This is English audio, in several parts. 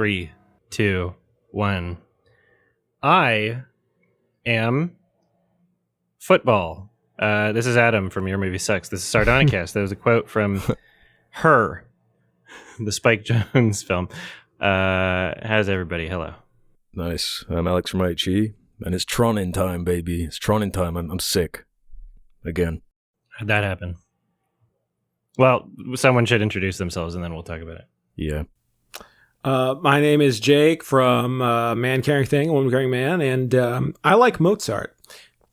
3, 2, 1. I am football. This is Adam from Your Movie Sucks. This is Sardonicast. That was a quote from Her, the Spike Jonze film. How's everybody? Hello. Nice. I'm Alex from HE, and it's Tron in time, baby. It's Tron in time. I'm sick. Again. How'd that happen? Well, someone should introduce themselves, and then we'll talk about it. Yeah. My name is Jake from Man Carrying Thing, Woman Carrying Man, and I like Mozart.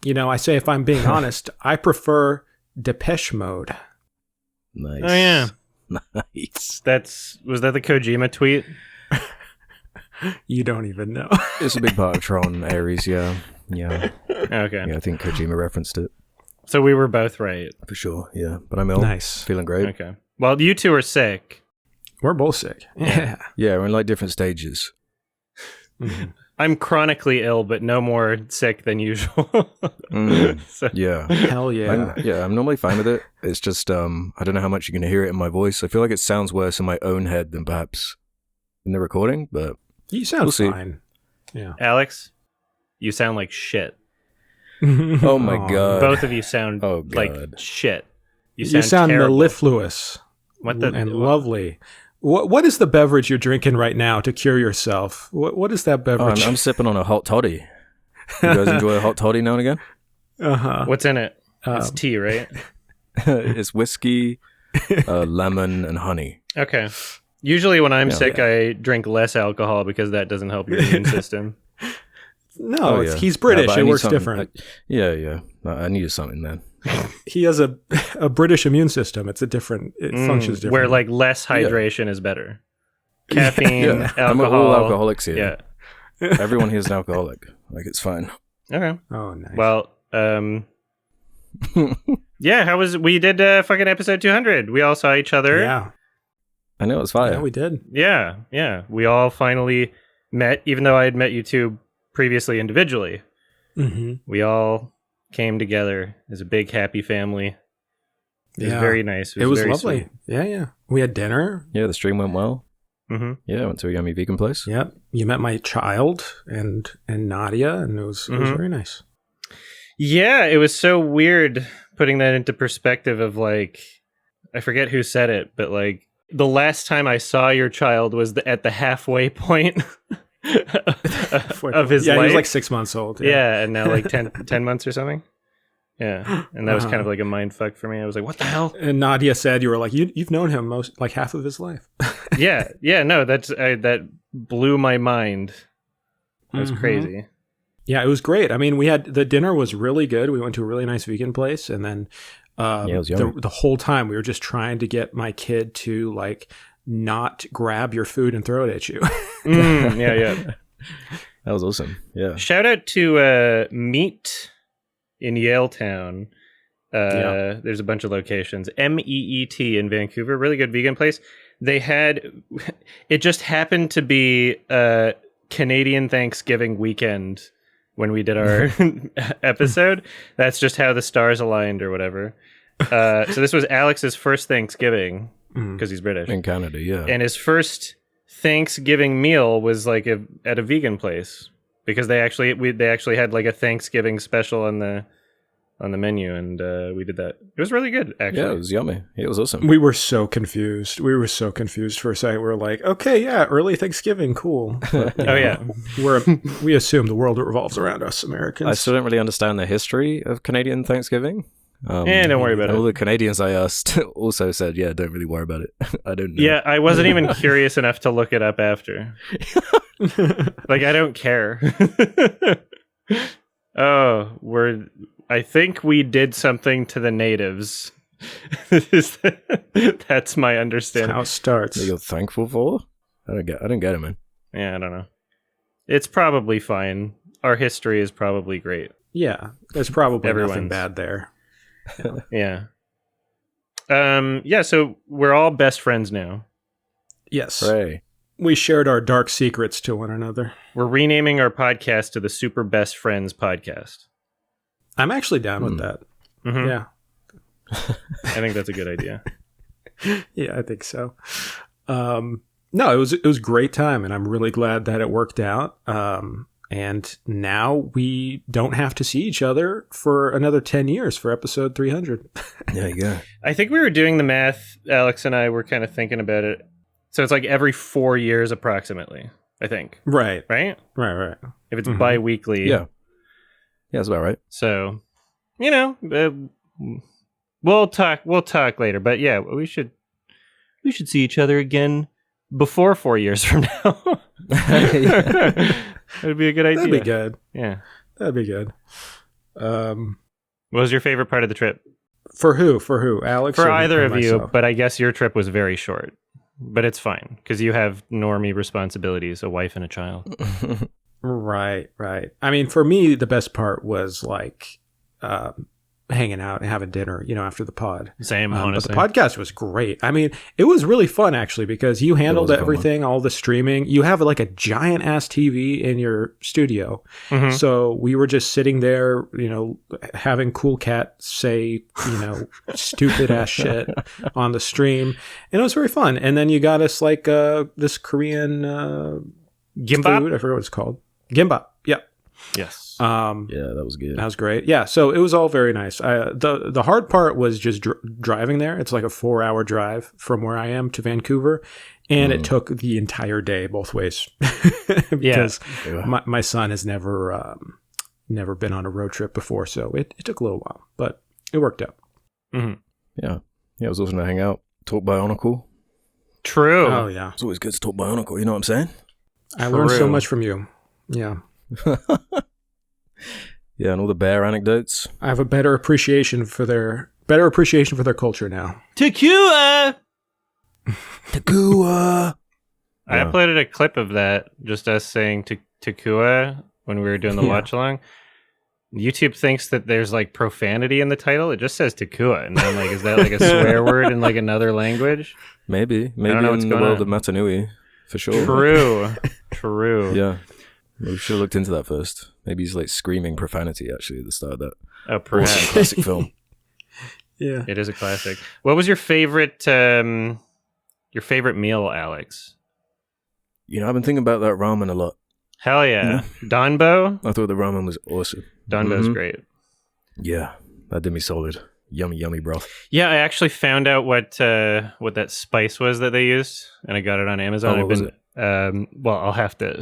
You know, I say if I'm being honest, I prefer Depeche Mode. Nice. Oh, yeah. Nice. Was that the Kojima tweet? You don't even know. It's a big part of Tron, Ares, yeah. Yeah. Okay. Yeah, I think Kojima referenced it. So we were both right. For sure, yeah. But I'm ill. Nice. Feeling great. Okay. Well, you two are sick. We're both sick. Yeah. Yeah, we're in like different stages. Mm-hmm. I'm chronically ill, but no more sick than usual. So, Yeah. Hell yeah. I'm normally fine with it. It's just, I don't know how much you're going to hear it in my voice. I feel like it sounds worse in my own head than perhaps in the recording, but You sound we'll see. fine. Yeah. Alex, you sound like shit. Oh my God. Both of you sound Oh, like God. shit. You sound terrible. mellifluous What the and lovely. What is the beverage you're drinking right now to cure yourself? What is that Oh, beverage? I'm sipping on a hot toddy. You guys enjoy a hot toddy now and again? Uh-huh. What's in it? It's tea, right? It's whiskey, lemon, and honey. Okay. Usually when I'm Yeah. sick, I drink less alcohol because that doesn't help your immune system. No, Oh, yeah. he's British. But I It need works something- different. Yeah. I needed something then. He has a British immune system. It functions different. Where like less hydration is better. Caffeine, Yeah. I'm alcohol. all alcoholics here. Yeah. Everyone here is an alcoholic. Like, it's fine. Okay. Oh, nice. Well, yeah, we did fucking episode 200. We all saw each other. yeah. I know, it's fire. Yeah, we did. Yeah. We all finally met, even though I had met you two previously individually. Mm-hmm. We all came together as a big happy family. It was Yeah. very nice. It was very lovely. sweet. Yeah. We had dinner. Yeah, the stream went well. Mm-hmm. Yeah, went to a yummy vegan place. Yep. You met my child and Nadia, and it was very nice. Yeah, it was so weird putting that into perspective of like, I forget who said it, but like the last time I saw your child was at the halfway point of his Yeah, life. he was like 6 months old. Yeah, and now like 10 months or something. Yeah, and that was kind of like a mind fuck for me. I was like, what the hell? And Nadia said you were like, you've known him like half of his life. Yeah, no, that blew my mind. That was Mhm. crazy. Yeah, it was great. I mean, the dinner was really good. We went to a really nice vegan place, and then it was yummy. the whole time we were just trying to get my kid to like not grab your food and throw it at you. Yeah. That was awesome. Yeah. Shout out to Meat in Yaletown. There's a bunch of locations. MEET in Vancouver, really good vegan place. It just happened to be Canadian Thanksgiving weekend when we did our episode. That's just how the stars aligned or whatever. So this was Alex's first Thanksgiving because he's British In Canada, yeah. and his first Thanksgiving meal was like at a vegan place because they actually had like a Thanksgiving special on the menu, and we did that. It was really good, actually. Yeah, it was yummy. It was awesome. We were so confused. For a second. We were like, okay, yeah, early Thanksgiving, cool. But, you know, we assume the world revolves around us Americans. I still don't really understand the history of Canadian Thanksgiving. Don't worry about it. All the Canadians I asked also said, yeah, don't really worry about it. I don't know. Yeah, I wasn't even curious enough to look it up after. Like, I don't care. I think we did something to the natives. That's my understanding. That's how it starts. That you're thankful for? I don't get it, man. Yeah, I don't know. It's probably fine. Our history is probably great. Yeah, there's probably nothing Everyone's. bad there. Yeah. So we're all best friends now. Yes. Hooray. We shared our dark secrets to one another. We're renaming our podcast to the Super Best Friends Podcast. I'm actually down with that. Mm-hmm. Yeah. I think that's a good idea. Yeah, I think so. No, it was a great time, and I'm really glad that it worked out. And now we don't have to see each other for another 10 years for episode 300. There you go. I think we were doing the math. Alex and I were kind of thinking about it. So it's like every 4 years approximately, I think. Right. Right? Right. If it's bi-weekly. Yeah. Yeah, that's about right. So, we'll talk later. But yeah, we should see each other again before 4 years from now. That'd be a good idea. That'd be good. Yeah. That'd be good. What was your favorite part of the trip? For who? Alex? For or either of myself? you, but I guess your trip was very short. But it's fine, because you have normie responsibilities, a wife and a child. Right. I mean, for me, the best part was like hanging out and having dinner, after the pod. Same, But honestly. the podcast was great. I mean, it was really fun, actually, because you handled was a fun everything, all the streaming. You have like a giant ass TV in your studio. Mhm. So we were just sitting there, having Cool Cat say, stupid ass shit on the stream. And it was very fun. And then you got us like this Korean Gimbap? food. I forget what it's called. Gimbap. Yeah. Yes. Yeah, that was good. That was great. Yeah, so it was all very nice. The hard part was just driving there. It's like a 4-hour drive from where I am to Vancouver, and it took the entire day both ways because my son has never been on a road trip before, so it took a little while, but it worked out. Mm-hmm. Yeah, it was awesome to hang out, talk Bionicle. True. Oh yeah, It's always good to talk Bionicle. You know what I'm saying? I learned so real. much from you. Yeah. Yeah, and all the bear anecdotes. I have a better appreciation for their culture now. Tequila! Takua. I uploaded a clip of that, just us saying Takua when we were doing the watch along. YouTube thinks that there's like profanity in the title. It just says Takua. And I'm like, is that like a swear word in like another language? Maybe don't know what's in the going world on. of Matanui, for sure. True. Yeah. We should have looked into that first. Maybe he's like screaming profanity actually at the start of that Oh, perhaps. awesome classic film. Yeah. It is a classic. What was your favorite meal, Alex? I've been thinking about that ramen a lot. Hell yeah. Donbo? I thought the ramen was awesome. Donbo's great. Yeah, that did me solid. Yummy broth. Yeah, I actually found out what that spice was that they used, and I got it on Amazon. Oh, what was it? Well, I'll have to.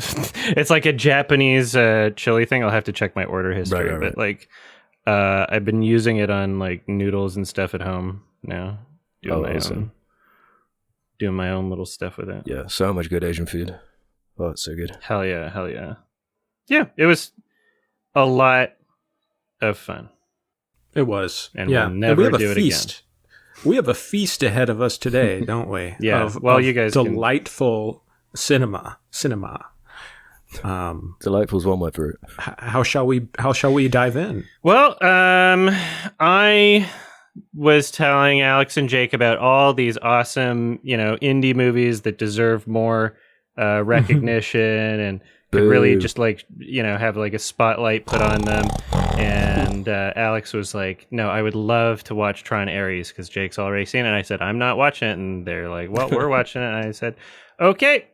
It's like a Japanese chili thing. I'll have to check my order history, Right. but like, I've been using it on like noodles and stuff at home now. Doing my own little stuff with it. Yeah, so much good Asian food. Oh, it's so good. Hell yeah. Yeah, it was a lot of fun. It was. And yeah. we'll never we have do a it feast. We have a feast ahead of us today, don't we? Yeah. Of You guys can- delightful cinema. Delightful is one word for it. How shall we dive in? Well, I was telling Alex and Jake about all these awesome, indie movies that deserve more recognition and could really just like, have like a spotlight put on them. And Alex was like, no, I would love to watch Tron Ares because Jake's already seen it. And I said, I'm not watching it. And they're like, well, we're watching it. And I said, okay.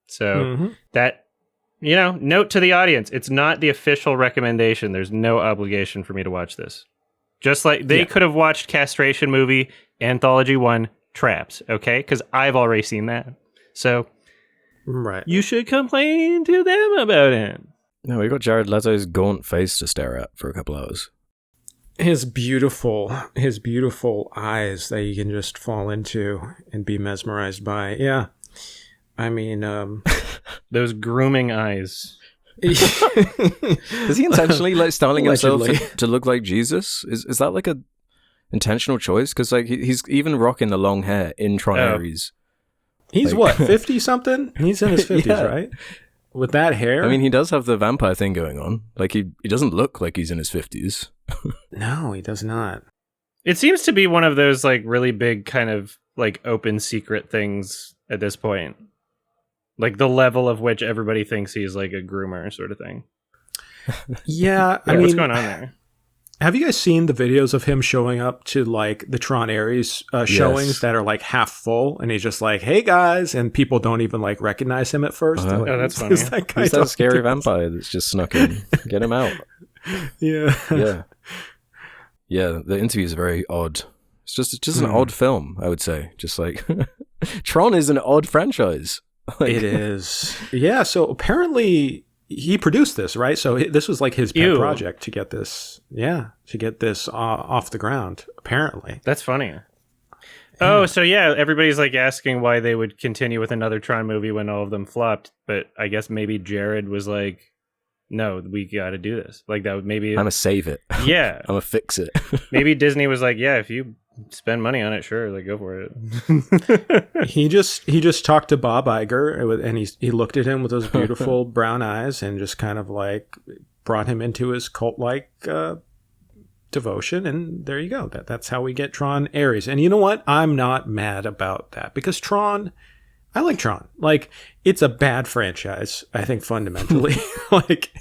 So that, note to the audience, it's not the official recommendation. There's no obligation for me to watch this. Just like they could have watched Castration Movie, Anthology 1, Traps, okay? Because I've already seen that. So Right. you should complain to them about it. No, we got Jared Leto's gaunt face to stare at for a couple hours. His beautiful eyes that you can just fall into and be mesmerized by. Yeah. I mean, Those grooming eyes. Is he intentionally like styling himself Allegedly. to look like Jesus? Is that like a intentional choice? Because like he's even rocking the long hair in Tron Ares. He's Like- what, 50 something? He's in his 50s, Yeah. right? With that hair? I mean, he does have the vampire thing going on. Like he doesn't look like he's in his 50s. No, he does not. It seems to be one of those like really big kind of like open secret things at this point. Like the level of which everybody thinks he's like a groomer sort of thing. Yeah, I What's mean, going on there? Have you guys seen the videos of him showing up to like the Tron Ares showings that are like half full, and he's just like, "Hey guys," and people don't even like recognize him at first? Uh-huh. Like, Oh, that's funny. That guy He's that talking scary to us? vampire that's just snuck in. Get him out. Yeah. Yeah. Yeah, the interview is very odd. It's just an odd film, I would say. Just like Tron is an odd franchise. Like, It is. Yeah. So apparently he produced this, right? So this was like his pet project to get this. Yeah, to get this off the ground. Apparently. That's funny. Oh, so yeah, everybody's like asking why they would continue with another Tron movie when all of them flopped. But I guess maybe Jared was like, "No, we got to do this." Like that. Maybe I'm gonna save it. Yeah. I'm gonna fix it. Maybe Disney was like, "Yeah, if you spend money on it, sure, like go for it." He just talked to Bob Iger, and he looked at him with those beautiful brown eyes and just kind of like brought him into his cult-like devotion, and there you go. That's how we get Tron Ares. And you know what? I'm not mad about that, because Tron, I like Tron. Like, it's a bad franchise, I think, fundamentally. Like,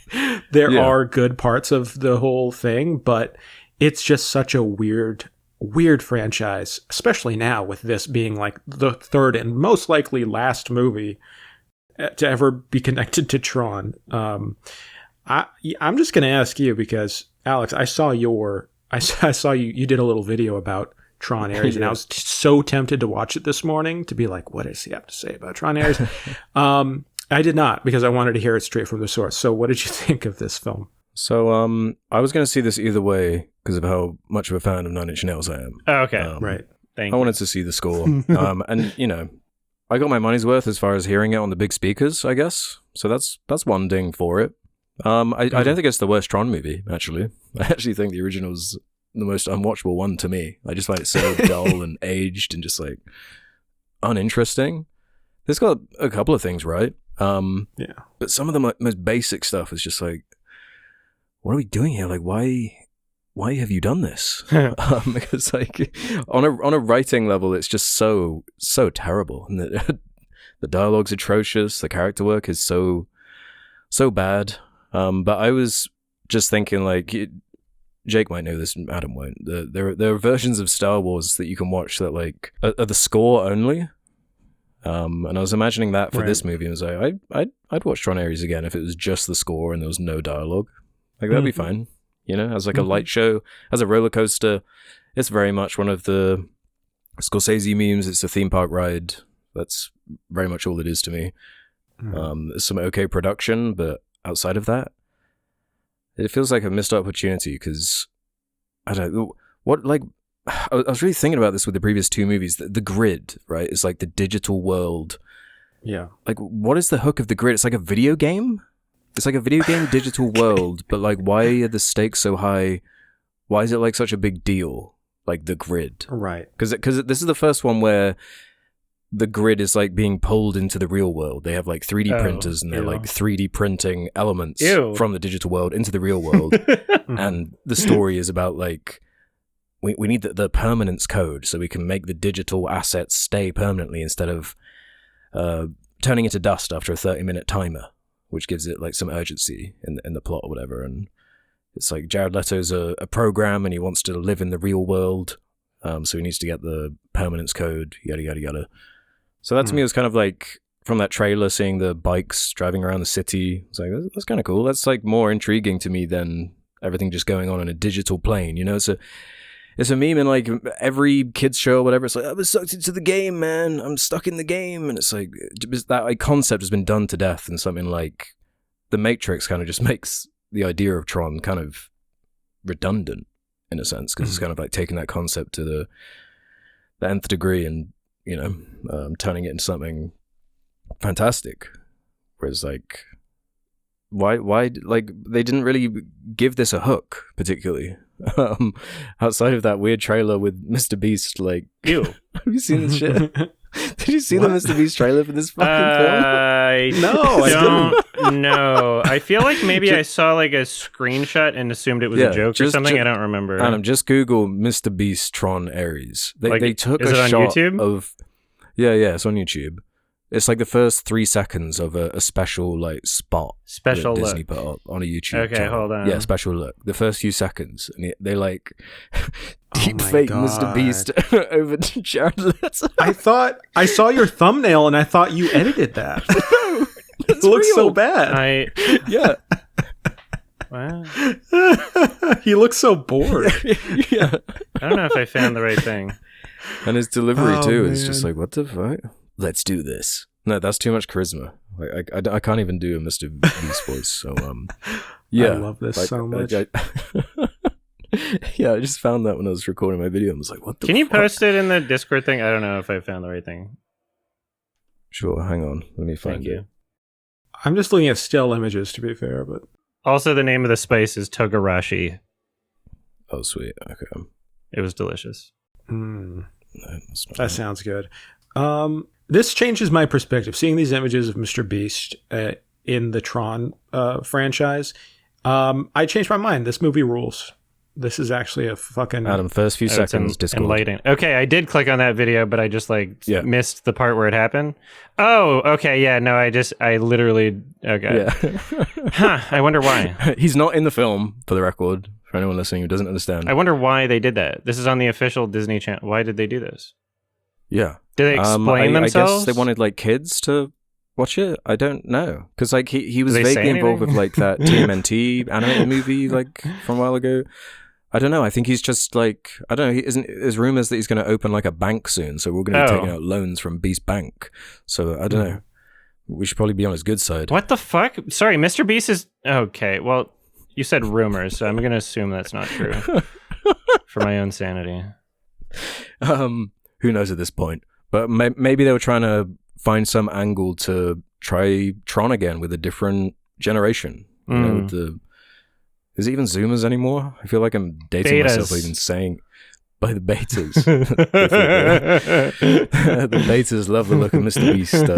there are good parts of the whole thing, but it's just such a weird franchise, especially now with this being like the third and most likely last movie to ever be connected to Tron. I'm just going to ask you, because Alex, I saw you did a little video about Tron Ares, and I was so tempted to watch it this morning to be like, what does he have to say about Tron Ares? I did not, because I wanted to hear it straight from the source. So what did you think of this film? So I was gonna see this either way because of how much of a fan of Nine Inch Nails I am. Oh, okay, Right. Thank I you. wanted to see the score. And you know, I got my money's worth as far as hearing it on the big speakers, I guess. So that's one ding for it. I don't think it's the worst Tron movie, actually. I actually think the original's the most unwatchable one to me. I just find it so dull and aged and just like uninteresting. It's got a couple of things right. But some of the most basic stuff is just like, what are we doing here? Like, why have you done this? Because like on a writing level, it's just so terrible, and the dialogue's atrocious. The character work is so bad. But I was just thinking, like, Jake might know this, and Adam won't. There are versions of Star Wars that you can watch that like are the score only. And I was imagining that for this movie, and I was like, I'd watch Tron Ares again if it was just the score and there was no dialogue. Like, that'd be fine. You know, as like a light show, as a roller coaster. It's very much one of the Scorsese memes. It's a theme park ride. That's very much all it is to me. There's some okay production, but outside of that, it feels like a missed opportunity, because I don't know what, like, I was really thinking about this with the previous two movies. The grid, right? It's like the digital world. Yeah. Like, what is the hook of the grid? It's like a video game. It's like a video game digital world, but like, why are the stakes so high? Why is it like such a big deal? Like the grid, Right? Because this is the first one where the grid is like being pulled into the real world. They have like 3D printers, and they're like 3D printing elements from the digital world into the real world. And the story is about like, we need the permanence code so we can make the digital assets stay permanently instead of turning into dust after a 30-minute timer, which gives it like some urgency in the plot or whatever. And it's like Jared Leto's a program, and he wants to live in the real world, so he needs to get the permanence code, yada yada yada. So that to me was kind of like, from that trailer, seeing the bikes driving around the city, it's like, that's kind of cool. That's like more intriguing to me than everything just going on in a digital plane. You know, it's a meme in like every kids show or whatever. It's like, I was sucked into the game, man. I'm stuck in the game. And it's like, that like concept has been done to death, and something like The Matrix kind of just makes the idea of Tron kind of redundant in a sense, because it's kind of like taking that concept to the nth degree and, you know, turning it into something fantastic. Whereas like, why like, they didn't really give this a hook particularly. Outside of that weird trailer with Mr. Beast, like, Ew. have you seen this shit? Did you see the Mr. Beast trailer for this fucking film? No, I don't know. I feel like maybe I saw like a screenshot and assumed it was a joke or something. I don't remember. Adam, just Google Mr. Beast Tron Ares. They took is a it on shot YouTube? of... Yeah, it's on YouTube. It's like the first 3 seconds of a special like spot Special that Disney look. put up on a YouTube Okay, channel. hold on. Yeah, special look. The first few seconds, and they like Oh deep my fake God. Mr. Beast over to Jared Leto. I thought I saw your thumbnail and I thought you edited that. It looks so bad. Yeah. Wow. He looks so bored. Yeah. I don't know if I found the right thing. And his delivery Oh, too is just man. like, what the fuck? Let's do this. No, that's too much charisma. Like, I can't even do a Mr. Beast voice. So, yeah. I love this so much. Yeah, I just found that when I was recording my video. I was like, what the Can you fuck? post it in the Discord thing? I don't know if I found the right thing. Sure, hang on. Let me find Thank it. you. I'm just looking at still images, to be fair, but Also, the name of the spice is Togarashi. Oh, sweet. Okay. It was delicious. No, that's not that right. sounds good. This changes my perspective. Seeing these images of Mr. Beast in the Tron franchise, I changed my mind. This movie rules. This is actually a fucking... Adam, first few Oh, it's seconds, Discord. enlightening. Okay, I did click on that video, but I just missed the part where it happened. Oh, okay, yeah, no, I literally, okay. Yeah. Huh, I wonder why. He's not in the film, for the record, for anyone listening who doesn't understand. I wonder why they did that. This is on the official Disney channel. Why did they do this? Yeah. Did they explain I themselves? guess they wanted like kids to watch it. I don't know, because like he was Did they say vaguely involved anything? with like that TMNT animated movie like from a while ago. I don't know. I think he's just like, I don't know. He isn't. There's rumors that he's going to open like a bank soon, so we're going to be taking out loans from Beast Bank. So I don't know. We should probably be on his good side. What the fuck? Sorry, Mr. Beast is... Okay, well, you said rumors, so I'm going to assume that's not true. For my own sanity. Who knows at this point? But maybe they were trying to find some angle to try Tron again with a different generation. You know, with the... Is it even Zoomers anymore? I feel like I'm dating myself even saying by the betas. The betas love the look of Mr. Beast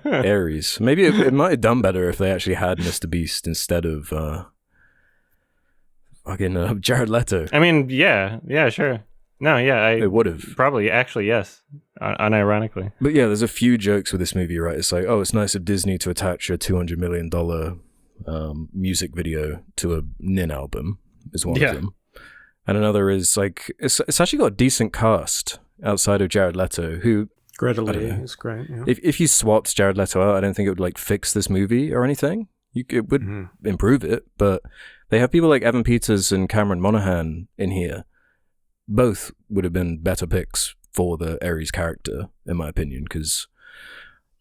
Ares. Maybe it might have done better if they actually had Mr. Beast instead of fucking Jared Leto. I mean, yeah, sure. No, yeah, It would have. probably, actually, yes, unironically. But yeah, there's a few jokes with this movie, right? It's like, oh, it's nice of Disney to attach a $200 million music video to a Nin album, is one of them. And another is like, it's actually got a decent cast outside of Jared Leto, who... Greta Lee is great. Yeah. If you swapped Jared Leto out, I don't think it would like fix this movie or anything. It would improve it, but they have people like Evan Peters and Cameron Monaghan in here. Both would have been better picks for the Ares character, in my opinion, because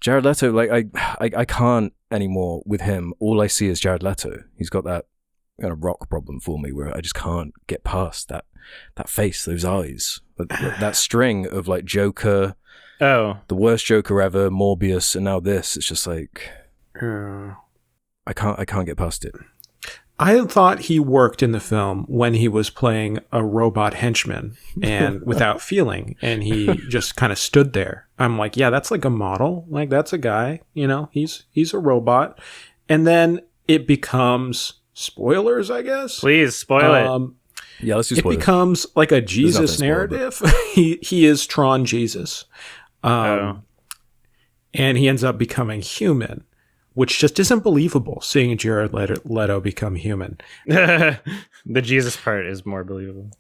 Jared Leto, like I can't anymore with him. All I see is Jared Leto. He's got that kind of rock problem for me where I just can't get past that face, those eyes, that string of like Joker, the worst Joker ever, Morbius, and now this. It's just like I can't get past it. I thought he worked in the film when he was playing a robot henchman and without feeling, and he just kind of stood there. I'm like, yeah, that's like a model. Like, that's a guy, you know, he's a robot. And then it becomes spoilers, I guess. Please, spoil it. Yeah, let's do It spoilers. becomes like a Jesus nothing narrative. He is Tron Jesus. And he ends up becoming human, which just isn't believable, seeing Jared Leto become human. The Jesus part is more believable.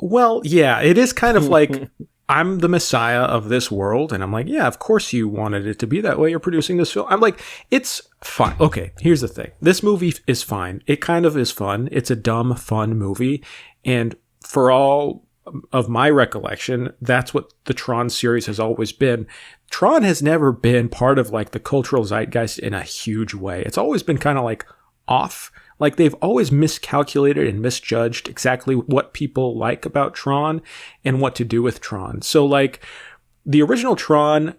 Well, yeah, it is kind of like, I'm the messiah of this world, and I'm like, yeah, of course you wanted it to be that way. You're producing this film. I'm like, it's fine. Okay, here's the thing. This movie is fine. It kind of is fun. It's a dumb, fun movie. And for all of my recollection, that's what the Tron series has always been. Tron has never been part of like the cultural zeitgeist in a huge way. It's always been kind of like off. Like they've always miscalculated and misjudged exactly what people like about Tron and what to do with Tron. So like the original Tron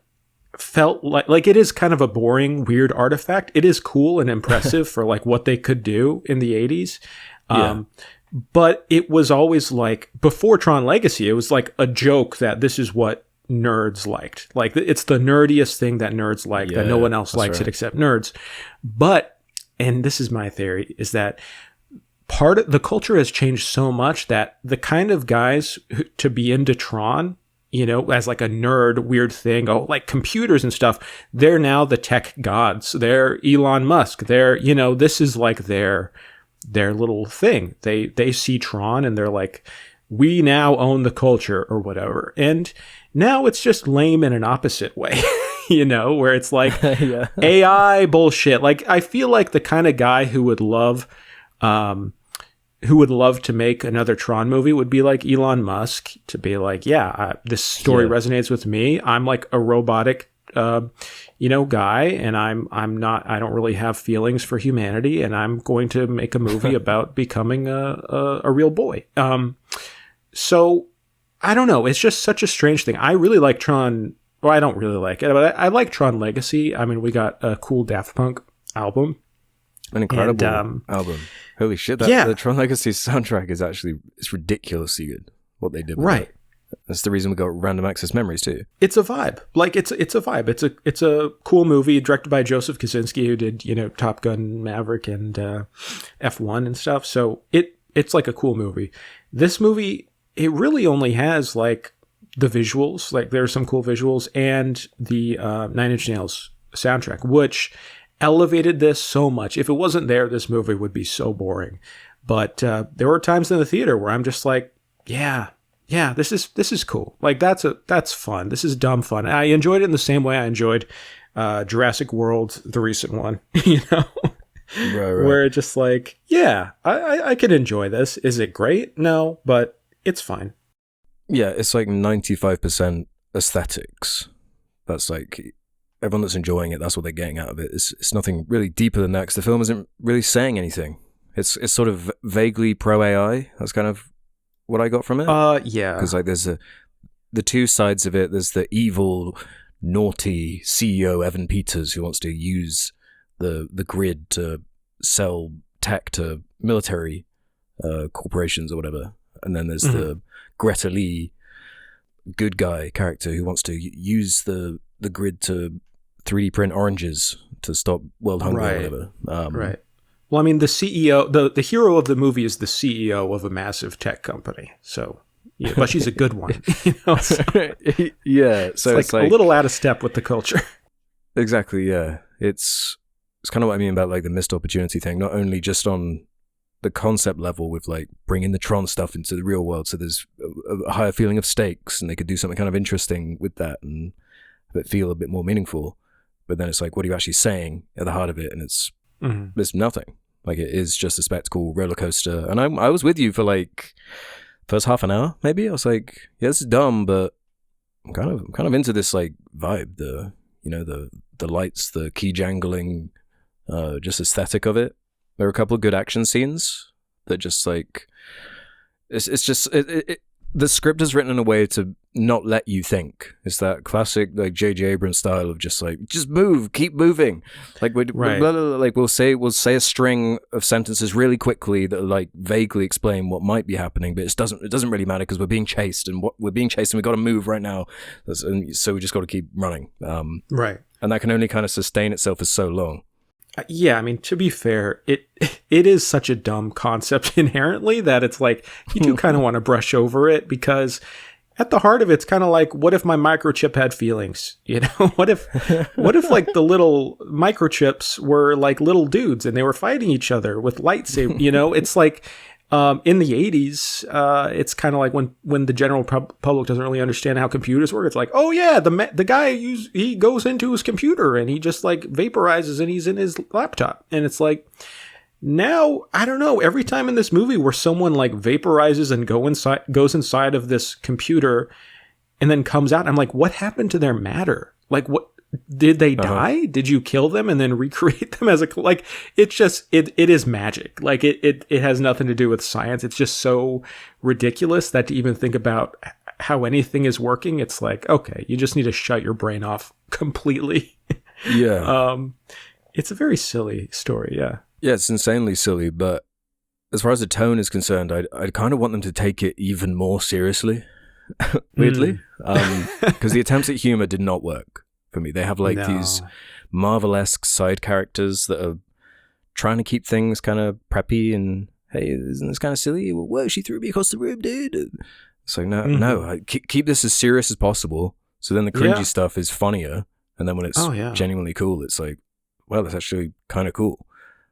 felt like it is kind of a boring, weird artifact. It is cool and impressive for like what they could do in the 80s. But it was always like, before Tron Legacy, it was like a joke that this is what nerds liked. Like, it's the nerdiest thing that nerds like, that no one else likes it except nerds. But, and this is my theory, is that part of the culture has changed so much that the kind of guys to be into Tron as like a nerd weird thing. Oh, like computers and stuff. They're now the tech gods. They're Elon Musk. They're, this is like their little thing. They see Tron and they're like, we now own the culture or whatever. And now it's just lame in an opposite way, where it's like yeah. AI bullshit. Like, I feel like the kind of guy who would love to make another Tron movie would be like Elon Musk, to be like, this story resonates with me. I'm like a robotic, guy, and I don't really have feelings for humanity, and I'm going to make a movie about becoming a real boy. So I don't know. It's just such a strange thing. I really like Tron. Well, I don't really like it, but I like Tron Legacy. I mean, we got a cool Daft Punk album. An incredible album. Holy shit. The Tron Legacy soundtrack it's ridiculously good, what they did with it. That's the reason we got Random Access Memories too. It's a vibe. Like, it's a vibe. It's a cool movie directed by Joseph Kosinski, who did, Top Gun Maverick and F1 and stuff. So it's like a cool movie. This movie, it really only has like the visuals. Like, there's some cool visuals, and the Nine Inch Nails soundtrack, which elevated this so much. If it wasn't there, this movie would be so boring. But there were times in the theater where I'm just like, yeah, this is cool. Like, that's fun. This is dumb fun. I enjoyed it in the same way I enjoyed Jurassic World, the recent one, Right. Where it's just like, I can enjoy this. Is it great? No, but it's fine. Yeah, it's like 95% aesthetics. That's like, everyone that's enjoying it, that's what they're getting out of it. It's nothing really deeper than that, because the film isn't really saying anything. It's sort of vaguely pro-AI. That's kind of what I got from it. Yeah. Because like there's the two sides of it. There's the evil, naughty CEO Evan Peters, who wants to use the grid to sell tech to military corporations or whatever. And then there's the Greta Lee good guy character who wants to use the grid to 3D print oranges to stop world hunger or whatever. Right. Well, I mean, the CEO, the hero of the movie is the CEO of a massive tech company. So, yeah, but she's a good one. So yeah. So it's like a little out of step with the culture. Exactly. Yeah. It's kind of what I mean about like the missed opportunity thing. Not only just on the concept level with like bringing the Tron stuff into the real world, so there's a higher feeling of stakes, and they could do something kind of interesting with that and that feel a bit more meaningful. But then it's like, what are you actually saying at the heart of it? And it's there's nothing. Like, it is just a spectacle roller coaster. And I was with you for like first half an hour, maybe. I was like, yeah, this is dumb, but I'm kind of into this like vibe, the lights, the key jangling, just aesthetic of it. There are a couple of good action scenes that just like it's just the script is written in a way to not let you think. It's that classic like J.J. Abrams style of just like, just move, keep moving. Like we'll say a string of sentences really quickly that like vaguely explain what might be happening, but it doesn't really matter because we're being chased and we got to move right now. And so we just got to keep running. Right. And that can only kind of sustain itself for so long. Yeah, I mean, to be fair, it is such a dumb concept inherently that it's like, you do kind of want to brush over it, because at the heart of it's kind of like, what if my microchip had feelings? What if like the little microchips were like little dudes and they were fighting each other with lightsabers? It's like, in the 80s, it's kind of like when the general public doesn't really understand how computers work. It's like, oh yeah, the guy he goes into his computer and he just like vaporizes and he's in his laptop. And it's like, now, I don't know, every time in this movie where someone like vaporizes and goes inside of this computer and then comes out, I'm like, what happened to their matter? Like, what? Did they die? Did you kill them and then recreate them as like, it's just, it is magic. Like it has nothing to do with science. It's just so ridiculous that to even think about how anything is working, it's like, okay, you just need to shut your brain off completely. Yeah. It's a very silly story. Yeah. Yeah. It's insanely silly, but as far as the tone is concerned, I kind of want them to take it even more seriously, weirdly, because the attempts at humor did not work. For me, they have like these Marvel-esque side characters that are trying to keep things kind of preppy and, hey, isn't this kind of silly? Whoa, she threw me across the room, dude. It's like, no, keep this as serious as possible. So then the cringy stuff is funnier. And then when it's genuinely cool, it's like, well, that's actually kind of cool.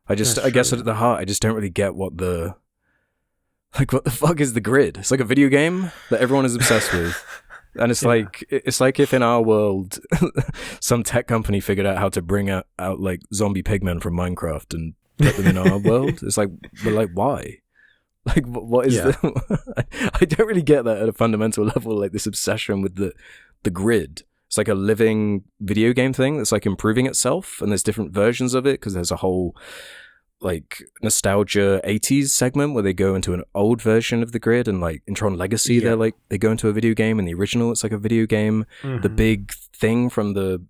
I guess at the heart, I just don't really get what the fuck is the grid? It's like a video game that everyone is obsessed with. And it's like if in our world, some tech company figured out how to bring out like zombie pigmen from Minecraft and put them in our world. It's like, but like, why? Like, what is I don't really get that at a fundamental level, like this obsession with the grid. It's like a living video game thing that's like improving itself, and there's different versions of it because there's a whole like nostalgia 80s segment where they go into an old version of the grid, and like in Tron Legacy they go into a video game, and the original it's like a video game. The big thing from the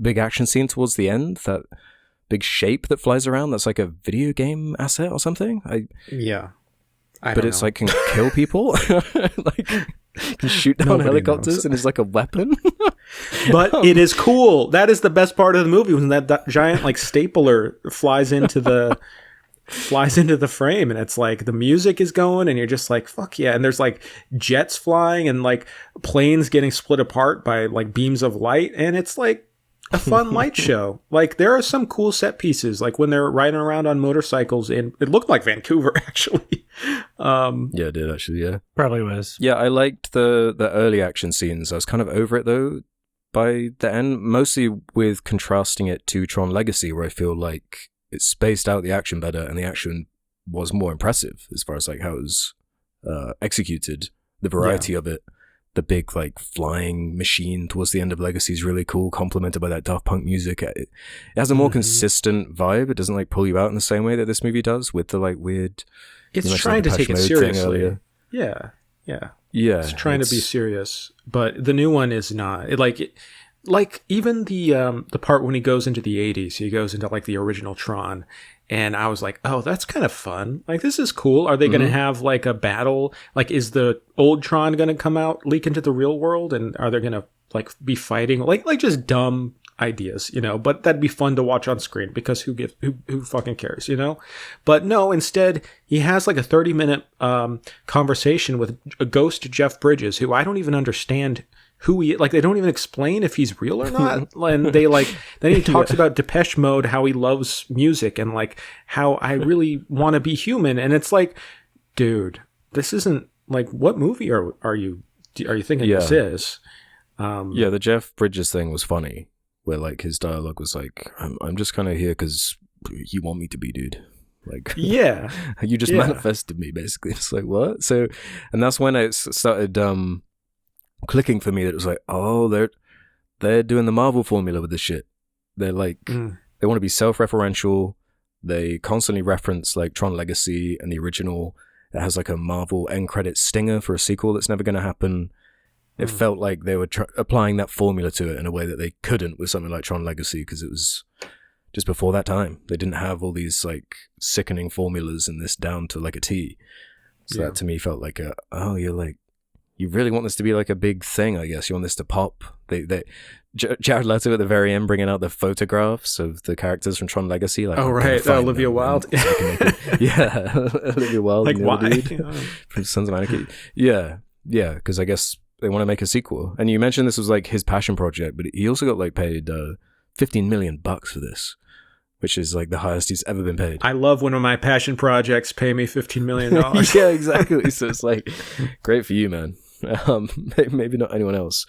big action scene towards the end, that big shape that flies around, that's like a video game asset or something. But it's like can kill people. Like can shoot down helicopters and it's like a weapon. But it is cool. That is the best part of the movie, when that giant like stapler flies into the frame, and it's like the music is going and you're just like, fuck yeah. And there's like jets flying and like planes getting split apart by like beams of light, and it's like a fun light show. Like there are some cool set pieces, like when they're riding around on motorcycles, and it looked like Vancouver actually. Yeah, it did actually. Yeah, probably was. Yeah, I liked the early action scenes. I was kind of over it though by the end, mostly with contrasting it to Tron Legacy, where I feel like it spaced out the action better, and the action was more impressive as far as like how it was executed. The variety of it. The big like flying machine towards the end of Legacy is really cool, complemented by that Daft Punk music. It has a more consistent vibe. It doesn't like pull you out in the same way that this movie does with the like weird. It's trying to take it seriously. Yeah. It's trying to be serious, but the new one is not. Like even the part when he goes into the 80s, he goes into like the original Tron. And I was like, oh, that's kind of fun. Like, this is cool. Are they going to have like a battle? Like, is the old Tron going to come out, leak into the real world? And are they going to like be fighting? Like just dumb ideas, you know, but that'd be fun to watch on screen, because who fucking cares, you know? But no, instead he has like a 30-minute conversation with a ghost Jeff Bridges, who I don't even understand who he, like, they don't even explain if he's real or not. And they like, then he talks about Depeche Mode, how he loves music, and like how I really want to be human. And it's like, dude, this isn't like, what movie are you thinking this is? The Jeff Bridges thing was funny, where like his dialogue was like, I'm just kind of here because you want me to be, dude. Like, you just manifested me, basically. It's like, what? So, and that's when it started clicking for me that it was like, oh, they're doing the Marvel formula with this shit. They're like, they want to be self-referential. They constantly reference like Tron Legacy and the original. It has like a Marvel end credit stinger for a sequel that's never going to happen. It felt like they were applying that formula to it in a way that they couldn't with something like Tron Legacy, because it was just before that time. They didn't have all these like sickening formulas and this down to like a T. So that to me felt like you really want this to be like a big thing, I guess. You want this to pop. Jared Leto at the very end bringing out the photographs of the characters from Tron Legacy. Like, oh, right. Olivia Wilde. Olivia Wilde. Like, why? Dude, from Sons of Anarchy. Yeah, because I guess they want to make a sequel. And you mentioned this was like his passion project, but he also got like paid $15 million for this, which is like the highest he's ever been paid. I love when my passion projects pay me $15 million. Yeah, exactly. So it's like, great for you, man. Maybe not anyone else.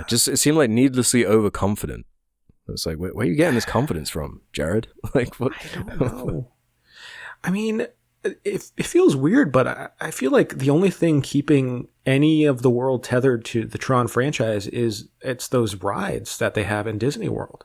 Just it seemed like needlessly overconfident. It's like, where are you getting this confidence from, Jared? Like, what? I don't know. I mean, it feels weird, but I feel like the only thing keeping any of the world tethered to the Tron franchise is it's those rides that they have in Disney World.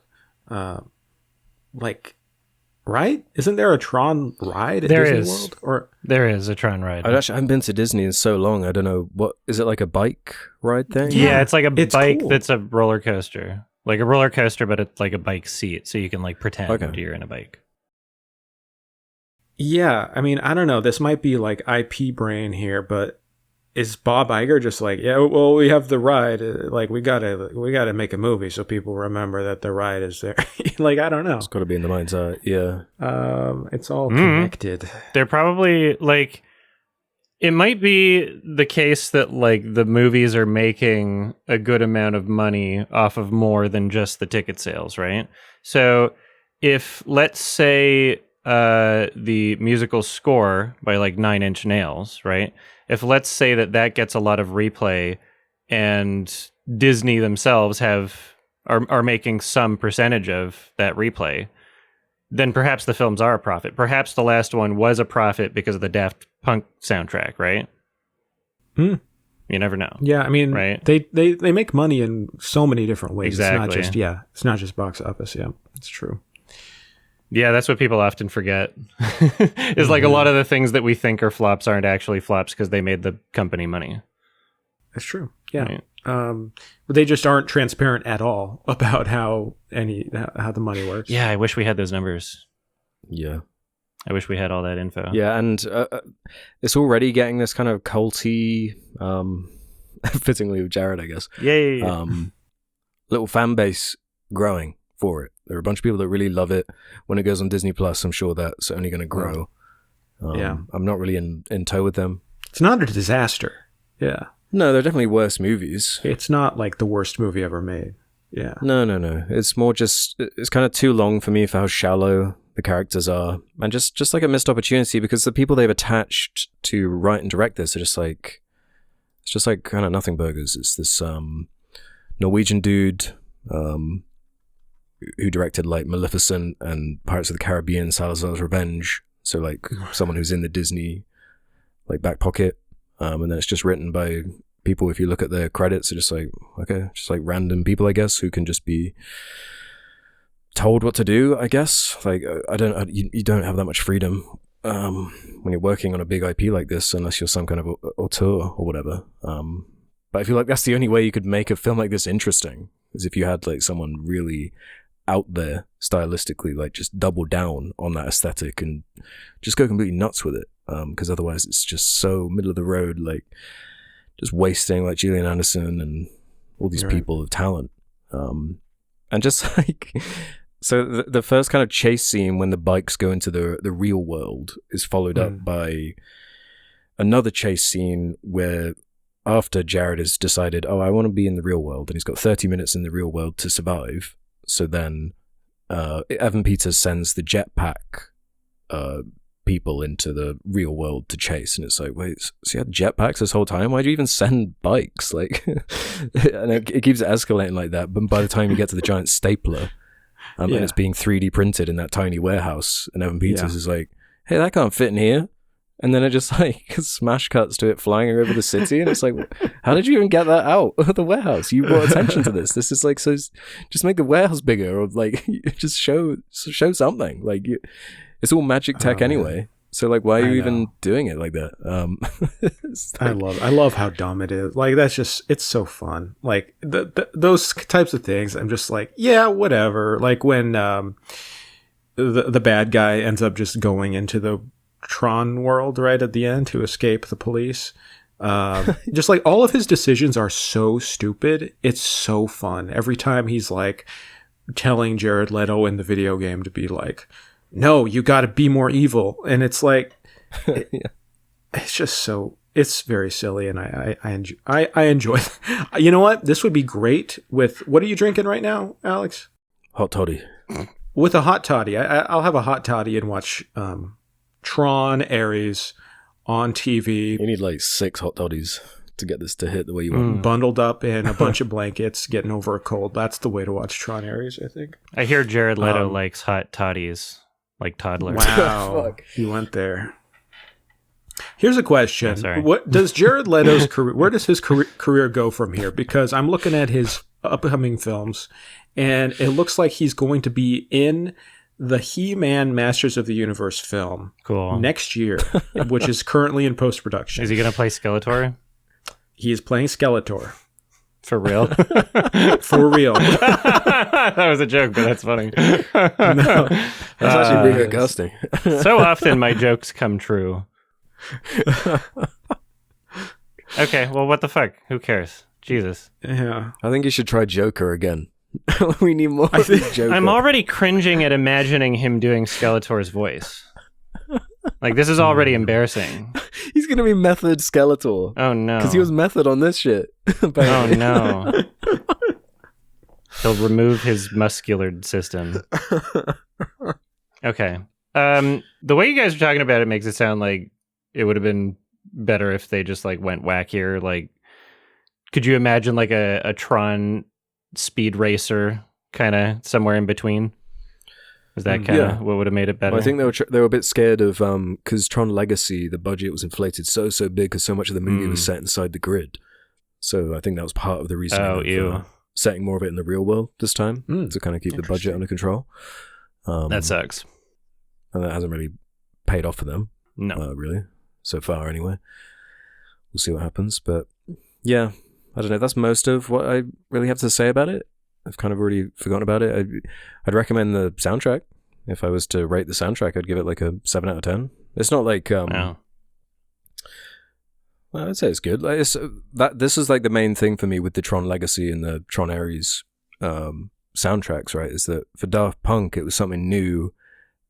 Right? Isn't there a Tron ride at Disney World? Or there is a Tron ride. I haven't been to Disney in so long. I don't know. What is it, like a bike ride thing? Yeah, it's like a bike cool. That's a roller coaster. Like a roller coaster, but it's like a bike seat, so you can like pretend you're in a bike. Yeah, I mean, I don't know. This might be like IP brain here, but is Bob Iger just like, yeah, well, we have the ride. Like, we gotta make a movie so people remember that the ride is there. Like, I don't know. It's got to be in the mind's eye. Yeah. It's all connected. They're probably like, It might be the case that like the movies are making a good amount of money off of more than just the ticket sales, right? So if let's say the musical score by like Nine Inch Nails, right? If let's say that gets a lot of replay and Disney themselves are making some percentage of that replay, then perhaps the films are a profit. Perhaps the last one was a profit because of the Daft Punk soundtrack, right? You never know. Yeah, I mean, right? They make money in so many different ways. Exactly. It's not just box office. Yeah, it's true. Yeah, that's what people often forget. Is like a lot of the things that we think are flops aren't actually flops because they made the company money. That's true. Yeah. Right. But they just aren't transparent at all about how the money works. Yeah, I wish we had those numbers. Yeah. I wish we had all that info. Yeah, and it's already getting this kind of culty, fittingly with Jared, I guess. Yeah. Little fan base growing for it. There are a bunch of people that really love it. When it goes on Disney Plus, I'm sure that's only going to grow. Yeah. I'm not really in tow with them. It's not a disaster. Yeah. No, they're definitely worse movies. It's not like the worst movie ever made. Yeah. No. It's more just, it's kind of too long for me for how shallow the characters are. And just like a missed opportunity because the people they've attached to write and direct this are just like, it's just like kind of nothing burgers. It's this Norwegian dude who directed like Maleficent and Pirates of the Caribbean, Salazar's Revenge. So like someone who's in the Disney like back pocket. And then it's just written by people, if you look at their credits, are just like, okay, just like random people, I guess, who can just be told what to do, I guess. Like, you don't have that much freedom when you're working on a big IP like this, unless you're some kind of auteur or whatever. But I feel like that's the only way you could make a film like this interesting, is if you had like someone really out there stylistically, like just double down on that aesthetic and just go completely nuts with it. Because otherwise it's just so middle of the road, like just wasting like Gillian Anderson and all these people of talent. And just like, so the first kind of chase scene when the bikes go into the real world is followed up by another chase scene where after Jared has decided, I want to be in the real world, and he's got 30 minutes in the real world to survive. So then Evan Peters sends the jetpack people into the real world to chase, and it's like, wait, so you had jetpacks this whole time? Why'd you even send bikes? Like, and it keeps escalating like that. But by the time you get to the giant stapler, and it's being 3D printed in that tiny warehouse, and Evan Peters is like, hey, that can't fit in here. And then it just like smash cuts to it flying over the city, and it's like, how did you even get that out of the warehouse? You brought attention to this. This is like, so just make the warehouse bigger, or like just show something. Like, it's all magic tech anyway. So like, why are you even doing it like that? Like, I love how dumb it is. Like, that's just, it's so fun. Like those types of things, I'm just like, yeah, whatever. Like when the bad guy ends up just going into the Tron world right at the end to escape the police. Just like all of his decisions are so stupid. It's so fun. Every time he's like telling Jared Leto in the video game to be like, no, you got to be more evil. And it's like, it's just so, it's very silly. And I enjoy it. You know what? This would be great with, what are you drinking right now, Alex? Hot toddy. With a hot toddy. I'll have a hot toddy and watch, Tron Ares on TV. You need like 6 hot toddies to get this to hit the way you want. Bundled up in a bunch of blankets, getting over a cold. That's the way to watch Tron Ares, I think. I hear Jared Leto likes hot toddies, like toddlers. Wow, he went there. Here's a question: what does Jared Leto's career? Where does his career go from here? Because I'm looking at his upcoming films, and it looks like he's going to be in the He-Man Masters of the Universe film next year, which is currently in post-production. Is he going to play Skeletor? He is playing Skeletor. For real? For real. That was a joke, but that's funny. No, that's actually pretty good casting. So often my jokes come true. Okay, well, what the fuck? Who cares? Jesus. Yeah. I think you should try Joker again. We need more Joker. I'm already cringing at imagining him doing Skeletor's voice. Like, this is already embarrassing. He's gonna be Method Skeletor. Oh no. Because he was Method on this shit. Oh no. He'll remove his muscular system. Okay. The way you guys are talking about it makes it sound like it would have been better if they just like went wackier. Like, could you imagine like a Tron speed racer kind of somewhere in between? Is that kind of what would have made it better? Well, I think they were a bit scared of because Tron Legacy, the budget was inflated so big because so much of the movie was set inside the grid. So I think that was part of the reason setting more of it in the real world this time to kind of keep the budget under control. That sucks. And that hasn't really paid off for them. No. Really. So far, anyway. We'll see what happens. But yeah, I don't know. That's most of what I really have to say about it. I've kind of already forgotten about it. I'd recommend the soundtrack. If I was to rate the soundtrack, I'd give it like a 7 out of 10. It's not like... Well, I'd say it's good. Like this is like the main thing for me with the Tron Legacy and the Tron Ares soundtracks, right? Is that for Daft Punk, it was something new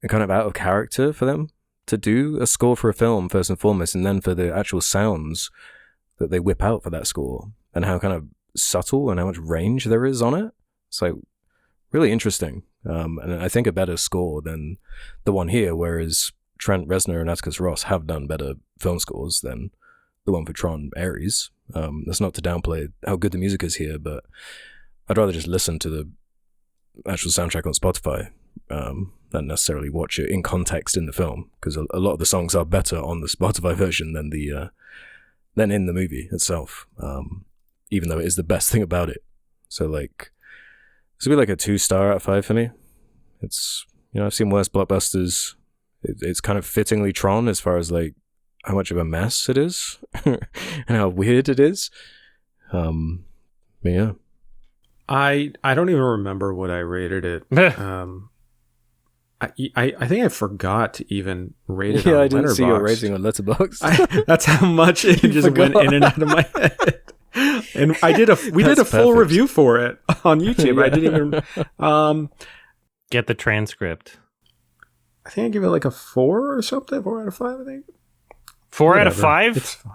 and kind of out of character for them to do a score for a film, first and foremost, and then for the actual sounds that they whip out for that score and how kind of subtle and how much range there is on it. It's like really interesting. And I think a better score than the one here, whereas Trent Reznor and Atticus Ross have done better film scores than the one for Tron Ares. That's not to downplay how good the music is here, but I'd rather just listen to the actual soundtrack on Spotify than necessarily watch it in context in the film, because a lot of the songs are better on the Spotify version than in the movie itself, even though it is the best thing about it. So like, this would be like a 2-star out of 5 for me. It's, I've seen worse blockbusters. It's kind of fittingly Tron as far as like how much of a mess it is and how weird it is. But yeah. I don't even remember what I rated it. I think I forgot to even rate it. Yeah, on I didn't see your Letterboxd. rating on Letterboxd. That's how much it just went in and out of my head. And we did a full perfect. review for it on YouTube. I didn't even Get the transcript. I think I give it like a 4 or something. 4 out of 5, I think. 4 out of Whatever. 5? It's fine.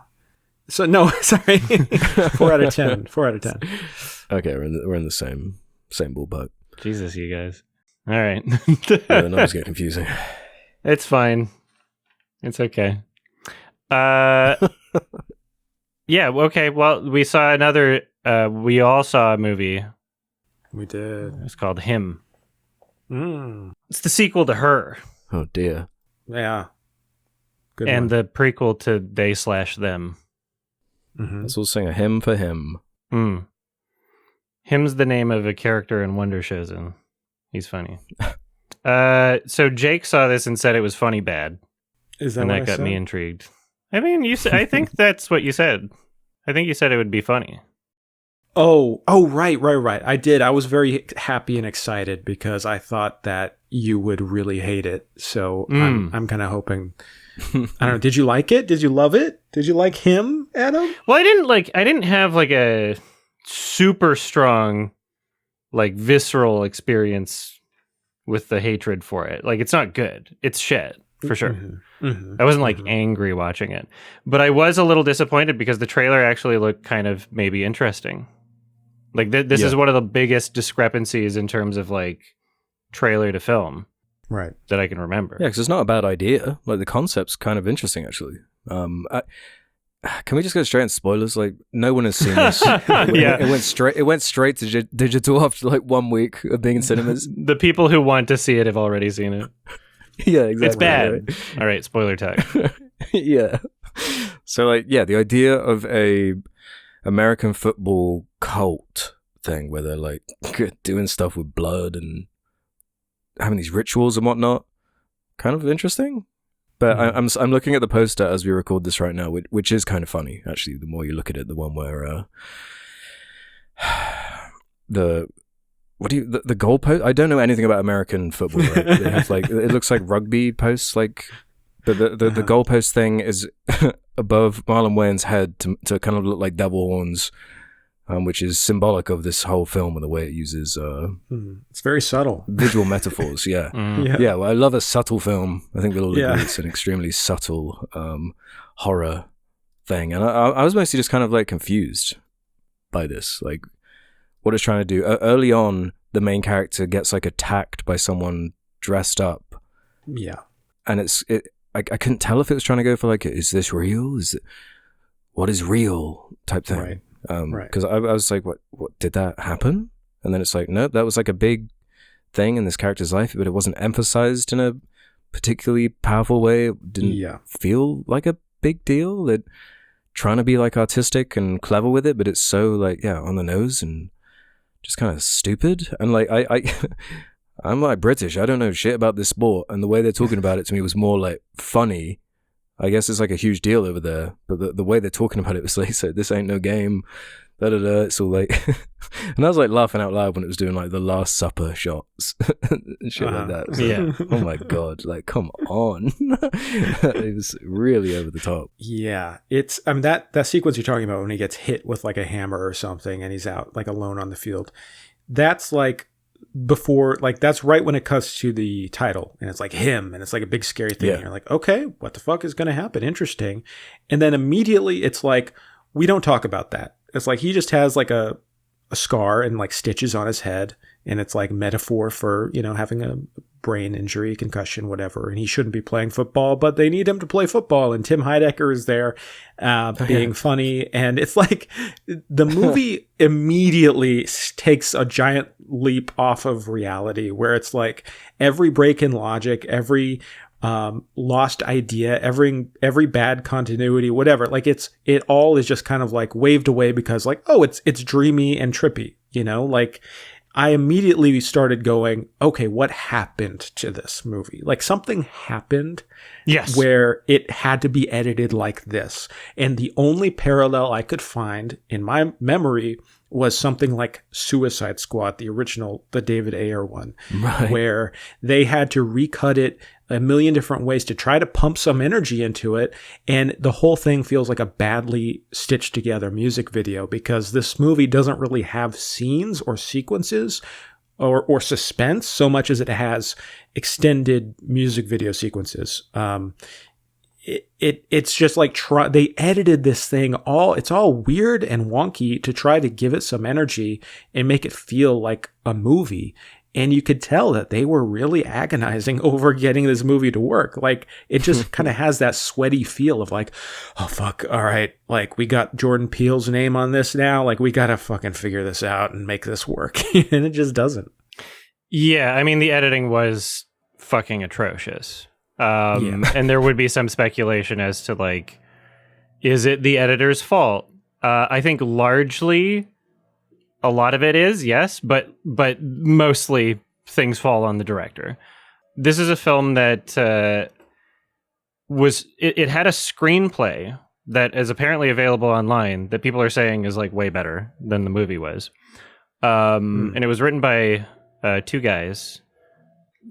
So no, sorry. 4 out of 10. 4 out of 10. Okay, we're in the same ballpark. Jesus, you guys. All right. Yeah, the numbers get confusing. It's fine. It's okay. Yeah, okay. Well, we saw another... we all saw a movie. We did. It's called Him. Mm. It's the sequel to Her. Oh, dear. Yeah. Good and one. the prequel to They/Them. Mm-hmm. Let's all sing a hymn for him. Mm. Him's the name of a character in Wonder Chosen. He's funny. So Jake saw this and said it was funny bad. Is that and what that I got said? me intrigued. I mean, I think that's what you said. I think you said it would be funny. Oh, right. I did. I was very happy and excited because I thought that you would really hate it. So I'm kind of hoping. I don't know. Did you like it? Did you love it? Did you like him, Adam? Well, I didn't have like a super strong, like visceral experience with the hatred for it. Like, it's not good. It's shit for sure. Mm-hmm. Mm-hmm. I wasn't like angry watching it, but I was a little disappointed because the trailer actually looked kind of maybe interesting. Like this is one of the biggest discrepancies in terms of like trailer to film, right? That I can remember. Yeah, because it's not a bad idea. Like the concept's kind of interesting, actually. Can we just go straight into spoilers? Like, no one has seen this. Yeah, it went straight to digital after like 1 week of being in cinemas. The people who want to see it have already seen it. Yeah, exactly. It's bad. Right. All right, spoiler time. Yeah. So like, yeah, the idea of a American football cult thing where they're like doing stuff with blood and having these rituals and whatnot, kind of interesting. But I'm looking at the poster as we record this right now, which is kind of funny actually. The more you look at it, the one where the goalpost. I don't know anything about American football. Right? They have like, it looks like rugby posts, like, but the goalpost thing is above Marlon Wayans' head to kind of look like devil horns. which is symbolic of this whole film and the way it uses it's very subtle visual metaphors. Yeah. Yeah. Well, I love a subtle film. I think we'll all agree it's an extremely subtle horror thing. And I was mostly just kind of like confused by this, like what it's trying to do. Early on, the main character gets like attacked by someone dressed up. Yeah. And I couldn't tell if it was trying to go for like, is this real? What is real type thing? Right. Because I was like, what did that happen? And then it's like, nope, that was like a big thing in this character's life, but it wasn't emphasized in a particularly powerful way. It didn't feel like a big deal. That trying to be like artistic and clever with it, but it's so like, on the nose and just kind of stupid. And like, I'm like British. I don't know shit about this sport. And the way they're talking about it to me was more like funny. I guess it's like a huge deal over there, but the way they're talking about it was like, so this ain't no game, It's all like, and I was like laughing out loud when it was doing like the Last Supper shots and shit like that. So, oh my God, like, come on. It was really over the top. Yeah. I mean, that sequence you're talking about when he gets hit with like a hammer or something and he's out like alone on the field, that's like, before, like, that's right when it cuts to the title and it's like him and it's like a big scary thing. You're like, okay, what the fuck is going to happen? Interesting. And then immediately it's like, we don't talk about that. It's like he just has like a scar and like stitches on his head, and it's like metaphor for, having a brain injury, concussion, whatever, and he shouldn't be playing football, but they need him to play football, and Tim Heidecker is there being funny, and it's like the movie immediately takes a giant leap off of reality, where it's like every break in logic, every lost idea, every bad continuity, whatever, like it all is just kind of like waved away because like, oh, it's dreamy and trippy, like I immediately started going, okay, what happened to this movie? Like something happened where it had to be edited like this. And the only parallel I could find in my memory was something like Suicide Squad, the original, the David Ayer one, where they had to recut it a million different ways to try to pump some energy into it. And the whole thing feels like a badly stitched together music video, because this movie doesn't really have scenes or sequences or suspense so much as it has extended music video sequences. It's just like they edited this thing it's all weird and wonky to try to give it some energy and make it feel like a movie. And you could tell that they were really agonizing over getting this movie to work. Like, it just kind of has that sweaty feel of like, oh, fuck, all right, like, we got Jordan Peele's name on this now. Like, we got to fucking figure this out and make this work. And it just doesn't. Yeah, I mean, the editing was fucking atrocious. And there would be some speculation as to, like, is it the editor's fault? I think largely a lot of it is, yes, but mostly things fall on the director. This is a film that it had a screenplay that is apparently available online that people are saying is like way better than the movie was. And it was written by two guys,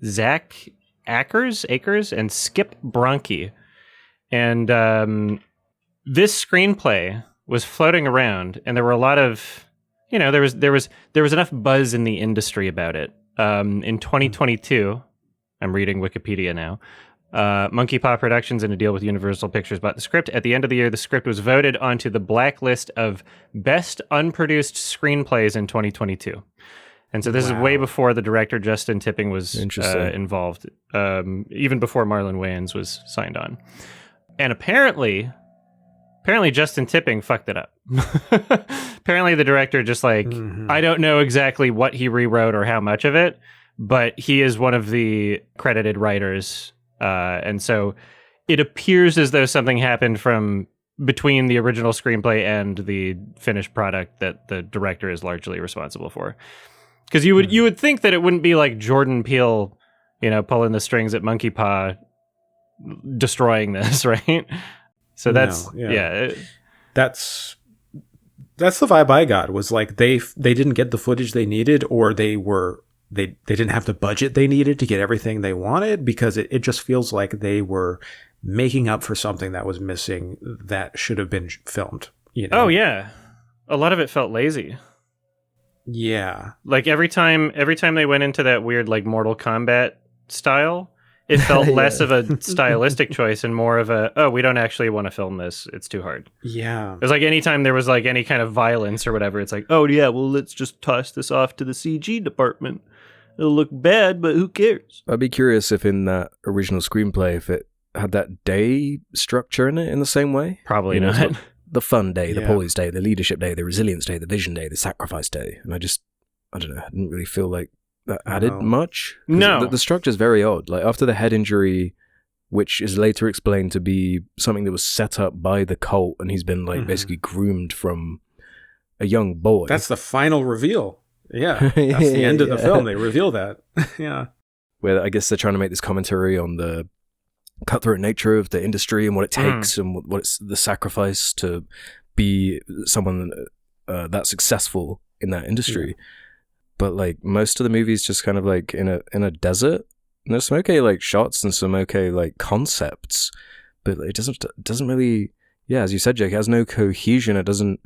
Zach Akers and Skip Bronke. And this screenplay was floating around, and there were a lot of, there was enough buzz in the industry about it. In 2022, I'm reading Wikipedia now, Monkey Paw Productions, in a deal with Universal Pictures, bought the script. At the end of the year, the script was voted onto the blacklist of best unproduced screenplays in 2022. And so this is way before the director, Justin Tipping, was involved, even before Marlon Wayans was signed on. And apparently Justin Tipping fucked it up. Apparently the director just like, I don't know exactly what he rewrote or how much of it, but he is one of the credited writers. And so it appears as though something happened from between the original screenplay and the finished product that the director is largely responsible for. Because you would think that it wouldn't be like Jordan Peele, pulling the strings at Monkey Paw, destroying this, right? So that's that's the vibe I got, was like they didn't get the footage they needed, or they didn't have the budget they needed to get everything they wanted, because it just feels like they were making up for something that was missing that should have been filmed. Oh yeah. a lot of it felt lazy. Yeah. Like every time they went into that weird like Mortal Kombat style, it felt less of a stylistic choice and more of a, oh, we don't actually want to film this. It's too hard. Yeah. It was like anytime there was like any kind of violence or whatever, it's like, oh yeah, well let's just toss this off to the CG department. It'll look bad, but who cares? I'd be curious if in that original screenplay, if it had that day structure in it in the same way. Probably You know, not. the fun day, the Yeah. poise day, the leadership day, the resilience day, the vision day, the sacrifice day. And I don't know, I didn't really feel like that added No. much. 'Cause No. The structure is very odd. Like after the head injury, which is later explained to be something that was set up by the cult, and he's been like basically groomed from a young boy. That's the final reveal. Yeah. That's the end of the film. They reveal that. Yeah. Where I guess they're trying to make this commentary on the cutthroat nature of the industry and what it takes and what it's the sacrifice to be someone that successful in that industry. But like most of the movie's just kind of like in a desert. And there's some okay like shots and some okay like concepts, but it doesn't really, yeah, as you said, Jake, it has no cohesion. It doesn't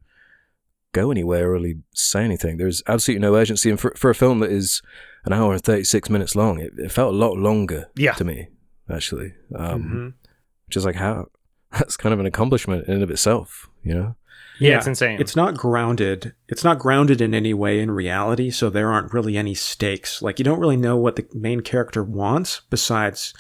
go anywhere or really say anything. There's absolutely no urgency, and for a film that is an hour and 36 minutes long, it felt a lot longer to me, actually. Which is like, how that's kind of an accomplishment in and of itself, you know? Yeah, it's insane. It's not grounded. It's not grounded in any way in reality, so there aren't really any stakes. Like, you don't really know what the main character wants besides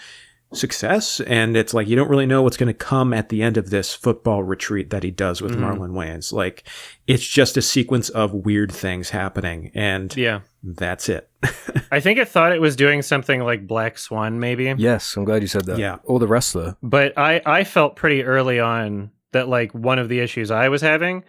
success, and it's like you don't really know what's going to come at the end of this football retreat that he does with Marlon Wayans. Like, it's just a sequence of weird things happening, and that's it. I think it thought it was doing something like Black Swan, maybe. Yes, I'm glad you said that. Yeah. Or The Wrestler. But I felt pretty early on that like one of the issues I was having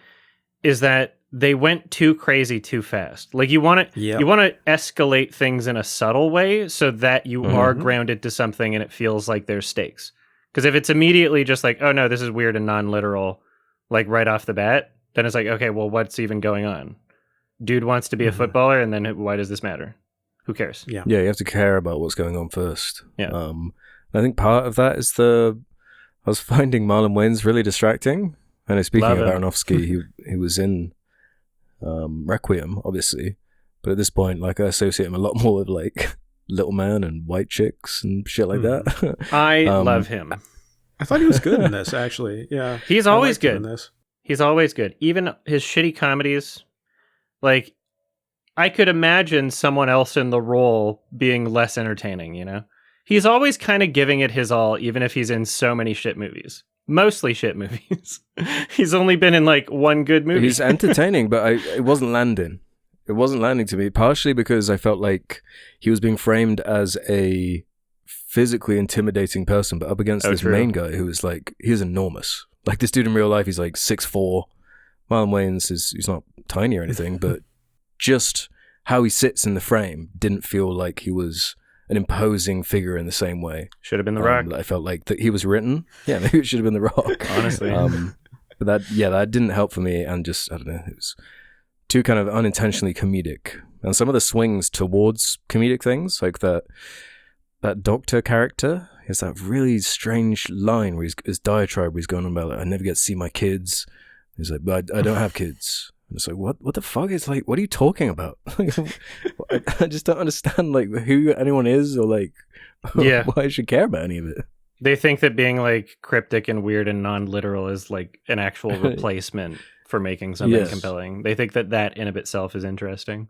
is that they went too crazy too fast. Like you want to escalate things in a subtle way so that you are grounded to something and it feels like there's stakes. Because if it's immediately just like, oh no, this is weird and non-literal, like right off the bat, then it's like, okay, well, what's even going on? Dude wants to be a footballer, and then why does this matter? Who cares? Yeah, you have to care about what's going on first. Yeah. I think part of that is I was finding Marlon Wayans really distracting. And speaking of Aronofsky, he was in Requiem, obviously, but at this point, like, I associate him a lot more with like Little Man and White Chicks and shit like that. I love him. I thought he was good in this, actually. Yeah, he's always good in this. He's always good. Even his shitty comedies, like I could imagine someone else in the role being less entertaining. You know, he's always kind of giving it his all, even if he's in so many shit movies. Mostly shit movies. He's only been in like one good movie. He's entertaining, but it wasn't landing. It wasn't landing to me, partially because I felt like he was being framed as a physically intimidating person, but up against this main guy who is like, he's enormous. Like this dude in real life, he's like 6'4". Marlon Wayans he's not tiny or anything, but just how he sits in the frame didn't feel like he was an imposing figure in the same way. Should have been The Rock. I felt like that he was written. Yeah, maybe it should have been The Rock. Honestly. But that didn't help for me, and just, I don't know, it was too kind of unintentionally comedic. And some of the swings towards comedic things, like that doctor character, has that really strange line where his diatribe where he's going on about, like, I never get to see my kids. He's like, but I don't have kids. And it's like, what the fuck? It's like, what are you talking about? I just don't understand like who anyone is, or like why I should care about any of it. They think that being like cryptic and weird and non-literal is like an actual replacement for making something compelling. They think that in of itself is interesting.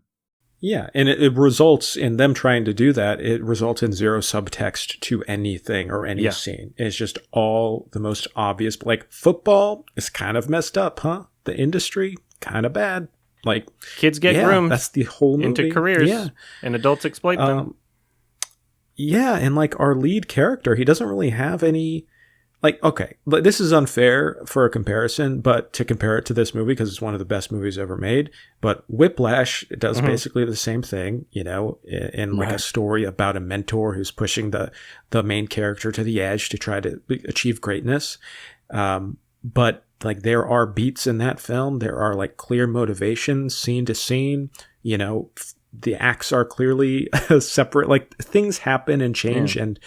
Yeah, and it results in them trying to do that. It results in zero subtext to anything or any scene. It's just all the most obvious. Like, football is kind of messed up, huh? The industry, kind of bad. Like, kids get groomed. That's the whole movie. Into careers, and adults exploit them. Yeah, and like our lead character, he doesn't really have any. Like, okay, this is unfair for a comparison, but to compare it to this movie, because it's one of the best movies ever made. But Whiplash does basically the same thing, you know, in like a story about a mentor who's pushing the main character to the edge to try to achieve greatness. But like, there are beats in that film. There are like clear motivations, scene to scene, you know, the acts are clearly separate. Like, things happen and change, and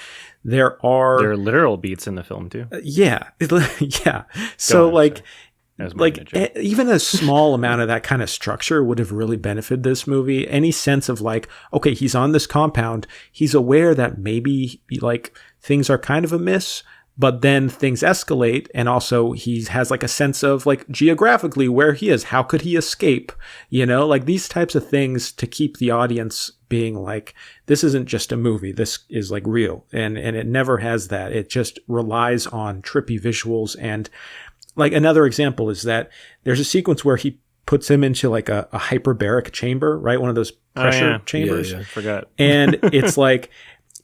there are literal beats in the film too. Yeah. So like, as like manager. Even a small amount of that kind of structure would have really benefited this movie. Any sense of like, okay, he's on this compound, he's aware that maybe like things are kind of amiss, but then things escalate, and also he has like a sense of like geographically where he is. How could he escape? You know, like these types of things to keep the audience being like, this isn't just a movie, this is like real. And it never has that. It just relies on trippy visuals. And like another example is that there's a sequence where he puts him into like a hyperbaric chamber, right? One of those pressure chambers. Yeah, forgot. And it's like,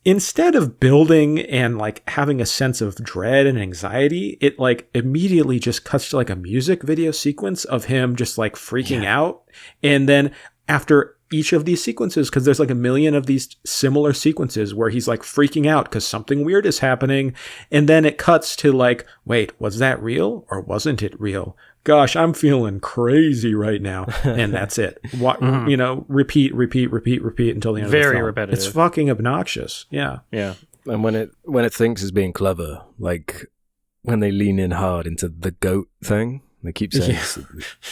instead of building and like having a sense of dread and anxiety, it like immediately just cuts to like a music video sequence of him just like freaking out. And then after each of these sequences, because there's like a million of these similar sequences where he's like freaking out because something weird is happening. And then it cuts to like, wait, was that real or wasn't it real? Gosh, I'm feeling crazy right now. And that's it. You know, repeat until the end of the film. Very repetitive. It's fucking obnoxious. Yeah. Yeah. And when it thinks it's being clever, like when they lean in hard into the goat thing, they keep saying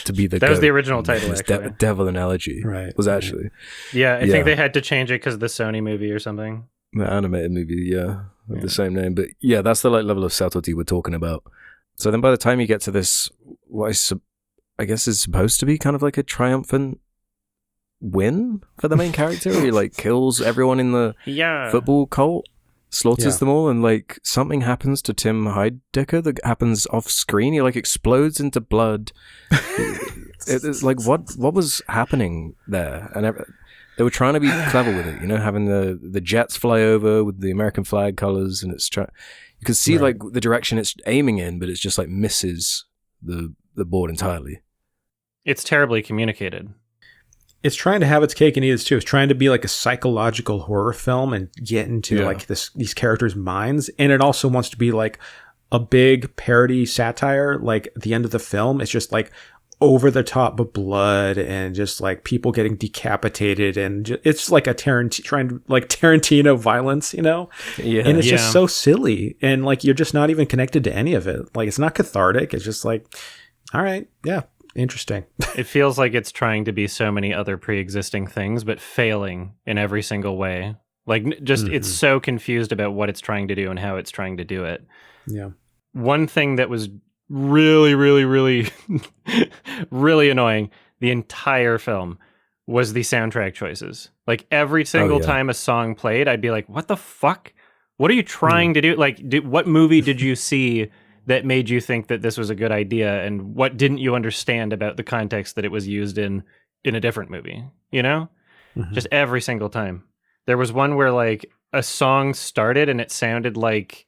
to be the that goat. was the original title, This actually. devil analogy. Right. Was actually. Yeah, I think they had to change it because of the Sony movie or something. The animated movie, of the same name. But yeah, that's the like level of subtlety we're talking about. So then by the time you get to this, what I guess is supposed to be kind of like a triumphant win for the main character, where he like kills everyone in the football cult, slaughters them all, and like something happens to Tim Heidecker that happens off screen. He like explodes into blood. It's like what was happening there? And they were trying to be clever with it, you know, having the jets fly over with the American flag colors, and it's you can see like the direction it's aiming in, but it's just like misses the board entirely. It's terribly communicated. It's trying to have its cake and eat it too. It's trying to be like a psychological horror film and get into like these characters' minds. And it also wants to be like a big parody satire. Like at the end of the film, it's just like over the top of blood and just like people getting decapitated, and it's like a Tarantino violence, you know? Yeah. And it's just so silly, and like you're just not even connected to any of it. Like it's not cathartic. It's just like, all right, yeah, interesting. It feels like it's trying to be so many other pre-existing things, but failing in every single way. Like just it's so confused about what it's trying to do and how it's trying to do it. Yeah. One thing that was really, really, really, really annoying the entire film was the soundtrack choices. Like every single time a song played, I'd be like, what the fuck? What are you trying to do? Like, what movie did you see that made you think that this was a good idea? And what didn't you understand about the context that it was used in a different movie? You know? Just every single time. There was one where like a song started and it sounded like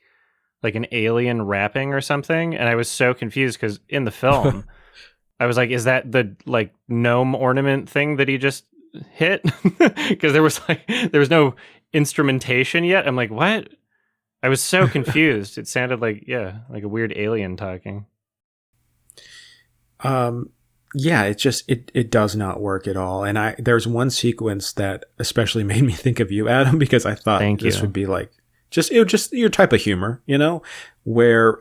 an alien rapping or something, and I was so confused because in the film I was like, is that the like gnome ornament thing that he just hit? Because there was no instrumentation yet. I'm like, what? I was so confused. It sounded like like a weird alien talking. Yeah, it does not work at all. And there's one sequence that especially made me think of you, Adam, because I thought this would be like just your type of humor, you know, where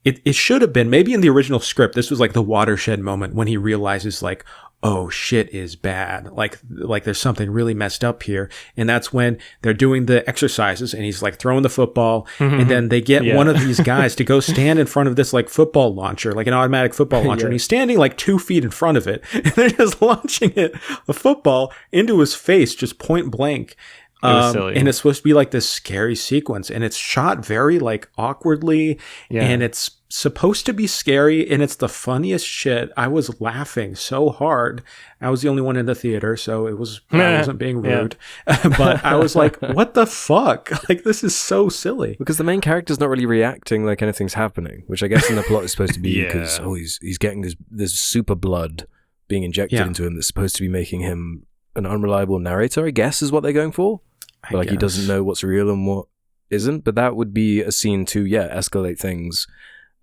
it should have been maybe in the original script. This was like the watershed moment when he realizes like, oh, shit is bad. Like there's something really messed up here. And that's when they're doing the exercises and he's like throwing the football. And then they get one of these guys to go stand in front of this like football launcher, like an automatic football launcher. And he's standing like 2 feet in front of it. And they're just launching a football into his face, just point blank. And it's supposed to be like this scary sequence, and it's shot very like awkwardly, and it's supposed to be scary, and it's the funniest shit. I was laughing so hard. I was the only one in the theater, so I wasn't being rude, but I was like, what the fuck? Like, this is so silly. Because the main character's not really reacting like anything's happening, which I guess in the plot is supposed to be because he's getting this super blood being injected into him that's supposed to be making him an unreliable narrator, I guess, is what they're going for. But like he doesn't know what's real and what isn't. But that would be a scene to escalate things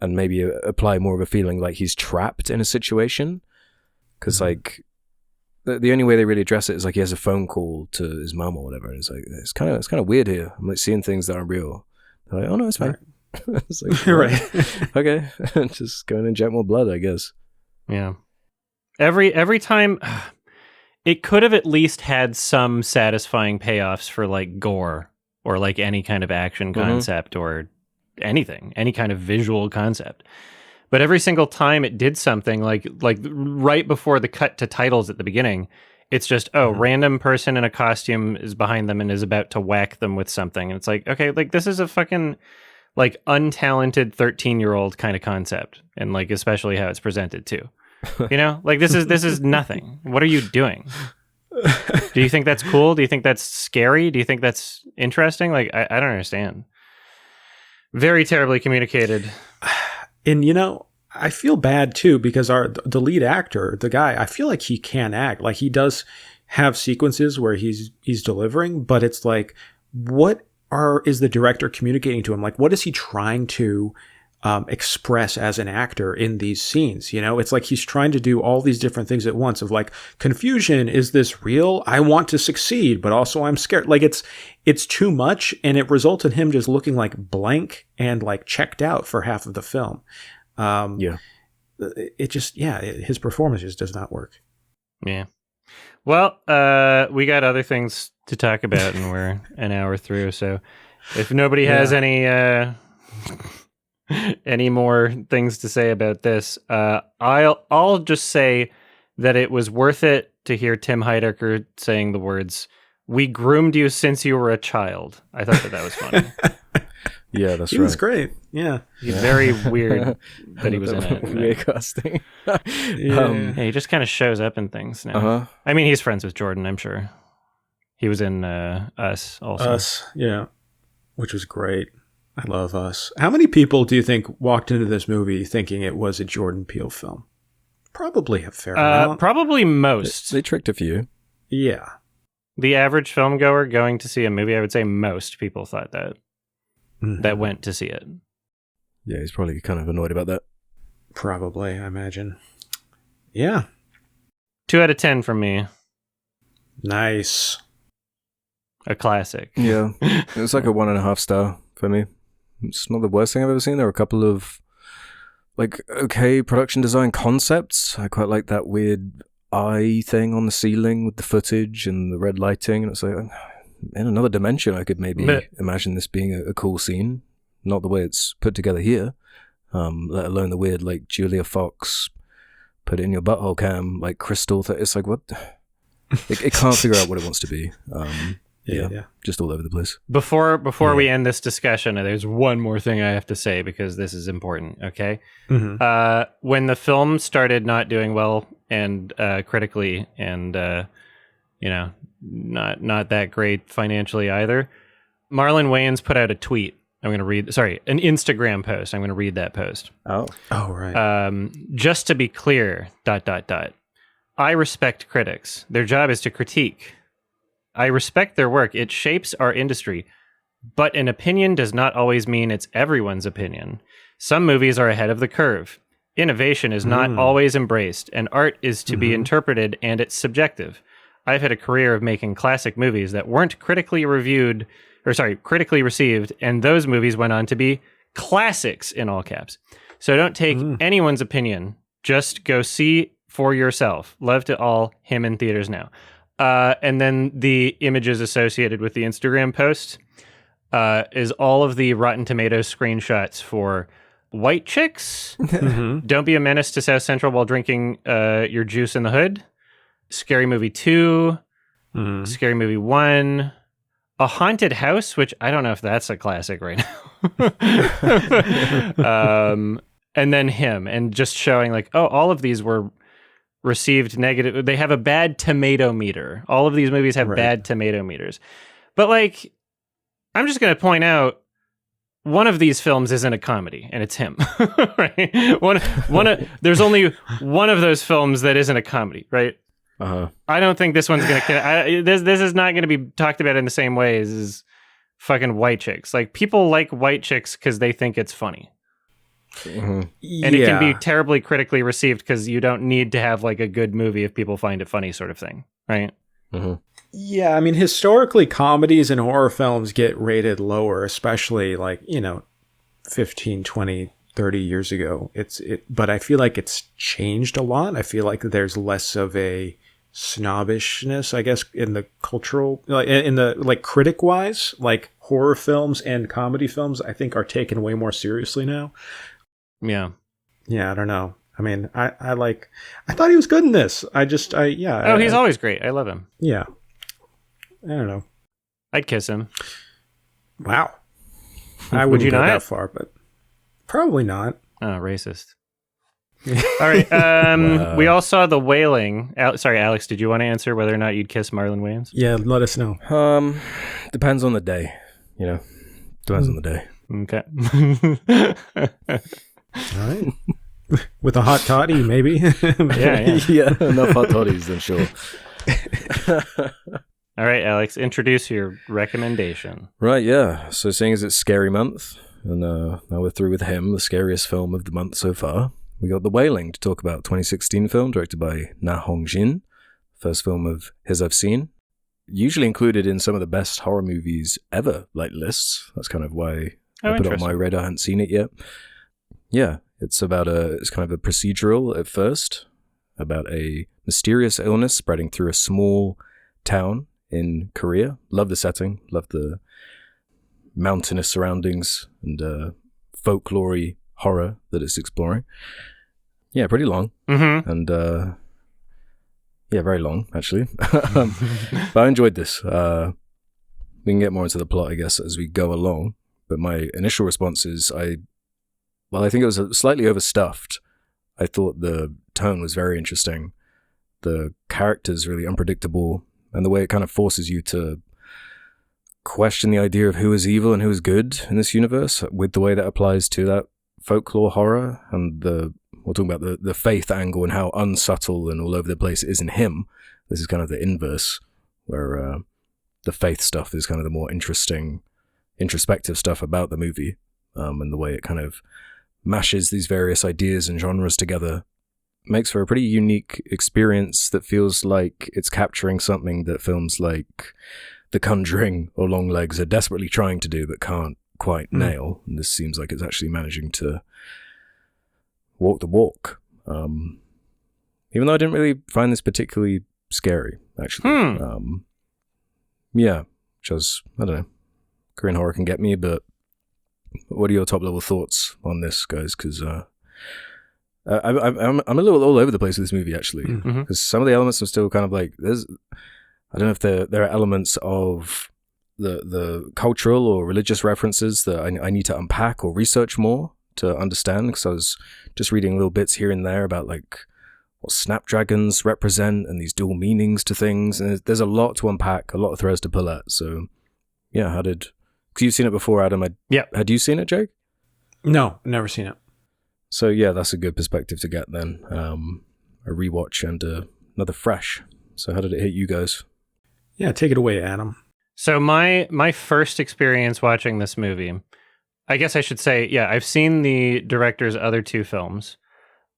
and maybe apply more of a feeling like he's trapped in a situation. Because like the only way they really address it is like he has a phone call to his mum or whatever, and it's like it's kind of weird here. I'm like seeing things that aren't real. They're like, oh no, it's fine. It's like, Right. Okay, just go and inject more blood, I guess. Yeah. Every time, it could have at least had some satisfying payoffs for like gore or like any kind of action concept or anything, any kind of visual concept. But every single time it did something like right before the cut to titles at the beginning, it's just, random person in a costume is behind them and is about to whack them with something. And it's like, okay, like this is a fucking like untalented 13-year-old kind of concept. And like, especially how it's presented too, you know, like this is nothing. What are you doing? Do you think that's cool? Do you think that's scary? Do you think that's interesting? Like, I don't understand. Very terribly communicated. And you know, I feel bad too because the lead actor, the guy, I feel like he can act. Like he does have sequences where he's delivering, but it's like, what is the director communicating to him? Like, what is he trying to express as an actor in these scenes? You know, it's like he's trying to do all these different things at once. Of like, confusion, is this real? I want to succeed, but also I'm scared. Like it's too much, and it results in him just looking like blank and like checked out for half of the film. His performance just does not work. Yeah. Well, we got other things to talk about, and we're an hour through. So, if nobody has any more things to say about this, I'll just say that it was worth it to hear Tim Heidecker saying the words, "We groomed you since you were a child." I thought that was funny. Yeah, that's right. He was great. Yeah. He's very weird that he was in it. Weird casting. Yeah, he just kind of shows up in things now. I mean, he's friends with Jordan, I'm sure. He was in Us also. Us, yeah. Which was great. I love Us. How many people do you think walked into this movie thinking it was a Jordan Peele film? Probably a fair amount. Probably most. They tricked a few. Yeah. The average film goer going to see a movie, I would say most people thought that. That went to see it. Yeah, he's probably kind of annoyed about that. Probably, I imagine. Yeah. 2 out of 10 from me. Nice. A classic. Yeah. It was like a 1.5 star for me. It's not the worst thing I've ever seen. There were a couple of like okay production design concepts. I quite like that weird eye thing on the ceiling with the footage and the red lighting. And it's like, in another dimension, I could maybe imagine this being a cool scene. Not the way it's put together here, let alone the weird, like, Julia Fox, put it in your butthole cam, like, crystal. It's like, what? It can't figure out what it wants to be. Yeah, just all over the place. Before we end this discussion, there's one more thing I have to say because this is important, okay? When the film started not doing well and critically and, not that great financially either, Marlon Wayans put out a tweet. An Instagram post. I'm going to read that post. Oh, right. Just to be clear, ... I respect critics. Their job is to critique. I respect their work. It shapes our industry. But an opinion does not always mean it's everyone's opinion. Some movies are ahead of the curve. Innovation is not always embraced, and art is to be interpreted, and it's subjective. I've had a career of making classic movies that weren't critically received, and those movies went on to be classics in all caps. So don't take anyone's opinion. Just go see for yourself. Love to all, him in theaters now. And then the images associated with the Instagram post is all of the Rotten Tomatoes screenshots for White Chicks, Don't Be a Menace to South Central While Drinking Your Juice in the Hood, Scary Movie 2, Scary Movie 1, A Haunted House, which I don't know if that's a classic right now. And then him, and just showing like, oh, all of these were received negative. They have a bad tomato meter. All of these movies have bad tomato meters. But like, I'm just going to point out, one of these films isn't a comedy, and it's him. Right? There's only one of those films that isn't a comedy, right? I don't think this one's going to... This is not going to be talked about in the same way as fucking White Chicks. Like, people like White Chicks because they think it's funny. And it can be terribly critically received because you don't need to have like a good movie if people find it funny, sort of thing, right? Yeah, I mean, historically, comedies and horror films get rated lower, especially like, 15, 20, 30 years ago. But I feel like it's changed a lot. I feel like there's less of a snobbishness, I guess, in the cultural, in the like critic wise, like horror films and comedy films, I think are taken way more seriously now. Yeah. Yeah, I don't know. I mean, I thought he was good in this. He's always great. I love him. Yeah. I don't know. I'd kiss him. Wow. I wouldn't you go not? that far, but probably not. Oh, racist. All right. We all saw The Wailing. Sorry, Alex, did you want to answer whether or not you'd kiss Marlon Wayans? Yeah, let us know. Depends on the day, Depends on the day. Okay. All right. With a hot toddy, maybe. Yeah, enough hot toddies, then sure. All right, Alex, introduce your recommendation. Right, yeah. So seeing as it's Scary Month, and now we're through with him, the scariest film of the month so far, we got The Wailing to talk about. 2016 film directed by Na Hong-jin. First film of his I've seen. Usually included in some of the best horror movies ever, like lists. That's kind of why I put it on my radar. I hadn't seen it yet. Yeah, it's kind of a procedural at first, about a mysterious illness spreading through a small town in Korea. Love the setting, love the mountainous surroundings and folklore-y horror that it's exploring. Yeah, pretty long. Mm-hmm. And yeah, very long, actually. But I enjoyed this. We can get more into the plot, I guess, as we go along. But my initial response is I think it was slightly overstuffed. I thought the tone was very interesting. The characters really unpredictable, and the way it kind of forces you to question the idea of who is evil and who is good in this universe, with the way that applies to that folklore horror, and we're talking about the faith angle and how unsubtle and all over the place it is in him. This is kind of the inverse, where the faith stuff is kind of the more interesting, introspective stuff about the movie, and the way it kind of mashes these various ideas and genres together makes for a pretty unique experience that feels like it's capturing something that films like The Conjuring or Longlegs are desperately trying to do but can't quite nail. And this seems like it's actually managing to walk the walk. Even though I didn't really find this particularly scary, actually. Yeah, which I don't know, Korean horror can get me, but what are your top level thoughts on this, guys? Because I'm a little all over the place with this movie, actually, because some of the elements are still kind of like I don't know if there are elements of the cultural or religious references that I need to unpack or research more to understand, because I was just reading little bits here and there about like what snapdragons represent and these dual meanings to things, and there's a lot to unpack, a lot of threads to pull at. So yeah, because you've seen it before, Adam. Yeah. Had you seen it, Jake? No, never seen it. So yeah, that's a good perspective to get then. A rewatch and another fresh. So how did it hit you guys? Yeah, take it away, Adam. So my first experience watching this movie, I guess I should say, yeah, I've seen the director's other two films,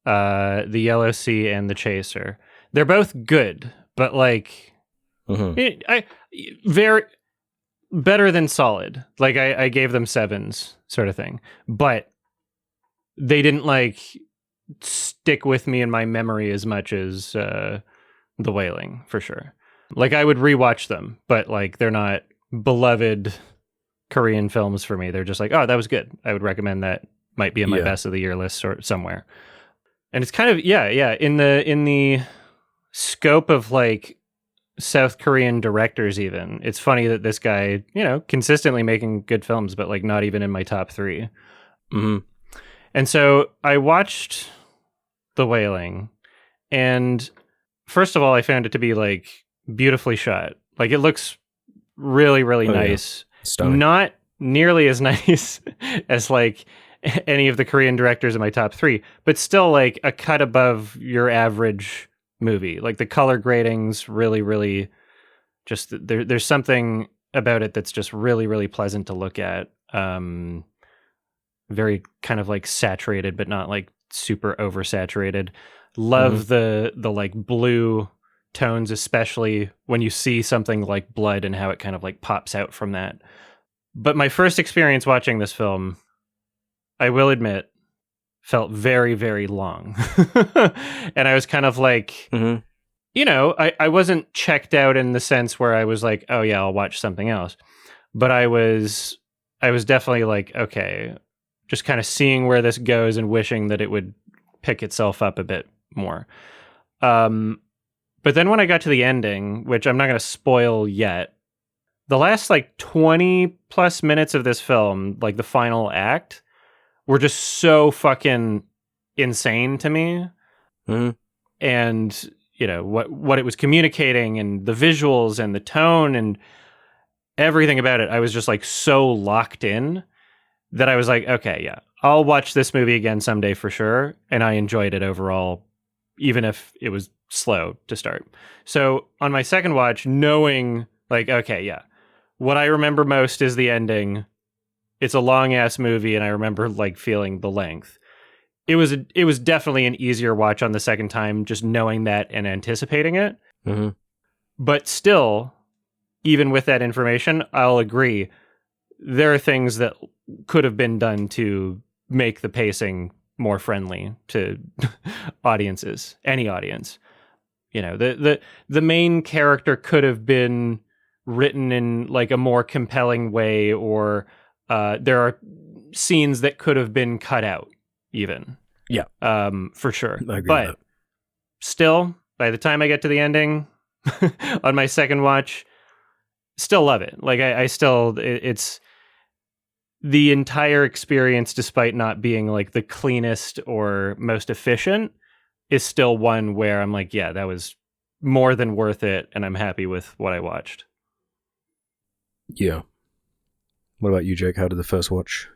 The Yellow Sea and The Chaser. They're both good, but like, very better than solid. Like I gave them 7s, sort of thing. But they didn't like stick with me in my memory as much as The Wailing, for sure. Like I would rewatch them, but like they're not beloved Korean films for me. They're just like, oh, that was good. I would recommend that. Might be in my best of the year list or somewhere. And it's kind of in the scope of like South Korean directors, even it's funny that this guy, consistently making good films, but like not even in my top 3. And so I watched The Wailing, and first of all, I found it to be like beautifully shot. Like it looks really, really nice. Yeah. Stunning. Not nearly as nice as like any of the Korean directors in my top 3, but still like a cut above your average movie. Like the color grading's really, really just there's something about it that's just really, really pleasant to look at. Very kind of like saturated, but not like super oversaturated. Love the like blue tones, especially when you see something like blood and how it kind of like pops out from that. But my first experience watching this film, I will admit, felt very, very long. And I was kind of like, you know, I wasn't checked out in the sense where I was like, oh yeah, I'll watch something else. But I was definitely like, okay, just kind of seeing where this goes and wishing that it would pick itself up a bit more. But then when I got to the ending, which I'm not going to spoil yet, the last like 20 plus minutes of this film, like the final act, were just so fucking insane to me. And, you know, what it was communicating and the visuals and the tone and everything about it, I was just like so locked in that I was like, okay, yeah, I'll watch this movie again someday for sure. And I enjoyed it overall, even if it was slow to start. So on my second watch, knowing like, okay, yeah, what I remember most is the ending. It's a long ass movie, and I remember like feeling the length. It was definitely an easier watch on the second time, just knowing that and anticipating it. But still, even with that information, I'll agree, there are things that could have been done to make the pacing more friendly to audiences, any audience. You know, the main character could have been written in like a more compelling way, or there are scenes that could have been cut out even. Yeah. For sure. I agree But with that. still, by the time I get to the ending on my second watch, still love it. Like I still, it's the entire experience, despite not being like the cleanest or most efficient, is still one where I'm like, yeah, that was more than worth it, and I'm happy with what I watched. Yeah. What about you, Jake? How did the first watch?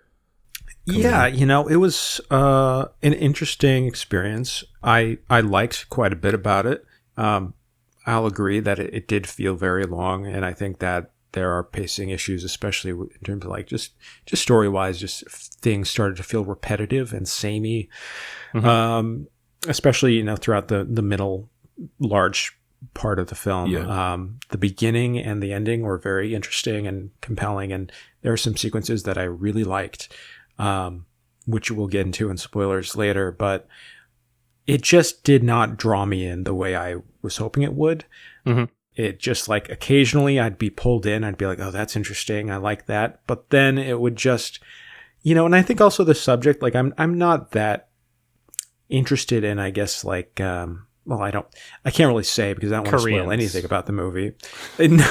Yeah, you know, it was an interesting experience. I liked quite a bit about it. I'll agree that it did feel very long, and I think that there are pacing issues, especially in terms of like just story-wise, just things started to feel repetitive and samey. Especially, you know, throughout the middle large part of the film. Yeah. The beginning and the ending were very interesting and compelling, and there are some sequences that I really liked, which we'll get into in spoilers later, but it just did not draw me in the way I was hoping it would. It just like occasionally I'd be pulled in, I'd be like, oh, that's interesting, I like that, but then it would just, you know, and I think also the subject, like I'm not that interested in, I guess, like, well, I can't really say because I don't want to spoil anything about the movie. No,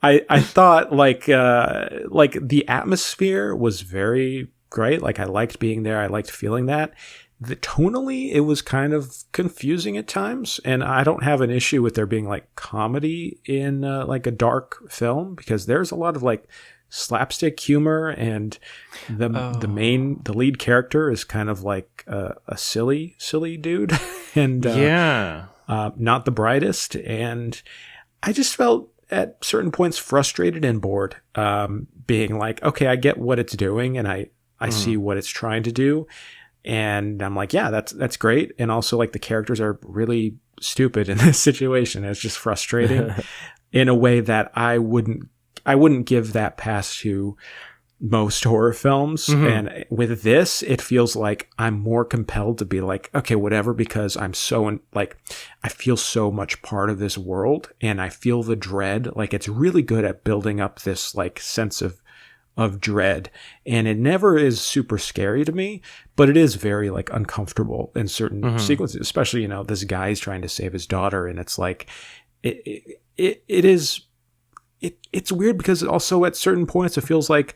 I thought like the atmosphere was very great. Like I liked being there. I liked feeling that. Tonally, it was kind of confusing at times, and I don't have an issue with there being like comedy in like a dark film, because there's a lot of like slapstick humor, and the lead character is kind of like a silly dude and not the brightest, and I just felt at certain points frustrated and bored, being like, okay, I get what it's doing, and I see what it's trying to do, and I'm like, yeah, that's great, and also like the characters are really stupid in this situation. It's just frustrating in a way that I wouldn't give that pass to most horror films. And with this, it feels like I'm more compelled to be like, okay, whatever, because I'm so I feel so much part of this world, and I feel the dread. Like it's really good at building up this like sense of dread, and it never is super scary to me, but it is very like uncomfortable in certain sequences, especially, you know, this guy's trying to save his daughter, and it's like, it's weird because also at certain points it feels like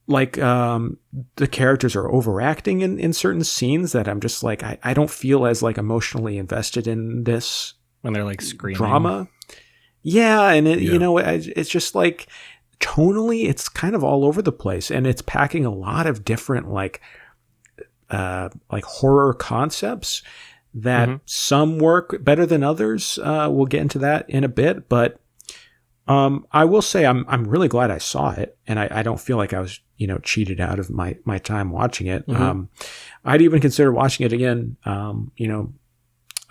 the characters are overacting in certain scenes that I'm just like, I don't feel as like emotionally invested in this when they're like screaming drama. Yeah. And you know, it's just like tonally it's kind of all over the place, and it's packing a lot of different like horror concepts that some work better than others. We'll get into that in a bit, but I will say I'm really glad I saw it, and I don't feel like I was, you know, cheated out of my time watching it. I'd even consider watching it again, you know,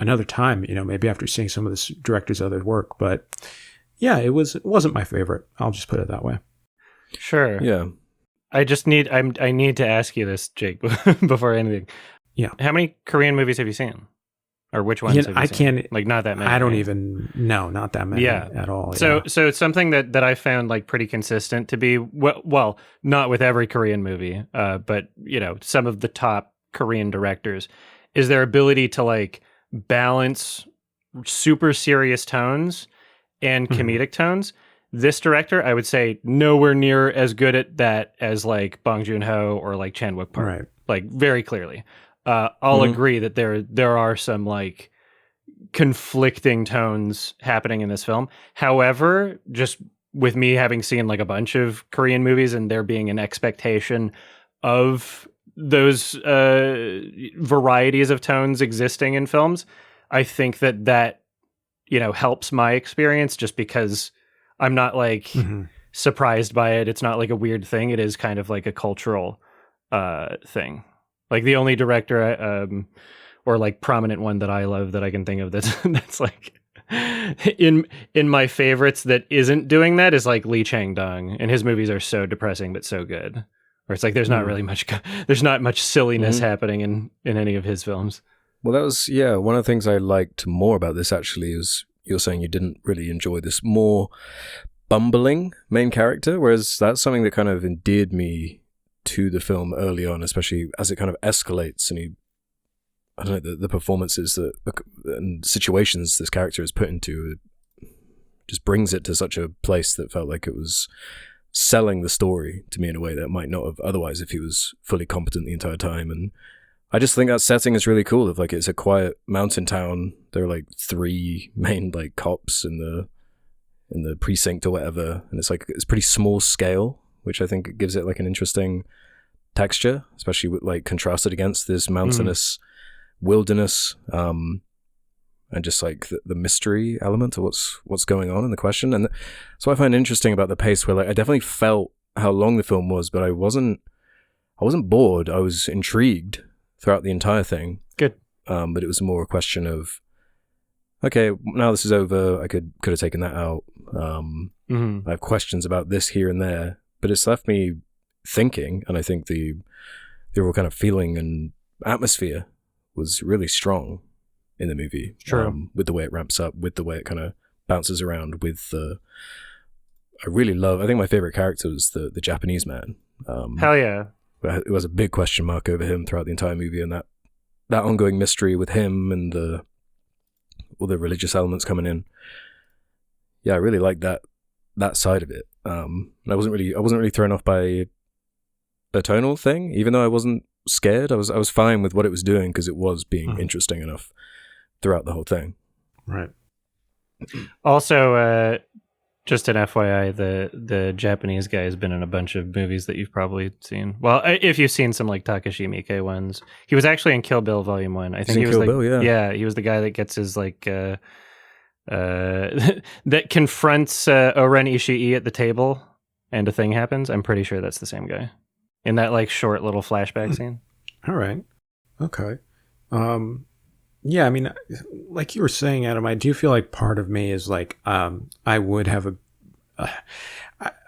another time, you know, maybe after seeing some of this director's other work. But yeah, it wasn't my favorite. I'll just put it that way. Sure. Yeah. I need to ask you this, Jake, before anything. Yeah. How many Korean movies have you seen? Or which ones have you I seen? can't. Like, not that many. I don't right? even know. Not that many at all. So it's something that I found like pretty consistent to be well, not with every Korean movie, but some of the top Korean directors is their ability to like balance super serious tones and comedic tones. This director, I would say, nowhere near as good at that as like Bong Joon-ho or like Chan Wook Park. Right. Like very clearly. I'll agree that there are some like conflicting tones happening in this film. However, just with me having seen like a bunch of Korean movies and there being an expectation of those varieties of tones existing in films, I think that helps my experience just because I'm not like surprised by it. It's not like a weird thing. It is kind of like a cultural thing. Like the only director or like prominent one that I love that I can think of that's like in my favorites that isn't doing that is like Lee Chang-dong, and his movies are so depressing but so good. Where it's like there's not really much silliness happening in any of his films. Well, that was one of the things I liked more about this actually is you're saying you didn't really enjoy this more bumbling main character, whereas that's something that kind of endeared me to the film early on, especially as it kind of escalates and the performances and situations this character is put into, it just brings it to such a place that felt like it was selling the story to me in a way that it might not have otherwise if he was fully competent the entire time. And I just think that setting is really cool. Of like, it's a quiet mountain town. There are like 3 main like cops in the precinct or whatever, and it's pretty small scale, which I think gives it like an interesting texture, especially with like contrasted against this mountainous wilderness, and just like the mystery element of what's going on in the question. And so I find interesting about the pace where like I definitely felt how long the film was, but I wasn't bored. I was intrigued throughout the entire thing. Good. But it was more a question of, okay, now this is over. I could have taken that out. I have questions about this here and there, but it's left me thinking, and I think the overall kind of feeling and atmosphere was really strong in the movie. True. With the way it ramps up, with the way it kind of bounces around, I think my favorite character was the Japanese man. Hell yeah. It was a big question mark over him throughout the entire movie, and that ongoing mystery with him and all the religious elements coming in. Yeah, I really liked that side of it. And I wasn't really thrown off by a tonal thing, even though I wasn't scared. I was fine with what it was doing because it was being interesting enough throughout the whole thing. Right. Also, just an FYI, the Japanese guy has been in a bunch of movies that you've probably seen. Well, if you've seen some like Takashi Miike ones, he was actually in Kill Bill Volume 1. I think he was Bill, yeah. He was the guy that gets his like that confronts Oren Ishii at the table, and a thing happens. I'm pretty sure that's the same guy in that like short little flashback scene. All right. Okay. Yeah, I mean, like you were saying, Adam, I do feel like part of me is like, I would have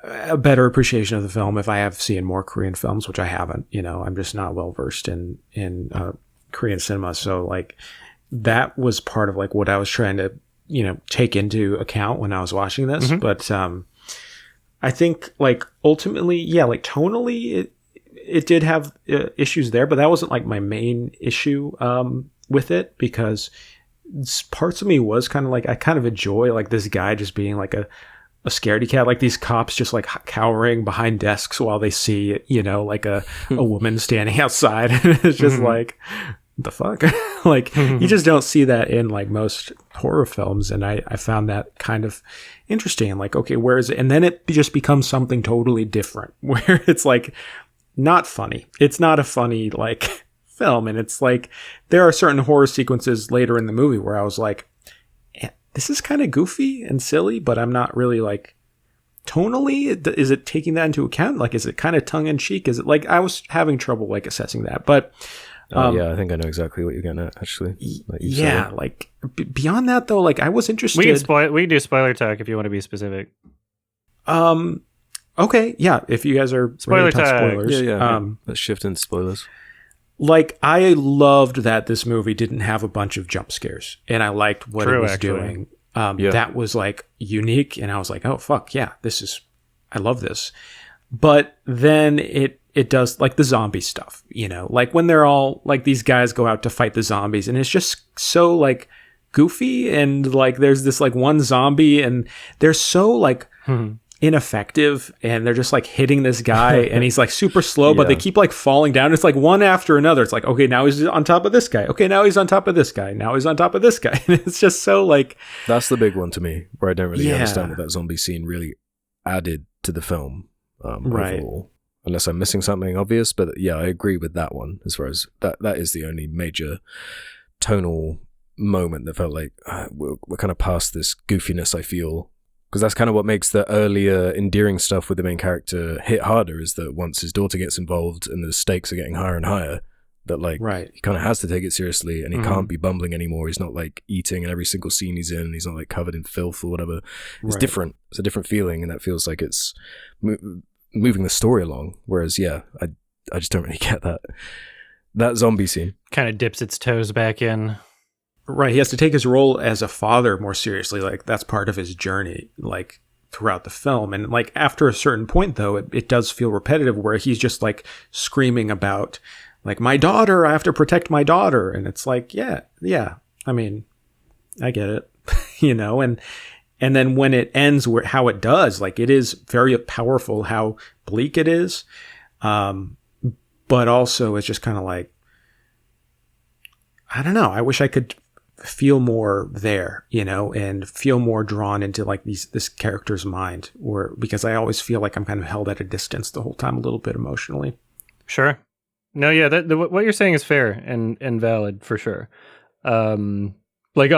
a better appreciation of the film if I have seen more Korean films, which I haven't. I'm just not well versed in Korean cinema. So like, that was part of like what I was trying to, take into account when I was watching this. But I think like ultimately, yeah, like tonally, it did have issues there, but that wasn't like my main issue with it, because parts of me was kind of like, I kind of enjoy like this guy just being like a scaredy cat, like these cops just like cowering behind desks while they see, like a woman standing outside. And it's just like, the fuck? Like, you just don't see that in like most horror films. And I found that kind of interesting. And like, okay, where is it? And then it just becomes something totally different where it's like not funny. It's not a funny like film. And it's like, there are certain horror sequences later in the movie where I was like, this is kind of goofy and silly, but I'm not really like tonally, is it taking that into account? Like, is it kind of tongue in cheek? Is it like, I was having trouble like assessing that, but yeah, I think I know exactly what you're getting at, actually. Yeah, like beyond that though, like I was interested. We can do spoiler talk if you want to be specific. Okay, yeah. If you guys are Spoiler ready to talk time. spoilers, Yeah. Let's shift into spoilers. Like, I loved that this movie didn't have a bunch of jump scares, and I liked what it was doing. That was like unique, and I was like, oh fuck yeah, I love this. But then it does like the zombie stuff, like when they're all like these guys go out to fight the zombies, and it's just so like goofy, and like there's this like one zombie, and they're so like ineffective, and they're just like hitting this guy and he's like super slow, but they keep like falling down. It's like one after another. It's like, okay, now he's on top of this guy, okay, now he's on top of this guy, now he's on top of this guy. And it's just so like, that's the big one to me, where I don't really understand what that zombie scene really added to the film overall, unless I'm missing something obvious. But yeah, I agree with that one, as far as that is the only major tonal moment that felt like we're kind of past this goofiness, I feel. Because that's kind of what makes the earlier endearing stuff with the main character hit harder, is that once his daughter gets involved and the stakes are getting higher and higher, that like he kind of has to take it seriously, and he can't be bumbling anymore. He's not like eating in every single scene he's in. He's not like covered in filth or whatever. It's different. It's a different feeling, and that feels like it's moving the story along. Whereas, I just don't really get that zombie scene. Kind of dips its toes back in. Right, he has to take his role as a father more seriously. Like, that's part of his journey, like, throughout the film. And, like, after a certain point, though, it does feel repetitive, where he's just, like, screaming about, like, my daughter, I have to protect my daughter. And it's like, yeah, I mean, I get it, And then when it ends, how it does, like, it is very powerful how bleak it is. But also, it's just kind of like, I don't know, I wish I could feel more there, and feel more drawn into like this character's mind, because I always feel like I'm kind of held at a distance the whole time, a little bit emotionally. Sure. No, yeah, what you're saying is fair and valid for sure. Like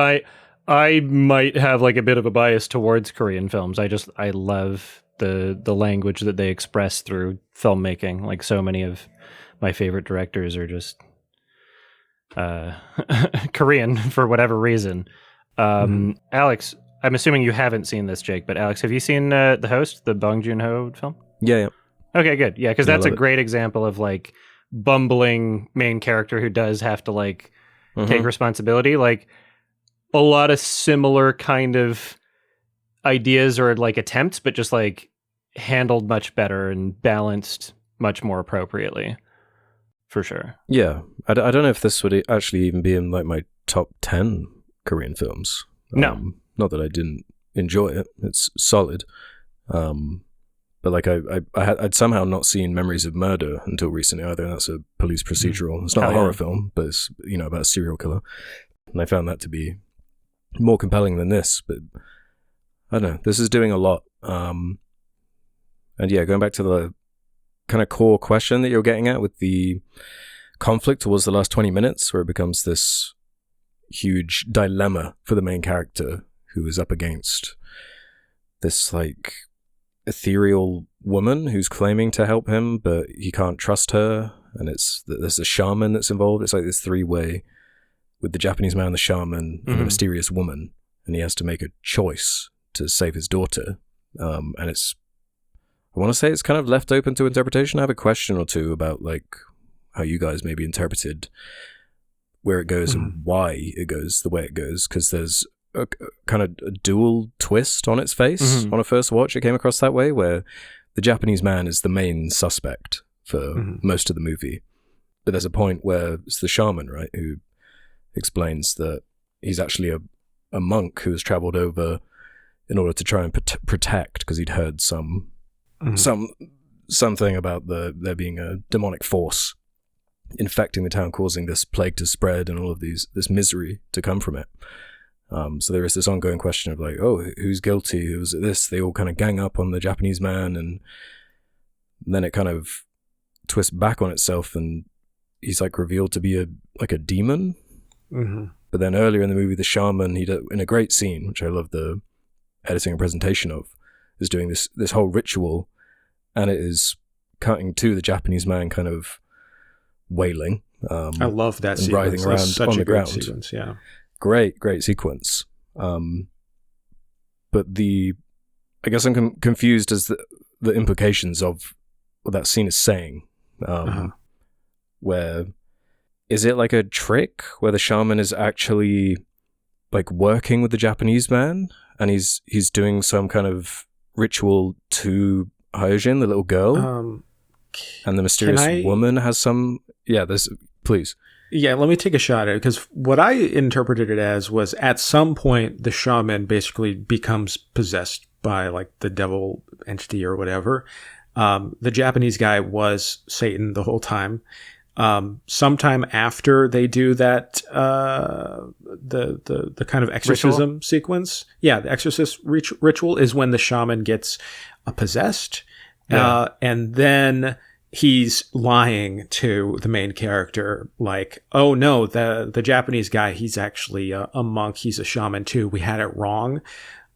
I might have like a bit of a bias towards Korean films. I love the language that they express through filmmaking. Like, so many of my favorite directors are just Korean for whatever reason. Alex, I'm assuming you haven't seen this, Jake, but Alex, have you seen The Host, the Bong Joon-ho film? Yeah. Okay, good. Yeah, because that's a great example of like bumbling main character who does have to like take responsibility. Like, a lot of similar kind of ideas or like attempts, but just like handled much better and balanced much more appropriately. For sure. Yeah. I don't know if this would actually even be in like my top 10 Korean films. No. Not that I didn't enjoy it. It's solid. But like I'd somehow not seen Memories of Murder until recently either. And that's a police procedural. It's not a horror film, but it's, about a serial killer. And I found that to be more compelling than this. But I don't know. This is doing a lot. And yeah, going back to the kind of core question that you're getting at with the conflict towards the last 20 minutes, where it becomes this huge dilemma for the main character, who is up against this like ethereal woman who's claiming to help him, but he can't trust her, and there's a shaman that's involved. It's like this three-way with the Japanese man, the shaman, and the mysterious woman, and he has to make a choice to save his daughter. And I want to say it's kind of left open to interpretation. I have a question or two about like how you guys maybe interpreted where it goes and why it goes the way it goes, because there's a kind of a dual twist on its face. On a first watch, it came across that way, where the Japanese man is the main suspect for most of the movie. But there's a point where it's the shaman, right, who explains that he's actually a monk who has traveled over in order to try and protect, because he'd heard something about there being a demonic force infecting the town, causing this plague to spread and all of this misery to come from it. So there is this ongoing question of like, oh, who's guilty? Who's this? They all kind of gang up on the Japanese man, and then it kind of twists back on itself, and he's like revealed to be a demon. But then earlier in the movie, the shaman, in a great scene, which I love the editing and presentation of, is doing this whole ritual, and it is cutting to the Japanese man kind of wailing. I love that sequence. Writhing around such on a the great ground. Sequence, yeah. Great sequence. But I guess I'm confused as the implications of what that scene is saying. Where is it like a trick where the shaman is actually like working with the Japanese man, and he's doing some kind of ritual to Hyojin, the little girl, and the mysterious woman has some. Yeah, please. Yeah, let me take a shot at it, because what I interpreted it as was at some point the shaman basically becomes possessed by like the devil entity or whatever. The Japanese guy was Satan the whole time. Sometime after they do that, the kind of exorcism ritual? Sequence, the exorcist ritual is when the shaman gets possessed, and then he's lying to the main character, like, oh no, the Japanese guy, he's actually a monk, he's a shaman too, we had it wrong,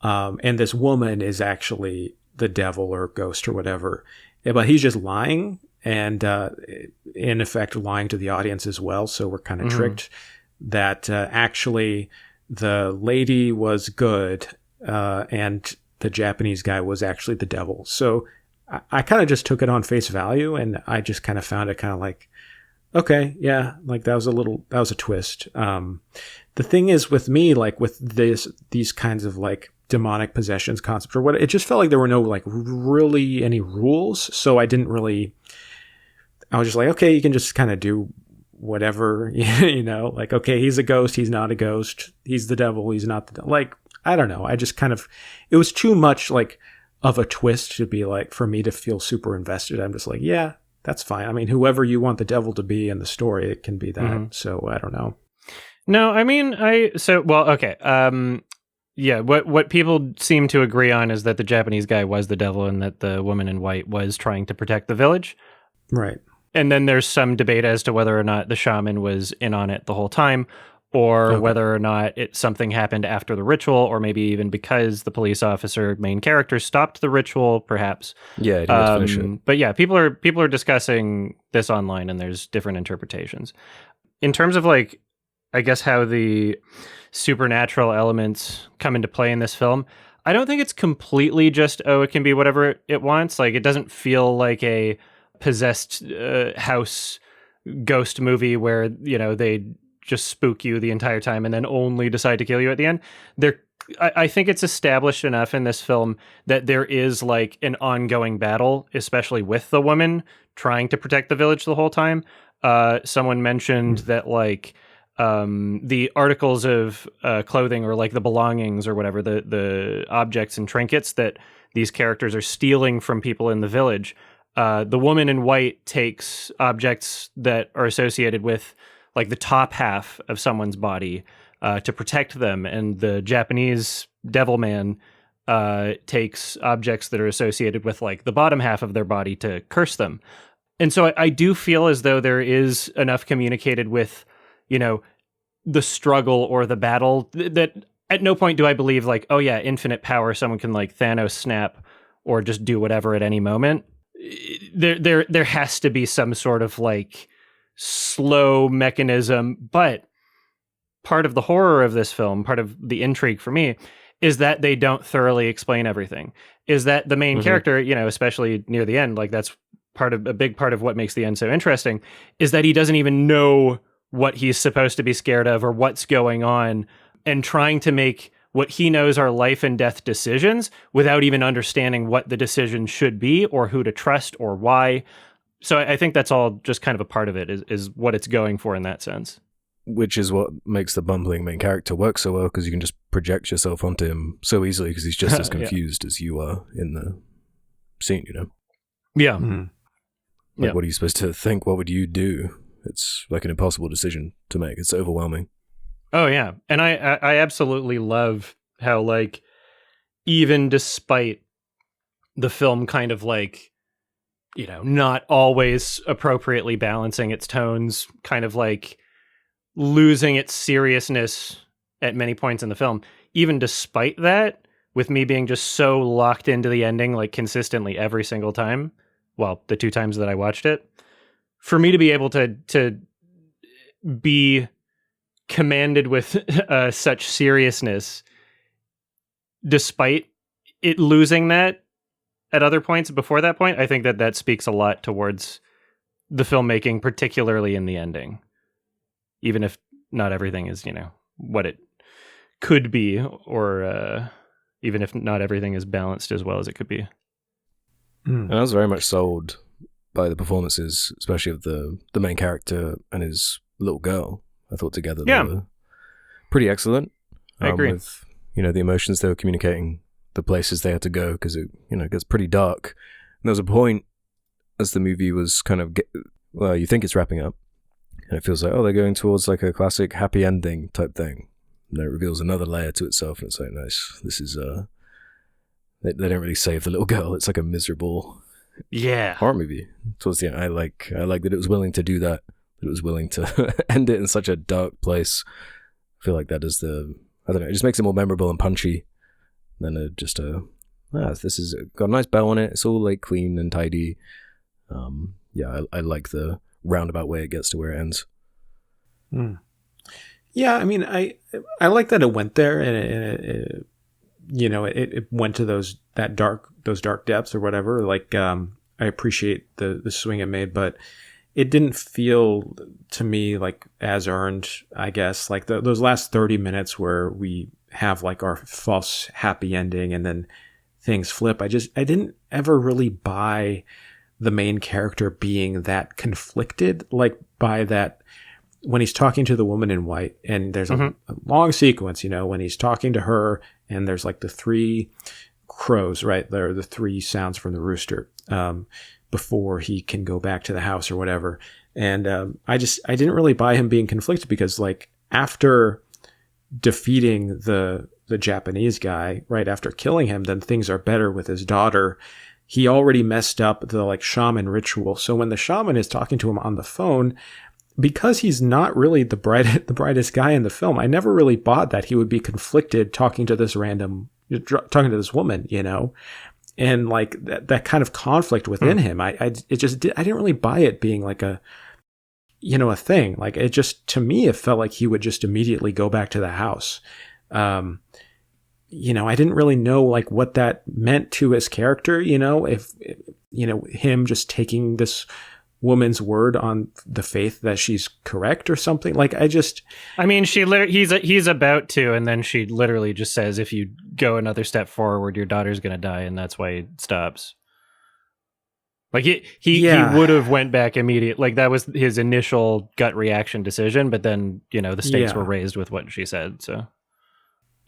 and this woman is actually the devil or ghost or whatever, but he's just lying, and in effect lying to the audience as well, so we're kind of tricked that actually the lady was good, and the Japanese guy was actually the devil. So I kind of just took it on face value, and I just kind of found it kind of like, okay, yeah, like that was a twist. The thing is with me, like with these kinds of like demonic possessions concepts or what, it just felt like there were no like really any rules. So I was just like, okay, you can just kind of do whatever, like, okay, he's a ghost, he's not a ghost, he's the devil, he's not the devil. Like, I don't know. I just kind of, it was too much like of a twist to be like, for me to feel super invested. I'm just like, yeah, that's fine. I mean, whoever you want the devil to be in the story, it can be that. So I don't know. No, I mean, okay. Yeah, what people seem to agree on is that the Japanese guy was the devil and that the woman in white was trying to protect the village. Right. And then there's some debate as to whether or not the shaman was in on it the whole time, or whether or not something happened after the ritual, or maybe even because the police officer, main character, stopped the ritual, perhaps. Yeah, he didn't finish it. But yeah, people are discussing this online, and there's different interpretations. In terms of like, I guess how the supernatural elements come into play in this film, I don't think it's completely just, it can be whatever it wants. Like, it doesn't feel like a possessed house ghost movie where, they just spook you the entire time and then only decide to kill you at the end. I think it's established enough in this film that there is like an ongoing battle, especially with the woman trying to protect the village the whole time. Someone mentioned that like the articles of clothing, or like the belongings or whatever, the objects and trinkets that these characters are stealing from people in the village. The woman in white takes objects that are associated with like the top half of someone's body to protect them, and the Japanese devil man takes objects that are associated with like the bottom half of their body to curse them. And so I do feel as though there is enough communicated with, the struggle or the battle that at no point do I believe like, oh yeah, infinite power, someone can like Thanos snap or just do whatever at any moment. There has to be some sort of like slow mechanism, but part of the horror of this film, part of the intrigue for me, is that they don't thoroughly explain everything. Is that the main character, especially near the end, like that's a big part of what makes the end so interesting, is that he doesn't even know what he's supposed to be scared of or what's going on, and trying to make what he knows are life and death decisions without even understanding what the decision should be or who to trust or why. So I think that's all just kind of a part of it, is what it's going for in that sense. Which is what makes the bumbling main character work so well, because you can just project yourself onto him so easily, because he's just as confused as you are in the scene, Yeah. Like, what are you supposed to think? What would you do? It's like an impossible decision to make. It's overwhelming. Oh, yeah. And I absolutely love how, like, even despite the film kind of like, not always appropriately balancing its tones, kind of like losing its seriousness at many points in the film, even despite that, with me being just so locked into the ending, like consistently every single time, well, the 2 times that I watched it, for me to be able to be commanded with such seriousness, despite it losing that at other points before that point, I think that speaks a lot towards the filmmaking, particularly in the ending. Even if not everything is, what it could be, or even if not everything is balanced as well as it could be. And I was very much sold by the performances, especially of the main character and his little girl. I thought together they were pretty excellent. I agree. With, the emotions they were communicating, the places they had to go, because it, gets pretty dark. And there was a point as the movie was kind of, you think it's wrapping up, and it feels like, they're going towards like a classic happy ending type thing. And then it reveals another layer to itself, and it's like, nice, this is, they don't really save the little girl. It's like a miserable horror movie. Towards the end, I like that it was willing to do that. That it was willing to end it in such a dark place. I feel like that is I don't know, it just makes it more memorable and punchy than just this is got a nice bow on it. It's all like clean and tidy. I like the roundabout way it gets to where it ends. Yeah, I mean, I like that it went there, and it went to those dark depths or whatever. Like, I appreciate the swing it made, but it didn't feel to me like as earned, I guess. Like those last 30 minutes where we have like our false happy ending and then things flip. I didn't ever really buy the main character being that conflicted, like by that when he's talking to the woman in white, and there's a long sequence, when he's talking to her, and there's like the three crows, right? There are the three sounds from the rooster before he can go back to the house or whatever. And I didn't really buy him being conflicted, because like after defeating the Japanese guy, right after killing him, then things are better with his daughter. He already messed up the like shaman ritual. So when the shaman is talking to him on the phone, because he's not really the brightest guy in the film, I never really bought that he would be conflicted talking to this woman, and like that kind of conflict within him. I didn't really buy it being like a thing. Like it just, to me, it felt like he would just immediately go back to the house. I didn't really know like what that meant to his character, if him just taking this woman's word on the faith that she's correct or something. Like he's about to, and then she literally just says, if you go another step forward, your daughter's gonna die, and that's why he stops. Like he would have went back immediately. Like that was his initial gut reaction decision, but then the stakes were raised with what she said. So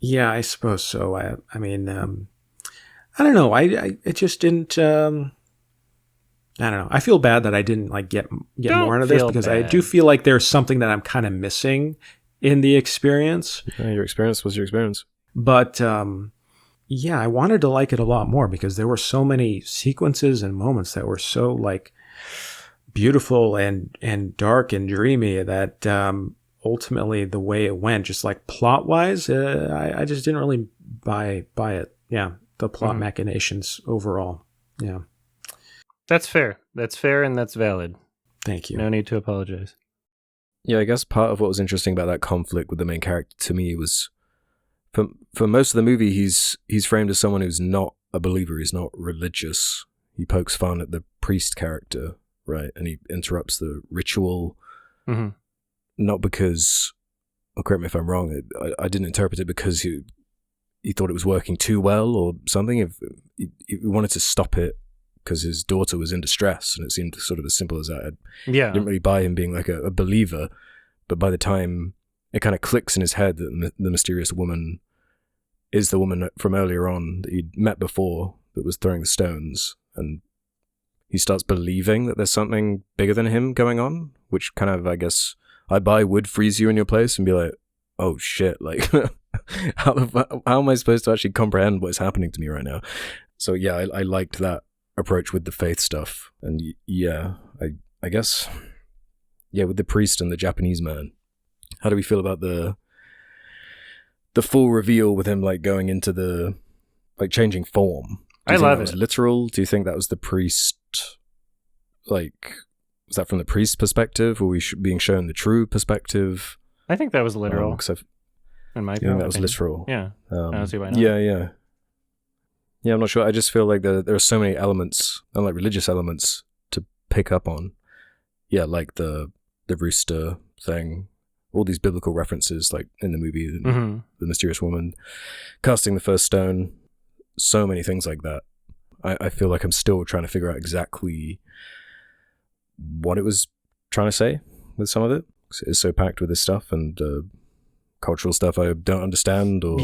yeah, I suppose so. I mean, I don't know. It just didn't. I don't know. I feel bad that I didn't like get more into this, because bad. I do feel like there's something that I'm kind of missing in the experience. Your experience was your experience. But I wanted to like it a lot more, because there were so many sequences and moments that were so like beautiful and dark and dreamy that ultimately the way it went, just like plot wise, I just didn't really buy it. Yeah, the plot machinations overall. Yeah. That's fair. That's fair, and that's valid. Thank you. No need to apologize. Yeah, I guess part of what was interesting about that conflict with the main character to me was, for most of the movie, he's framed as someone who's not a believer. He's not religious. He pokes fun at the priest character, right? And he interrupts the ritual, not because, correct me if I'm wrong, I didn't interpret it because he thought it was working too well or something. If he wanted to stop it because his daughter was in distress, and it seemed sort of as simple as that. I didn't really buy him being like a believer, but by the time it kind of clicks in his head that the mysterious woman is the woman from earlier on that he'd met before that was throwing the stones, and he starts believing that there's something bigger than him going on, which kind of, I guess, I buy would freeze you in your place and be like, oh shit, like how am I supposed to actually comprehend what's happening to me right now? So yeah, I liked that approach with the faith stuff. And I guess with the priest and the Japanese man, how do we feel about the full reveal with him like going into the like changing form? I love it. Literal? Do you think that was the priest? Like, was that from the priest's perspective, or were we being shown the true perspective? I think that was literal. In my opinion, that was literal. Yeah, I don't see why not. Yeah. Yeah, I'm not sure. I just feel like there are so many elements, and like religious elements, to pick up on. Yeah, like the rooster thing, all these biblical references, like in the movie, the mysterious woman casting the first stone, so many things like that. I feel like I'm still trying to figure out exactly what it was trying to say with some of it. It's so packed with this stuff and cultural stuff I don't understand, or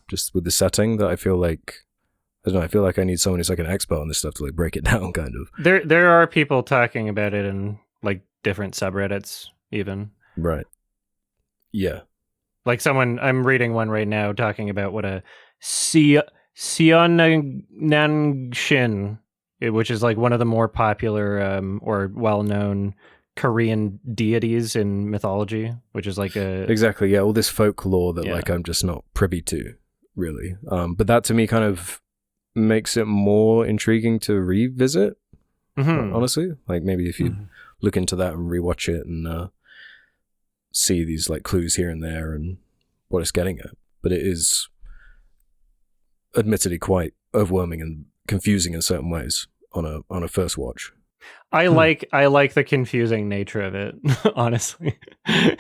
just with the setting that I feel like, I don't know, I feel like I need someone who's like an expert on this stuff to like break it down, kind of. There are people talking about it in like different subreddits, even. Right. Yeah. Like someone, I'm reading one right now talking about what a Seonnangshin, which is like one of the more popular or well-known Korean deities in mythology, which is like a... Exactly, yeah, all this folklore that like I'm just not privy to, really. But that to me kind of makes it more intriguing to revisit, honestly. Like maybe if you look into that and rewatch it and see these like clues here and there and what it's getting at. But it is admittedly quite overwhelming and confusing in certain ways on a first watch. I like the confusing nature of it, honestly. I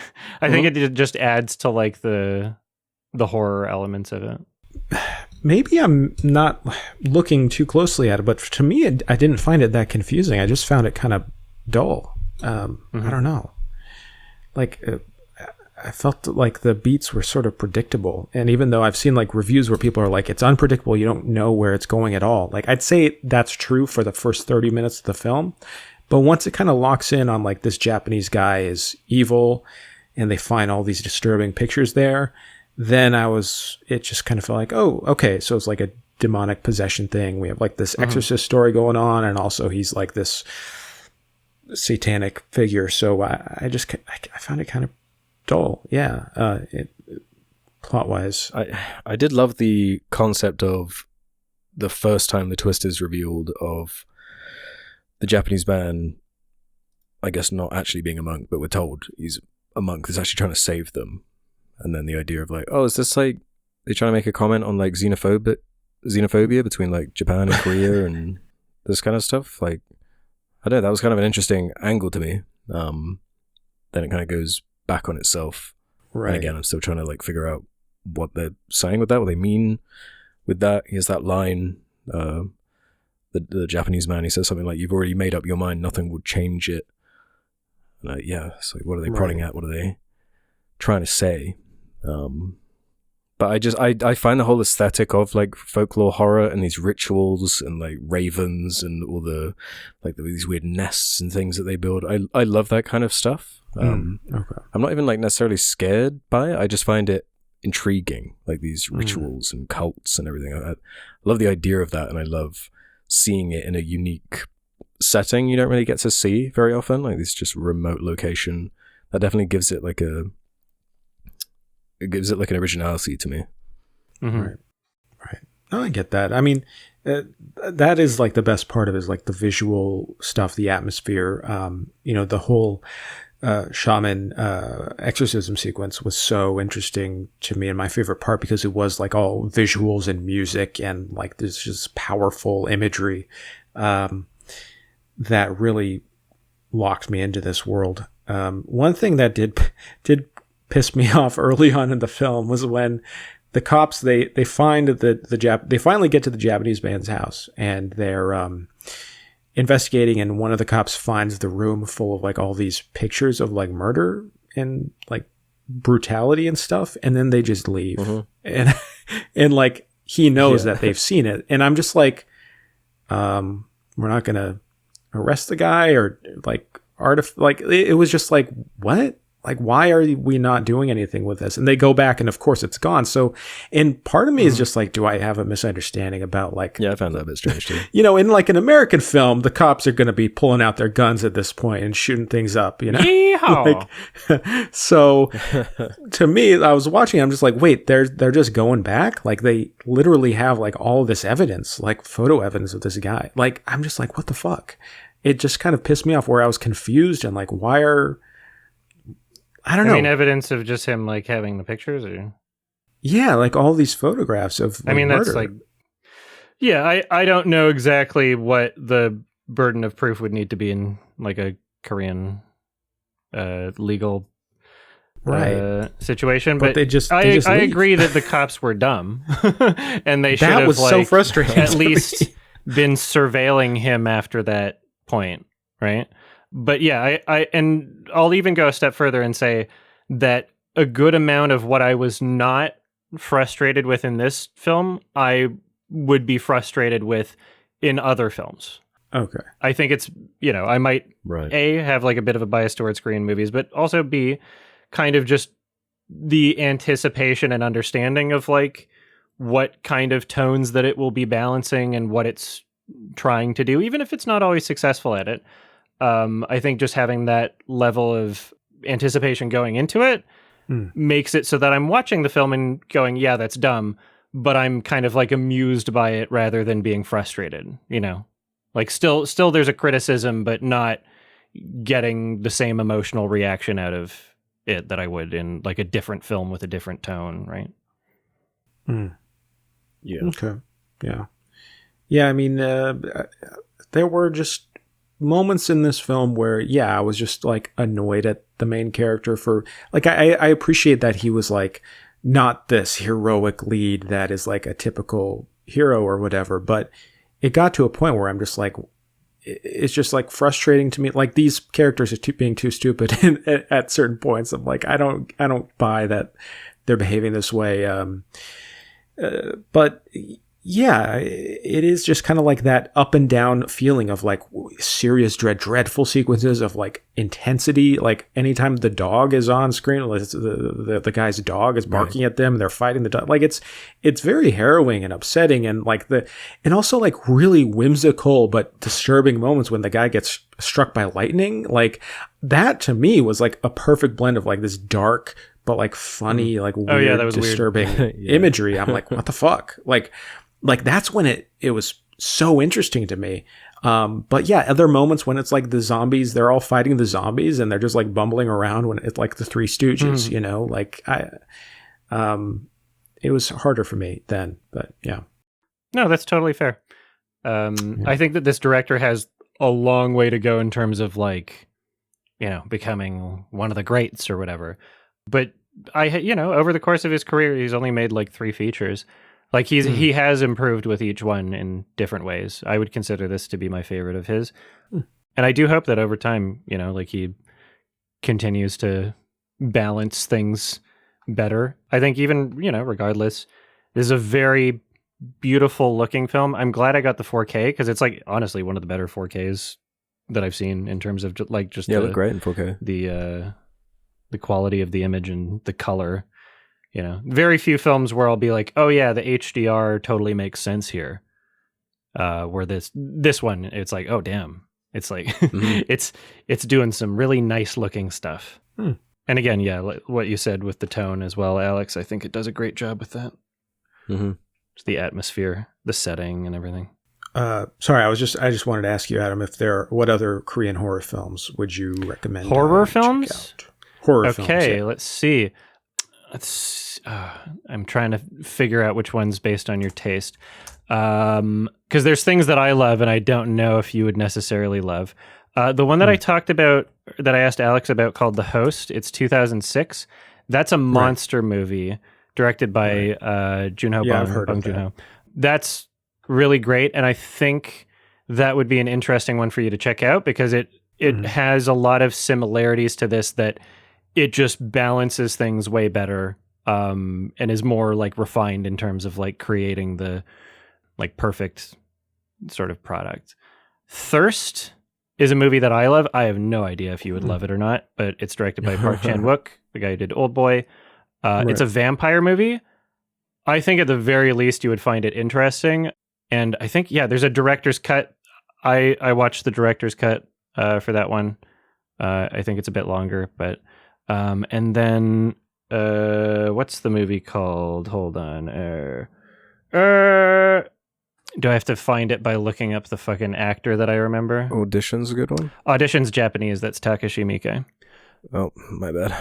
think it just adds to like the horror elements of it. Maybe I'm not looking too closely at it, but to me, I didn't find it that confusing. I just found it kind of dull. I don't know. Like, I felt like the beats were sort of predictable. And even though I've seen like reviews where people are like, it's unpredictable, you don't know where it's going at all. Like, I'd say that's true for the first 30 minutes of the film. But once it kind of locks in on like this Japanese guy is evil and they find all these disturbing pictures there, then it just kind of felt like, oh, okay. So it's like a demonic possession thing. We have like this exorcist story going on. And also he's like this satanic figure. So I found it kind of dull. Yeah. Plot wise. I did love the concept of the first time the twist is revealed of the Japanese man, I guess not actually being a monk, but we're told he's a monk that's actually trying to save them. And then the idea of like, oh, is this like, they're trying to make a comment on like xenophobia between like Japan and Korea and this kind of stuff? Like, I don't know, that was kind of an interesting angle to me. Then it kind of goes back on itself. Right. And again, I'm still trying to like figure out what they're saying with that, what they mean with that. He has that line, the Japanese man, he says something like, you've already made up your mind, nothing will change it. And yeah, it's like, what are they prodding at? What are they trying to say? But I find the whole aesthetic of like folklore horror and these rituals and like ravens and all the like these weird nests and things that they build. I love that kind of stuff. I'm not even like necessarily scared by it. I just find it intriguing, like these rituals and cults and everything. I love the idea of that, and I love seeing it in a unique setting you don't really get to see very often, like this just remote location. That definitely gives it like an originality to me. Right. No, I get that. I mean, that is like the best part of it, is like the visual stuff, the atmosphere. The whole shaman exorcism sequence was so interesting to me, and my favorite part, because it was like all visuals and music and like this just powerful imagery that really locked me into this world. One thing that did piss me off early on in the film was when the cops they finally get to the Japanese man's house, and they're investigating, and one of the cops finds the room full of like all these pictures of like murder and like brutality and stuff, and then they just leave. And like he knows that they've seen it, and I'm just like, we're not gonna arrest the guy or like it was just like, what? Like, why are we not doing anything with this? And they go back, and of course it's gone. So, and part of me is just like, do I have a misunderstanding about like... Yeah, I found that a bit strange too. In like an American film, the cops are going to be pulling out their guns at this point and shooting things up, Yeehaw! So, to me, I was watching, I'm just like, wait, they're just going back? Like, they literally have like all this evidence, like photo evidence of this guy. Like, I'm just like, what the fuck? It just kind of pissed me off, where I was confused and like, why are... I don't know. I mean, evidence of just him like having the pictures, or yeah, like all these photographs of. I mean, murder. that's like Yeah, I don't know exactly what the burden of proof would need to be in like a Korean legal situation, but they just I leave. agree that the cops were dumb, and they should have was so frustrating at to least me. been surveilling him after that point, right? But yeah, I and I'll even go a step further and say that a good amount of what I was not frustrated with in this film, I would be frustrated with in other films. Okay. I think it's, I might Right. A, have like a bit of a bias towards Korean movies, but also B, kind of just the anticipation and understanding of like what kind of tones that it will be balancing and what it's trying to do, even if it's not always successful at it. I think just having that level of anticipation going into it makes it so that I'm watching the film and going, yeah, that's dumb, but I'm kind of like amused by it rather than being frustrated, Like still there's a criticism, but not getting the same emotional reaction out of it that I would in like a different film with a different tone, right? Yeah. Okay. Yeah. Yeah, I mean, there were just moments in this film where, I was just like annoyed at the main character for like, I appreciate that he was like not this heroic lead that is like a typical hero or whatever, but it got to a point where I'm just like, it's just like frustrating to me. Like these characters are being too stupid at certain points. I'm like, I don't buy that they're behaving this way. But yeah, it is just kind of like that up and down feeling of like serious dreadful sequences of like intensity. Like anytime the dog is on screen, like the guy's dog is barking at them, they're fighting the dog. Like it's very harrowing and upsetting, and like and also like really whimsical but disturbing moments when the guy gets struck by lightning. Like that to me was like a perfect blend of like this dark but like funny, like weird, that was disturbing imagery. I'm like, what the fuck? Like that's when it was so interesting to me. But yeah, other moments when it's like the zombies, they're all fighting the zombies and they're just like bumbling around when it's like the Three Stooges, like it was harder for me then, but yeah. No, that's totally fair. I think that this director has a long way to go in terms of like, becoming one of the greats or whatever. But over the course of his career, he's only made like 3 features. Like he has improved with each one in different ways. I would consider this to be my favorite of his. And I do hope that over time, like he continues to balance things better. I think even, regardless, this is a very beautiful looking film. I'm glad I got the 4K because it's like honestly one of the better 4Ks that I've seen in terms of just look great in 4K. The quality of the image and the color. Very few films where I'll be like, oh yeah, the HDR totally makes sense here. Where this one, it's like, oh damn, it's like it's doing some really nice looking stuff. And again, yeah, what you said with the tone as well, Alex, I think it does a great job with that. Just the atmosphere, the setting, and everything. Sorry, I just wanted to ask you, Adam, what other Korean horror films would you recommend? Horror films? Horror films. Okay, let's see. I'm trying to figure out which one's based on your taste. Because there's things that I love and I don't know if you would necessarily love. The one that I talked about, that I asked Alex about, called The Host, it's 2006. That's a monster movie directed by Junho Yeah, Bong, I've heard Bong of that. Joon-ho. That's really great, and I think that would be an interesting one for you to check out because it has a lot of similarities to this, that it just balances things way better, and is more like refined in terms of like creating the like perfect sort of product. Thirst is a movie that I love. I have no idea if you would love it or not, but it's directed by Park Chan-wook, the guy who did Old Boy. It's a vampire movie. I think at the very least you would find it interesting. And I think, there's a director's cut. I watched the director's cut for that one. I think it's a bit longer, but and then what's the movie called? Hold on. Do I have to find it by looking up the fucking actor that I remember? Audition's a good one. Audition's Japanese. That's Takashi Miike. Oh, my bad.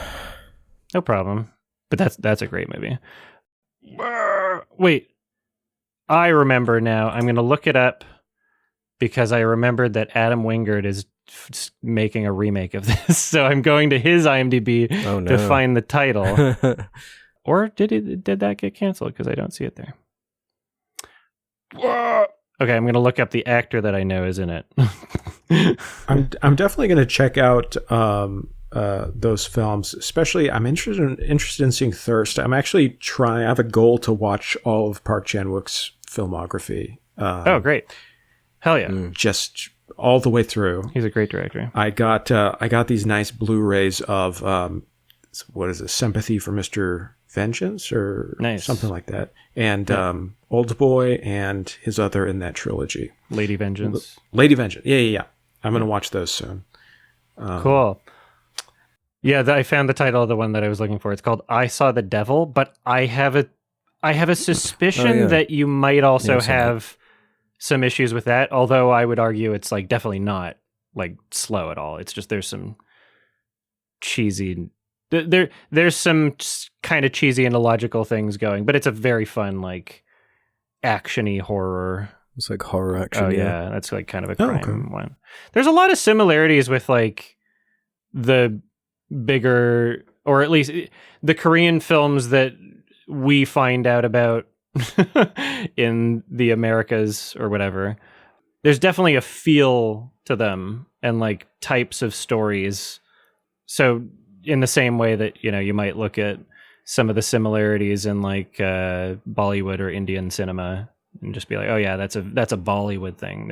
No problem. But that's a great movie. Wait. I remember now. I'm going to look it up because I remembered that Adam Wingard is making a remake of this. So I'm going to his IMDb to find the title. Or did that get canceled? Because I don't see it there. Okay, I'm going to look up the actor that I know is in it. I'm definitely going to check out those films. Especially, I'm interested in seeing Thirst. I'm actually I have a goal to watch all of Park Chan-wook's filmography. Oh, great! Hell yeah! Just all the way through. He's a great director. I got these nice Blu-rays of what is it? Sympathy for Mr. Vengeance or something like that, and Old Boy and his other in that trilogy, Lady Vengeance. Lady Vengeance. Yeah. I'm gonna watch those soon. Cool. Yeah, I found the title of the one that I was looking for. It's called I Saw the Devil, but I have a suspicion that you might also have some issues with that, although I would argue it's like definitely not like slow at all. It's just there's some cheesy there's some kind of cheesy and illogical things going, but it's a very fun like actiony horror. It's like horror action. Oh yeah, that's like kind of a crime one. There's a lot of similarities with like the bigger, or at least the Korean films that we find out about in the Americas or whatever. There's definitely a feel to them and like types of stories. So in the same way that, you might look at some of the similarities in like Bollywood or Indian cinema and just be like, oh yeah, that's a Bollywood thing.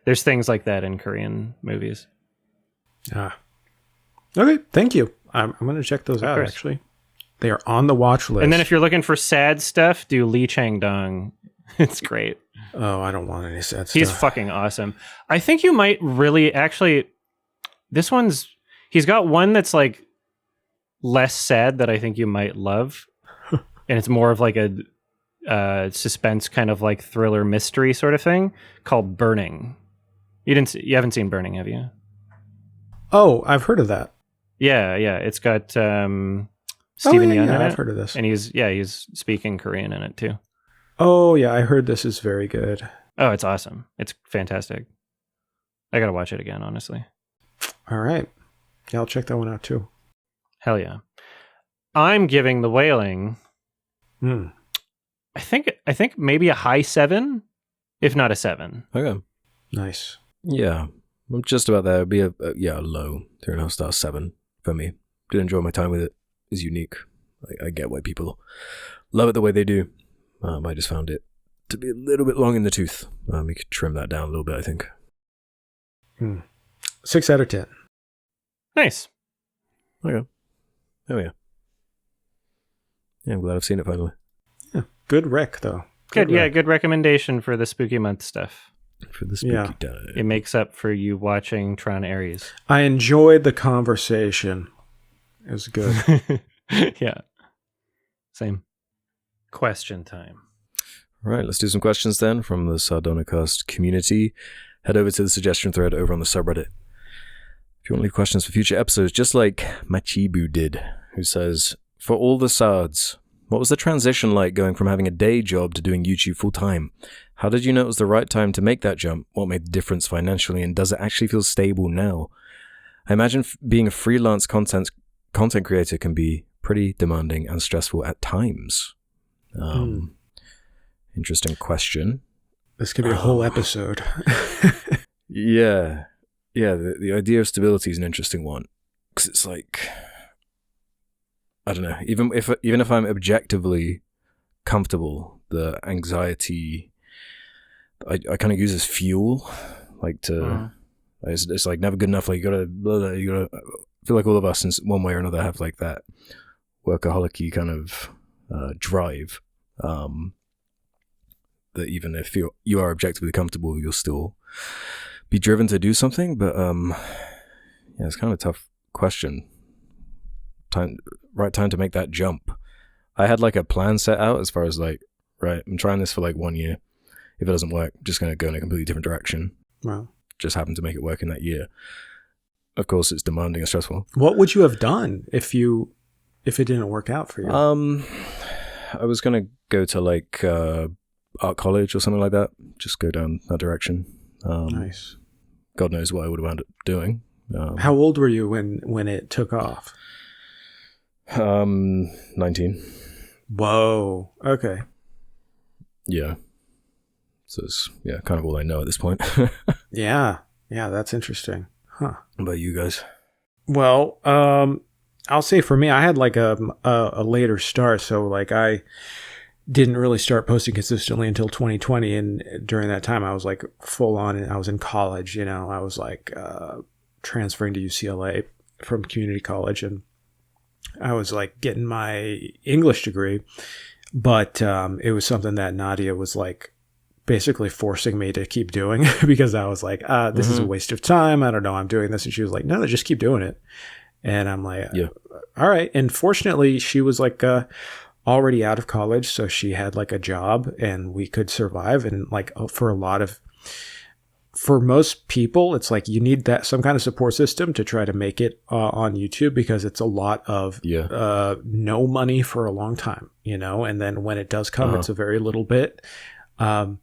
There's things like that in Korean movies. Okay, thank you. I'm going to check those out, actually. They are on the watch list. And then if you're looking for sad stuff, do Lee Chang-dong. It's great. Oh, I don't want any sad stuff. He's fucking awesome. I think you might really actually... He's got one that's like less sad that I think you might love. And it's more of like a suspense kind of like thriller mystery sort of thing called Burning. You haven't seen Burning, have you? Oh, I've heard of that. Yeah. It's got Stephen Yeun in it. I've heard of this. And he's speaking Korean in it too. Oh, yeah, I heard this is very good. Oh, it's awesome. It's fantastic. I got to watch it again, honestly. All right. Yeah, I'll check that one out too. Hell yeah. I'm giving The Wailing, I think maybe a high 7, if not a 7. Okay. Nice. Yeah. I'm just about there. It'd be a low 3.5 star 7 for me. Did enjoy my time with it. It's unique. I get why people love it the way they do. I just found it to be a little bit long in the tooth. We could trim that down a little bit, I think. 6 out of 10. Nice. Okay. Oh yeah. Yeah, I'm glad I've seen it finally. Yeah. Good rec, though. Good. Yeah, good recommendation for the spooky month stuff. For the spooky time. It makes up for you watching Tron Ares. I enjoyed the conversation. It was good. Yeah. Same. Question time. All right, let's do some questions then from the Sardonicast community. Head over to the suggestion thread over on the subreddit. If you want to leave questions for future episodes, just like Machibu did, who says, for all the Sards, what was the transition like going from having a day job to doing YouTube full time? How did you know it was the right time to make that jump? What made the difference financially? And does it actually feel stable now? I imagine being a freelance content creator can be pretty demanding and stressful at times. Interesting question. This could be a whole episode. Yeah. The idea of stability is an interesting one, because it's like, I don't know. Even if I'm objectively comfortable, the anxiety I kind of use as fuel, like to. It's like never good enough. Like you gotta. I feel like all of us, in one way or another, have like that workaholic-y kind of drive. That even if you are objectively comfortable, you'll still be driven to do something. But it's kind of a tough question. Right time to make that jump. I had like a plan set out as far as like, right, I'm trying this for like 1 year. If it doesn't work, I'm just going to go in a completely different direction. Wow. Just happened to make it work in that year. Of course, it's demanding and stressful. What would you have done if it didn't work out for you? I was going to go to like art college or something like that. Just go down that direction. Nice. God knows what I would have wound up doing. How old were you when it took off? 19. Whoa. Okay. Yeah. So it's kind of all I know at this point. Yeah. Yeah, that's interesting. Huh. What about you guys? Well, I'll say for me, I had like a later start. So like I didn't really start posting consistently until 2020. And during that time, I was like full on, and I was in college, I was like transferring to UCLA from community college. And I was like getting my English degree, but it was something that Nadia was like basically forcing me to keep doing because I was like, this is a waste of time. I don't know. I'm doing this. And she was like, no, just keep doing it. And I'm like, all right. And fortunately, she was like already out of college. So she had like a job and we could survive. And like for most people, it's like you need that some kind of support system to try to make it on YouTube, because it's a lot of no money for a long time, and then when it does come, it's a very little bit. And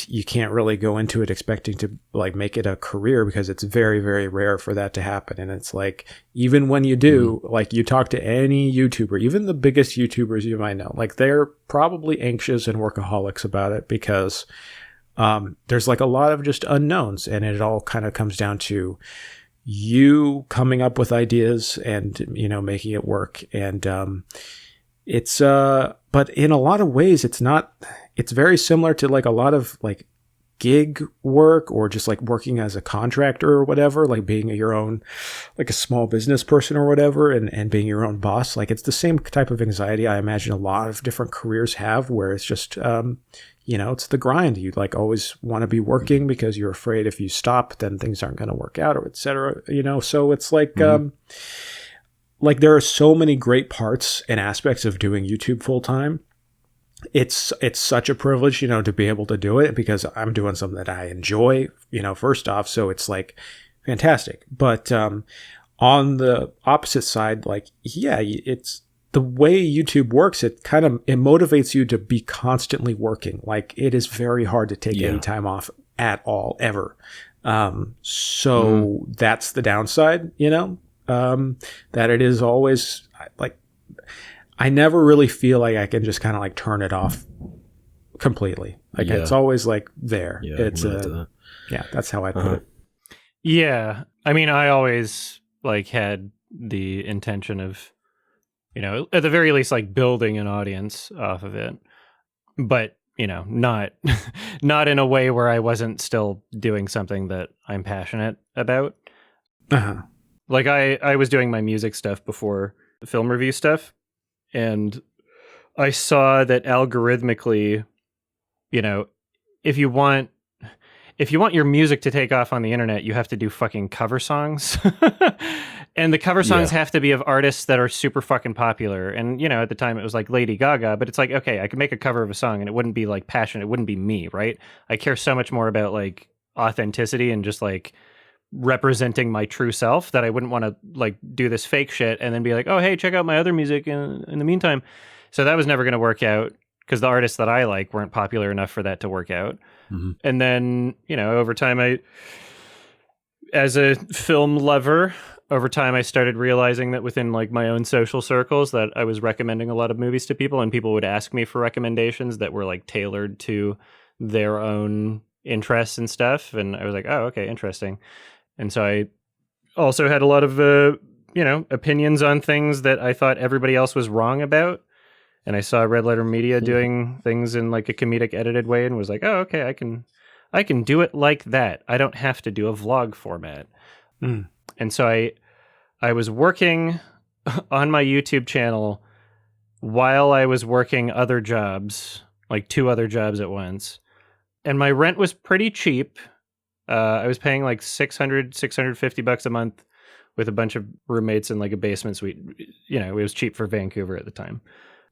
you can't really go into it expecting to like make it a career, because it's very, very rare for that to happen. And it's like, even when you do, like you talk to any YouTuber, even the biggest YouTubers you might know, like they're probably anxious and workaholics about it, because there's like a lot of just unknowns, and it all kind of comes down to you coming up with ideas and, making it work. And, but in a lot of ways, it's very similar to like a lot of like gig work, or just like working as a contractor or whatever, like being your own, like a small business person or whatever, and being your own boss. Like it's the same type of anxiety I imagine a lot of different careers have, where it's just, it's the grind. You like always want to be working because you're afraid if you stop, then things aren't going to work out, or et cetera, so it's like, like there are so many great parts and aspects of doing YouTube full time. It's such a privilege, to be able to do it, because I'm doing something that I enjoy, first off. So it's like fantastic. But on the opposite side, like, it's the way YouTube works. It motivates you to be constantly working. Like it is very hard to take any time off at all, ever. So that's the downside, that it is always like, I never really feel like I can just kind of like turn it off completely. Like it's always like there. It's that's how I put it. Yeah. I mean, I always like had the intention of, at the very least, like building an audience off of it, but not not in a way where I wasn't still doing something that I'm passionate about. Like I was doing my music stuff before film review stuff, and I saw that algorithmically, if you want your music to take off on the internet, you have to do fucking cover songs. And the cover songs have to be of artists that are super fucking popular. And, at the time it was like Lady Gaga, but it's like, okay, I could make a cover of a song and it wouldn't be like passion. It wouldn't be me, right? I care so much more about like authenticity and just like representing my true self, that I wouldn't want to like do this fake shit and then be like, oh, hey, check out my other music in the meantime. So that was never going to work out, because the artists that I like weren't popular enough for that to work out. And then, over time, as a film lover, over time, I started realizing that within like my own social circles that I was recommending a lot of movies to people, and people would ask me for recommendations that were like tailored to their own interests and stuff. And I was like, oh, okay, interesting. And so I also had a lot of, opinions on things that I thought everybody else was wrong about. And I saw Red Letter Media doing things in like a comedic edited way, and was like, oh, okay, I can do it like that. I don't have to do a vlog format. And so I was working on my YouTube channel while I was working other jobs, like 2 other jobs at once. And my rent was pretty cheap. I was paying like $650 a month with a bunch of roommates in like a basement suite. It was cheap for Vancouver at the time.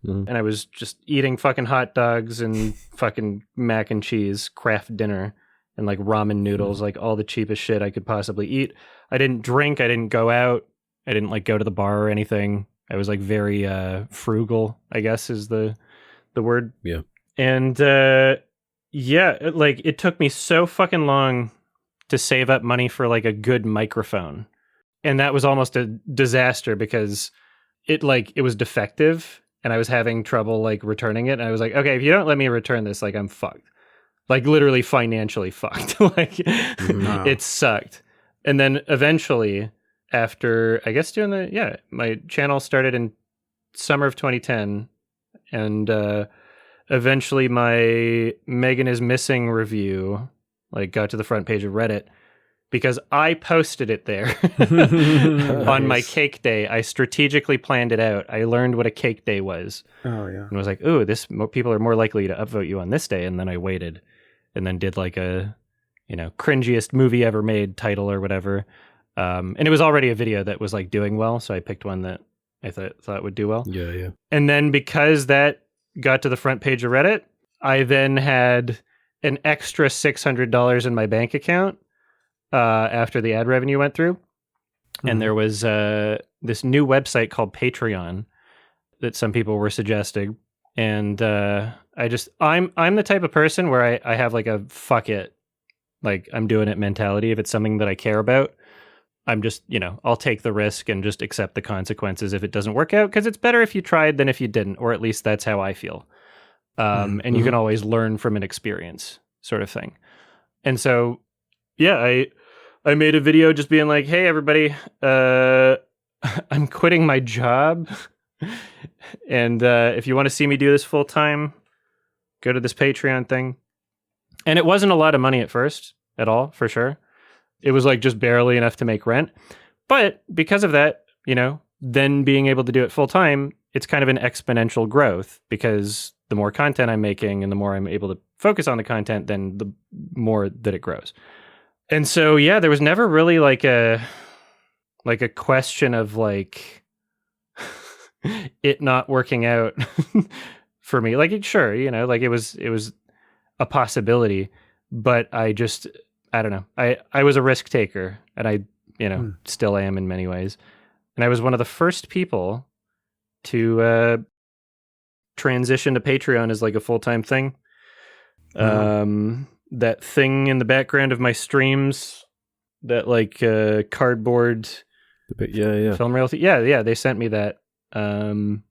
And I was just eating fucking hot dogs and fucking mac and cheese, craft dinner, and like ramen noodles, like all the cheapest shit I could possibly eat. I didn't drink. I didn't go out. I didn't like go to the bar or anything. I was like very frugal, I guess is the word. Yeah. And yeah, like it took me so fucking long to save up money for like a good microphone. And that was almost a disaster because it was defective and I was having trouble like returning it. And I was like, okay, if you don't let me return this, like I'm fucked. Like literally financially fucked. Like it sucked. And then eventually after I guess my channel started in summer of 2010 and eventually my Megan is Missing review like got to the front page of Reddit because I posted it there on my cake day. I strategically planned it out. I learned what a cake day was. Oh yeah. And was like, ooh, people are more likely to upvote you on this day. And then I waited and then did like a, cringiest movie ever made title or whatever. And it was already a video that was like doing well. So I picked one that I thought would do well. Yeah, yeah. And then because that got to the front page of Reddit, I then had an extra $600 in my bank account after the ad revenue went through. And there was this new website called Patreon that some people were suggesting. And I'm the type of person where I have like a fuck it, like I'm doing it mentality. If it's something that I care about, I'm just, I'll take the risk and just accept the consequences if it doesn't work out, because it's better if you tried than if you didn't, or at least that's how I feel. And you can always learn from an experience sort of thing. And so, yeah, I made a video just being like, hey, everybody, I'm quitting my job. And if you want to see me do this full time, go to this Patreon thing. And it wasn't a lot of money at first at all, for sure. It was like just barely enough to make rent. But because of that, then being able to do it full time, it's kind of an exponential growth, because the more content I'm making and the more I'm able to focus on the content, then the more that it grows. And so, yeah, there was never really like a question of like it not working out for me. Like, sure, like it was a possibility, but I don't know. I was a risk taker, and I, still am in many ways. And I was one of the first people to transition to Patreon as like a full-time thing. That thing in the background of my streams, that like cardboard film royalty. Yeah, they sent me that. And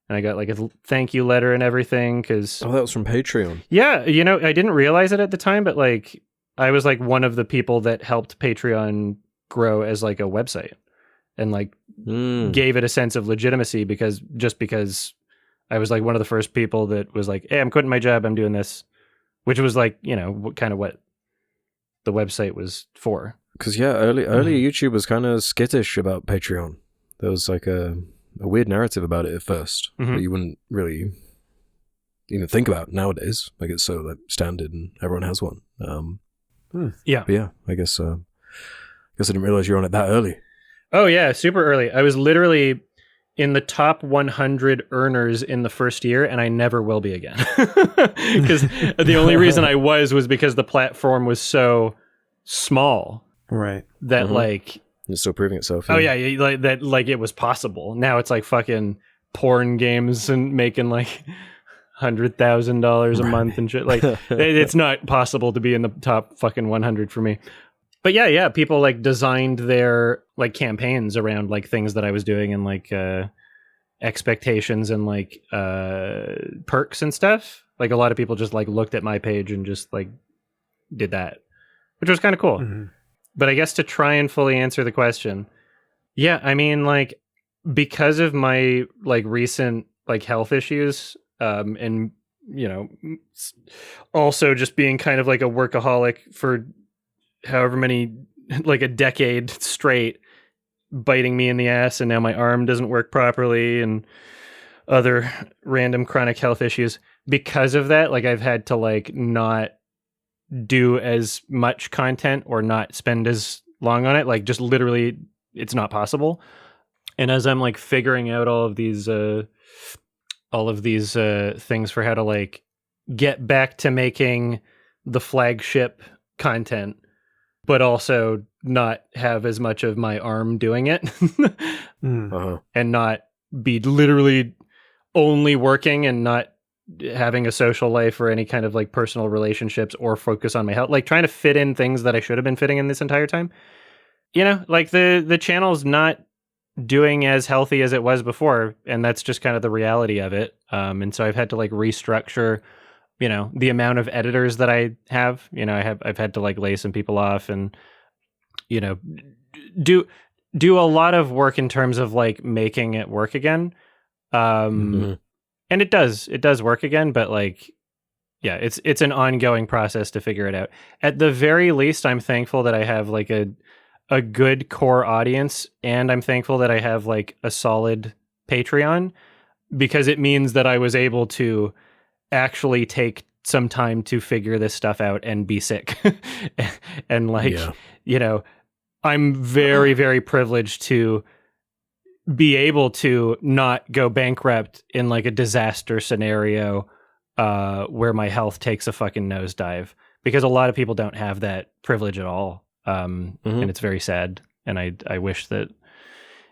I got like a thank you letter and everything, because that was from Patreon. Yeah, I didn't realize it at the time, but like I was like one of the people that helped Patreon grow as like a website, and like gave it a sense of legitimacy, because I was like one of the first people that was like, hey, I'm quitting my job, I'm doing this, which was like, kind of what the website was for. Because early YouTube was kind of skittish about Patreon. There was like a weird narrative about it at first that you wouldn't really even think about nowadays. Like, it's so like standard and everyone has one. Yeah. But yeah, I guess I didn't realize you were on it that early. Oh yeah, super early. I was literally in the top 100 earners in the first year, and I never will be again. Because the only reason I was because the platform was so small. Right. That like... It's still proving itself. Oh yeah, like that, like it was possible. Now it's like fucking porn games and making like $100,000 a month and shit. Like it's not possible to be in the top fucking 100 for me. But yeah, people like designed their like campaigns around like things that I was doing, and like expectations and like perks and stuff. Like a lot of people just like looked at my page and just like did that, which was kind of cool. But I guess to try and fully answer the question, yeah, I mean, like, because of my like recent like health issues, and also just being kind of like a workaholic for however many, like a decade straight, biting me in the ass, and now my arm doesn't work properly, and other random chronic health issues. Because of that, like I've had to like not do as much content or not spend as long on it. Like just literally it's not possible. And as I'm like figuring out all of these things for how to like get back to making the flagship content, but also not have as much of my arm doing it, and not be literally only working and not having a social life or any kind of like personal relationships or focus on my health, like trying to fit in things that I should have been fitting in this entire time. You know, like the channel's not doing as healthy as it was before, and that's just kind of the reality of it. And so I've had to like restructure, you know, the amount of editors that I have. You know, I've had to like lay some people off and, you know, do a lot of work in terms of like making it work again. And it does work again, but like, yeah, it's an ongoing process to figure it out. At the very least, I'm thankful that I have like a good core audience, and I'm thankful that I have like a solid Patreon, because it means that I was able to actually take some time to figure this stuff out and be sick. And like, you know, I'm very, very privileged to be able to not go bankrupt in like a disaster scenario where my health takes a fucking nosedive, because a lot of people don't have that privilege at all. And it's very sad. And I wish that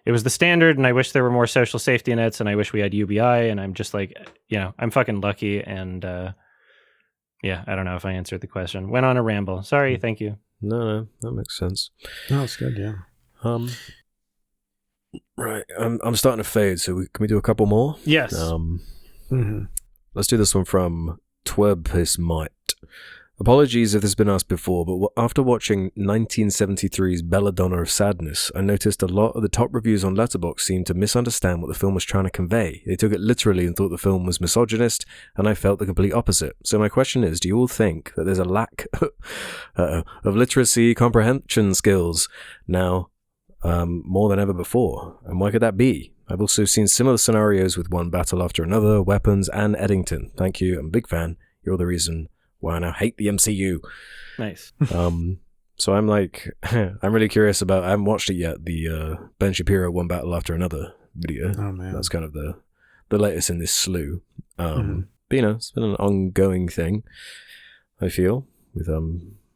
it was the standard, and I wish there were more social safety nets, and I wish we had UBI, and I'm just like, you know, I'm fucking lucky. And yeah, I don't know if I answered the question. Went on a ramble. Sorry. Thank you. No, that makes sense. No, it's good. Yeah. Right. I'm starting to fade, so can we do a couple more? Yes. Let's do this one from Twerpismite. Apologies if this has been asked before, but after watching 1973's Belladonna of Sadness, I noticed a lot of the top reviews on Letterboxd seemed to misunderstand what the film was trying to convey. They took it literally and thought the film was misogynist, and I felt the complete opposite. So my question is, do you all think that there's a lack of literacy comprehension skills now more than ever before? And why could that be? I've also seen similar scenarios with One Battle After Another, Weapons, and Eddington. Thank you. I'm a big fan. You're the reason why I now hate the MCU. Nice. So I'm like, I'm really curious about, I haven't watched it yet, the Ben Shapiro One Battle After Another video. Oh, man. That's kind of the latest in this slew. But you know, it's been an ongoing thing, I feel, with a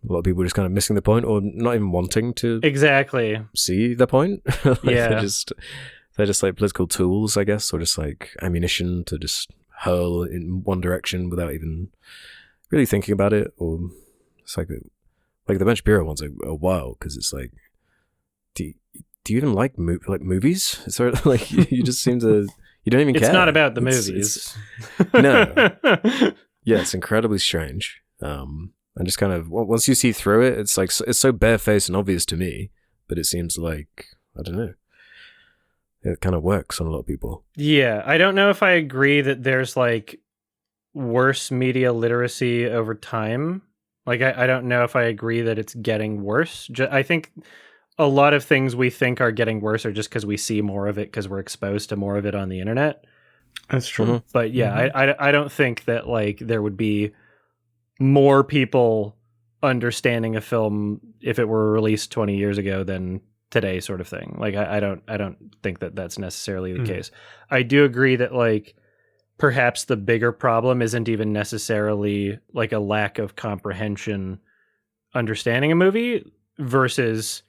lot of people just kind of missing the point, or not even wanting to exactly see the point. Like yeah. They're just like political tools, I guess, or just like ammunition to just hurl in one direction without even really thinking about it. Or it's like the Ben Shapiro one's like a while, because it's like, do you even like movies? It's sort of like you just seem to, you don't even care. It's not about the movies. No. Yeah, it's incredibly strange. And just kind of, once you see through it, it's like, it's so barefaced and obvious to me, but it seems like, I don't know, it kind of works on a lot of people. Yeah, I don't know if I agree that there's like worse media literacy over time. Like, I don't know if I agree that it's getting worse. I think a lot of things we think are getting worse are just because we see more of it, because we're exposed to more of it on the internet. That's true. But yeah, I don't think that like there would be more people understanding a film if it were released 20 years ago than today, sort of thing. Like, I don't think that that's necessarily the case. I do agree that like perhaps the bigger problem isn't even necessarily like a lack of comprehension understanding a movie versus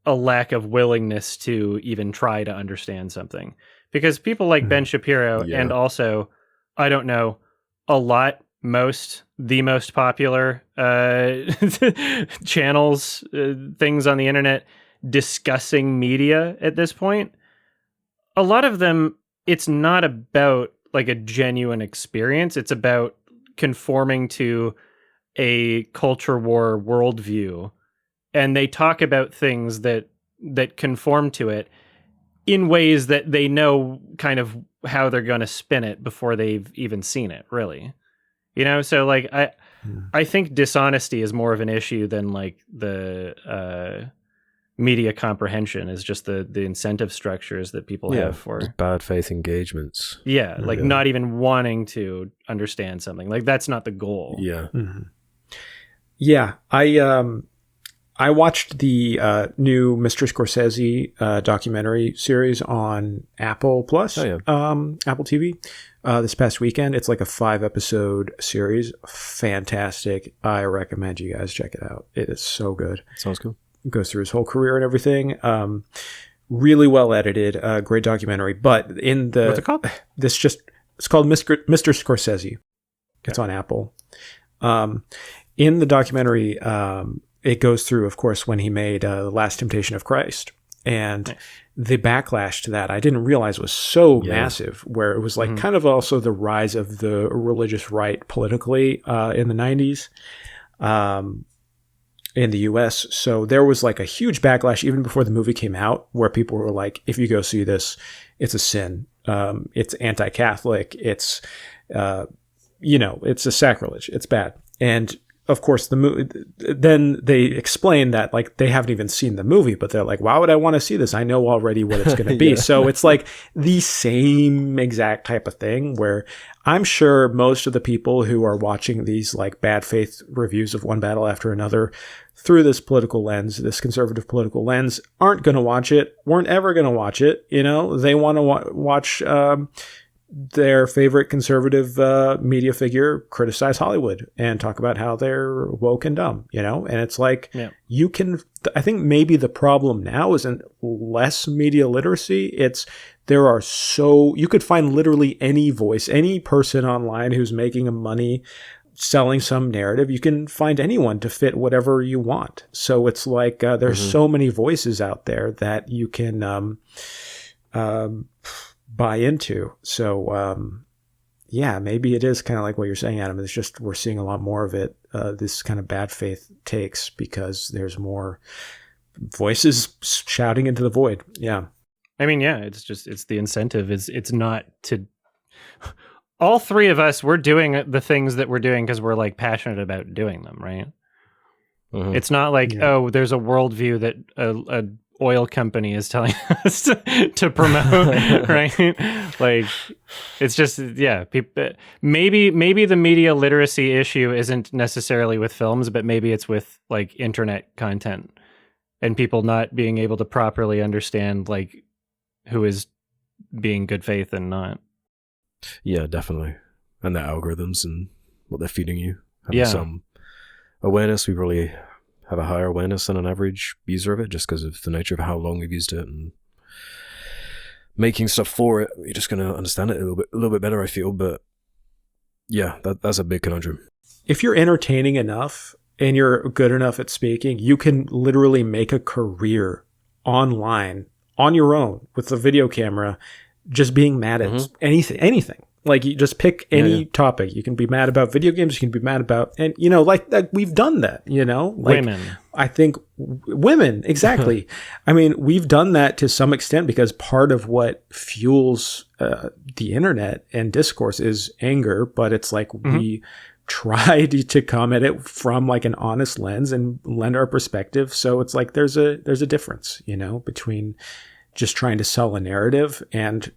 a lack of willingness to even try to understand something. Because people like Ben Shapiro and also, I don't know, the most popular channels, things on the internet discussing media at this point, a lot of them, it's not about like a genuine experience. It's about conforming to a culture war worldview. And they talk about things that conform to it in ways that they know kind of how they're going to spin it before they've even seen it, really. You know, so like I think dishonesty is more of an issue than like the media comprehension is just the incentive structures that people have for bad faith engagements. Yeah, like not even wanting to understand something. Like that's not the goal. Yeah. Yeah, I watched the new Mr. Scorsese documentary series on Apple Plus, Apple TV, this past weekend. It's like a 5-episode series. Fantastic. I recommend you guys check it out. It is so good. Sounds cool. Goes through his whole career and everything. Really well edited, great documentary. But in the what's it called? This just It's called Mr. Scorsese. It's on Apple. In the documentary, it goes through, of course, when he made The Last Temptation of Christ. And the backlash to that, I didn't realize was so massive, where it was like kind of also the rise of the religious right politically in the 90s in the US. So there was like a huge backlash even before the movie came out, where people were like, if you go see this, it's a sin. It's anti-Catholic. It's, it's a sacrilege. It's bad. And of course, the movie. Then they explain that like they haven't even seen the movie, but they're like, "Why would I want to see this? I know already what it's going to be." So it's like the same exact type of thing. Where I'm sure most of the people who are watching these like bad faith reviews of one battle after another through this political lens, this conservative political lens, aren't going to watch it. Weren't ever going to watch it. They want to watch. Their favorite conservative media figure criticize Hollywood and talk about how they're woke and dumb, and it's like you can. I think maybe the problem now isn't less media literacy. It's you could find literally any voice, any person online who's making money selling some narrative. You can find anyone to fit whatever you want. So it's like there's so many voices out there that you can buy into. So maybe it is kind of like what you're saying, Adam. It's just we're seeing a lot more of it, this kind of bad faith takes, because there's more voices shouting into the void. It's the incentive. It's not to all three of us. We're doing the things that we're doing because we're like passionate about doing them, right? It's not like there's a worldview that a oil company is telling us to promote, right? Like, it's just people, maybe the media literacy issue isn't necessarily with films, but maybe it's with like internet content and people not being able to properly understand like who is being good faith and not. Yeah, definitely. And the algorithms and what they're feeding you. Having some awareness. We probably have a higher awareness than an average user of it, just because of the nature of how long we've used it and making stuff for it. You're just going to understand it a little bit better, I feel. But yeah, that's a big conundrum. If you're entertaining enough and you're good enough at speaking, you can literally make a career online on your own with a video camera, just being mad at anything. Like, you just pick any topic. You can be mad about video games. You can be mad about, and like we've done that. Like, women. I think women, exactly. I mean, we've done that to some extent because part of what fuels the internet and discourse is anger. But it's like we try to come at it from like an honest lens and lend our perspective. So it's like there's a difference, between just trying to sell a narrative and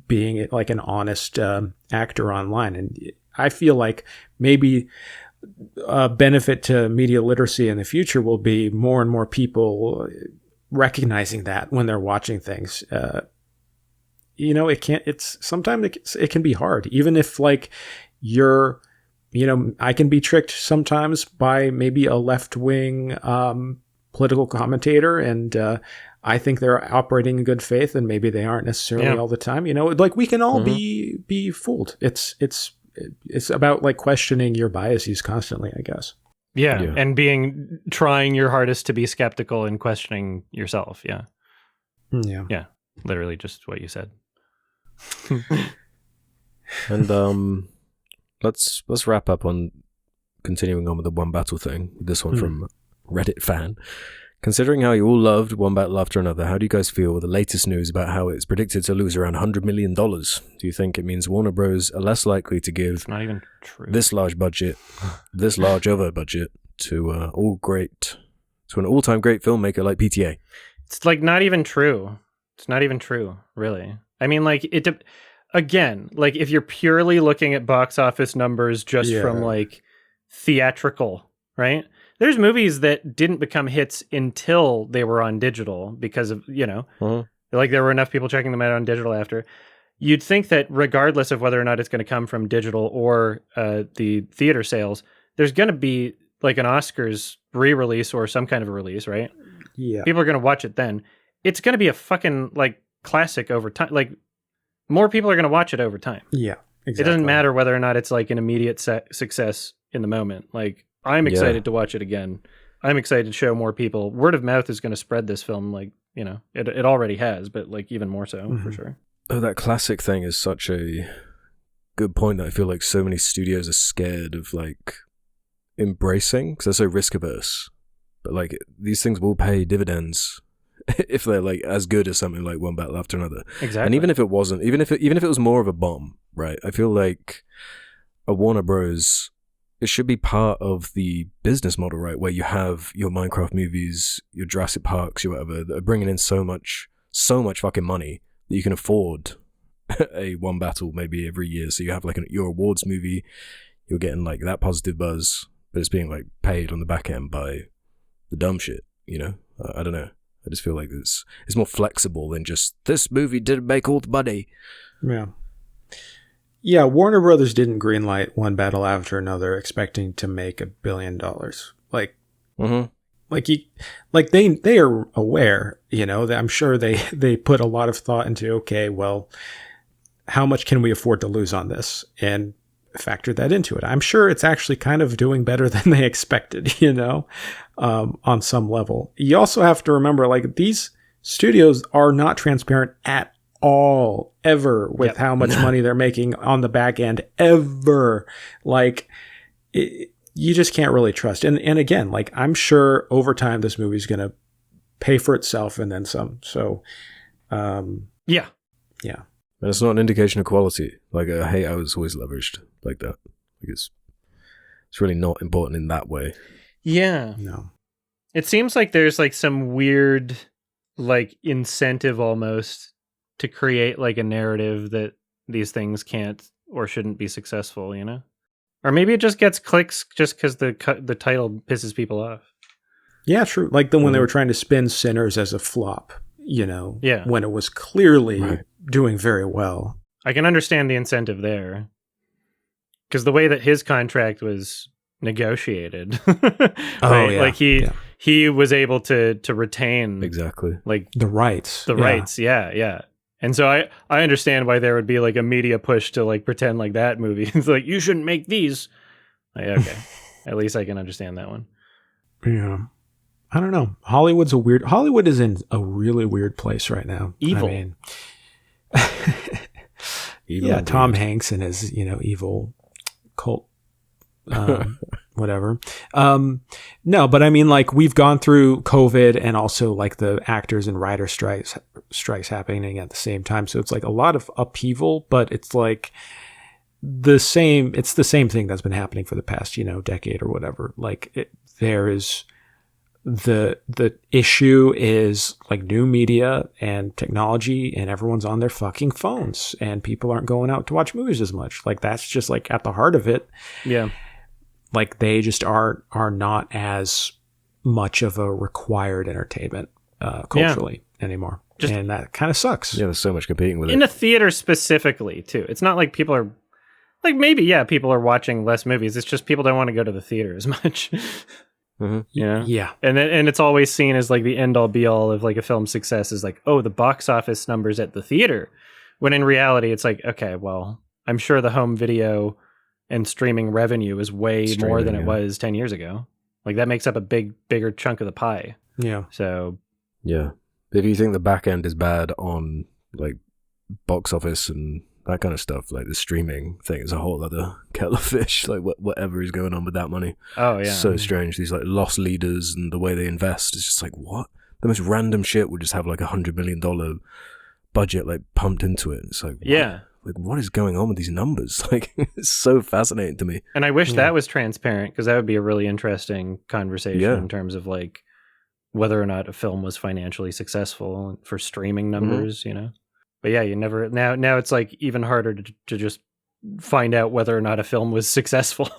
being like an honest actor online. And I feel like maybe a benefit to media literacy in the future will be more and more people recognizing that when they're watching things. It can be hard, even if like you're, I can be tricked sometimes by maybe a left-wing political commentator, and I think they're operating in good faith, and maybe they aren't necessarily all the time. Like we can all be fooled. It's about like questioning your biases constantly, I guess. Yeah. And trying your hardest to be skeptical and questioning yourself. Yeah. Yeah. Literally just what you said. And let's wrap up on continuing on with the one battle thing. This one from Reddit fan. Considering how you all loved one battle after another, how do you guys feel with the latest news about how it's predicted to lose around $100 million? Do you think it means Warner Bros. Are less likely to give not even true. this large of a budget to an all-time great filmmaker like PTA? It's like not even true. It's not even true, really. I mean, like again, like if you're purely looking at box office numbers just from like theatrical, right? There's movies that didn't become hits until they were on digital because of, like there were enough people checking them out on digital after. You'd think that regardless of whether or not it's going to come from digital or the theater sales, there's going to be like an Oscars re-release or some kind of a release, right? Yeah. People are going to watch it then. It's going to be a fucking like classic over time. Like more people are going to watch it over time. Yeah. It doesn't matter whether or not it's like an immediate success in the moment. Like, I'm excited to watch it again. I'm excited to show more people. Word of mouth is going to spread this film, like, you know, it already has, but like even more so for sure. Oh, that classic thing is such a good point that I feel like so many studios are scared of like embracing because they're so risk averse. But like these things will pay dividends if they're like as good as something like One Battle After Another. Exactly. And even if it wasn't, even if it was more of a bomb, right? I feel like a Warner Bros. It should be part of the business model, right? Where you have your Minecraft movies, your Jurassic Parks, your whatever, that are bringing in so much fucking money that you can afford a one battle maybe every year. So you have like your awards movie, you're getting like that positive buzz, but it's being like paid on the back end by the dumb shit, you know? I don't know. I just feel like it's more flexible than just this movie didn't make all the money. Yeah. Yeah, Warner Brothers didn't greenlight One Battle After Another expecting to make $1 billion. Like, they are aware, you know, that I'm sure they put a lot of thought into, okay, well, how much can we afford to lose on this? And factor that into it. I'm sure it's actually kind of doing better than they expected, you know, on some level. You also have to remember, like, these studios are not transparent at all ever with how much money they're making on the back end ever. Like, you just can't really trust. And again, like, I'm sure over time this movie's going to pay for itself and then some. So, yeah. And it's not an indication of quality. Like, I hate how it's always leveraged like that. Like, it's really not important in that way. Yeah. No. It seems like there's like some weird like incentive almost to create like a narrative that these things can't or shouldn't be successful, you know? Or maybe it just gets clicks just because the title pisses people off. Yeah, true. Like when they were trying to spin Sinners as a flop, you know, when it was clearly doing very well. I can understand the incentive there. Because the way that his contract was negotiated, like he was able to retain exactly like the rights. Yeah. And so I understand why there would be like a media push to like pretend like that movie. It's like, you shouldn't make these. Like, okay. At least I can understand that one. Yeah. I don't know. Hollywood is in a really weird place right now. Evil. I mean, yeah, Tom Hanks and his, you know, evil cult, whatever. No, but I mean, like, we've gone through COVID and also like the actors and writer strikes happening at the same time. So it's like a lot of upheaval, but it's like it's the same thing that's been happening for the past, you know, decade or whatever. Like there is the issue is like new media and technology, and everyone's on their fucking phones and people aren't going out to watch movies as much. Like that's just like at the heart of it. Yeah. Like they just are not as much of a required entertainment culturally anymore. And that kind of sucks. Yeah, there's so much competing with it. In a theater specifically, too. It's not like people are... Like, maybe, people are watching less movies. It's just people don't want to go to the theater as much. Mm-hmm. You know? Yeah. And it's always seen as, like, the end-all, be-all of, like, a film's success is, like, oh, the box office numbers at the theater. When in reality, it's like, okay, well, I'm sure the home video and streaming revenue is way more than it was 10 years ago. Like, that makes up a bigger chunk of the pie. Yeah. So... Yeah. If you think the back end is bad on, like, box office and that kind of stuff, like the streaming thing is a whole other kettle of fish. Like, whatever is going on with that money. Oh, yeah. So strange. These, like, loss leaders and the way they invest is just like, what? The most random shit would just have, like, $100 million budget, like, pumped into it. It's like, what? Yeah. Like, what is going on with these numbers? Like, it's so fascinating to me. And I wish that was transparent, because that would be a really interesting conversation in terms of, like, whether or not a film was financially successful for streaming numbers, you know? But yeah, you never... Now it's, like, even harder to just find out whether or not a film was successful.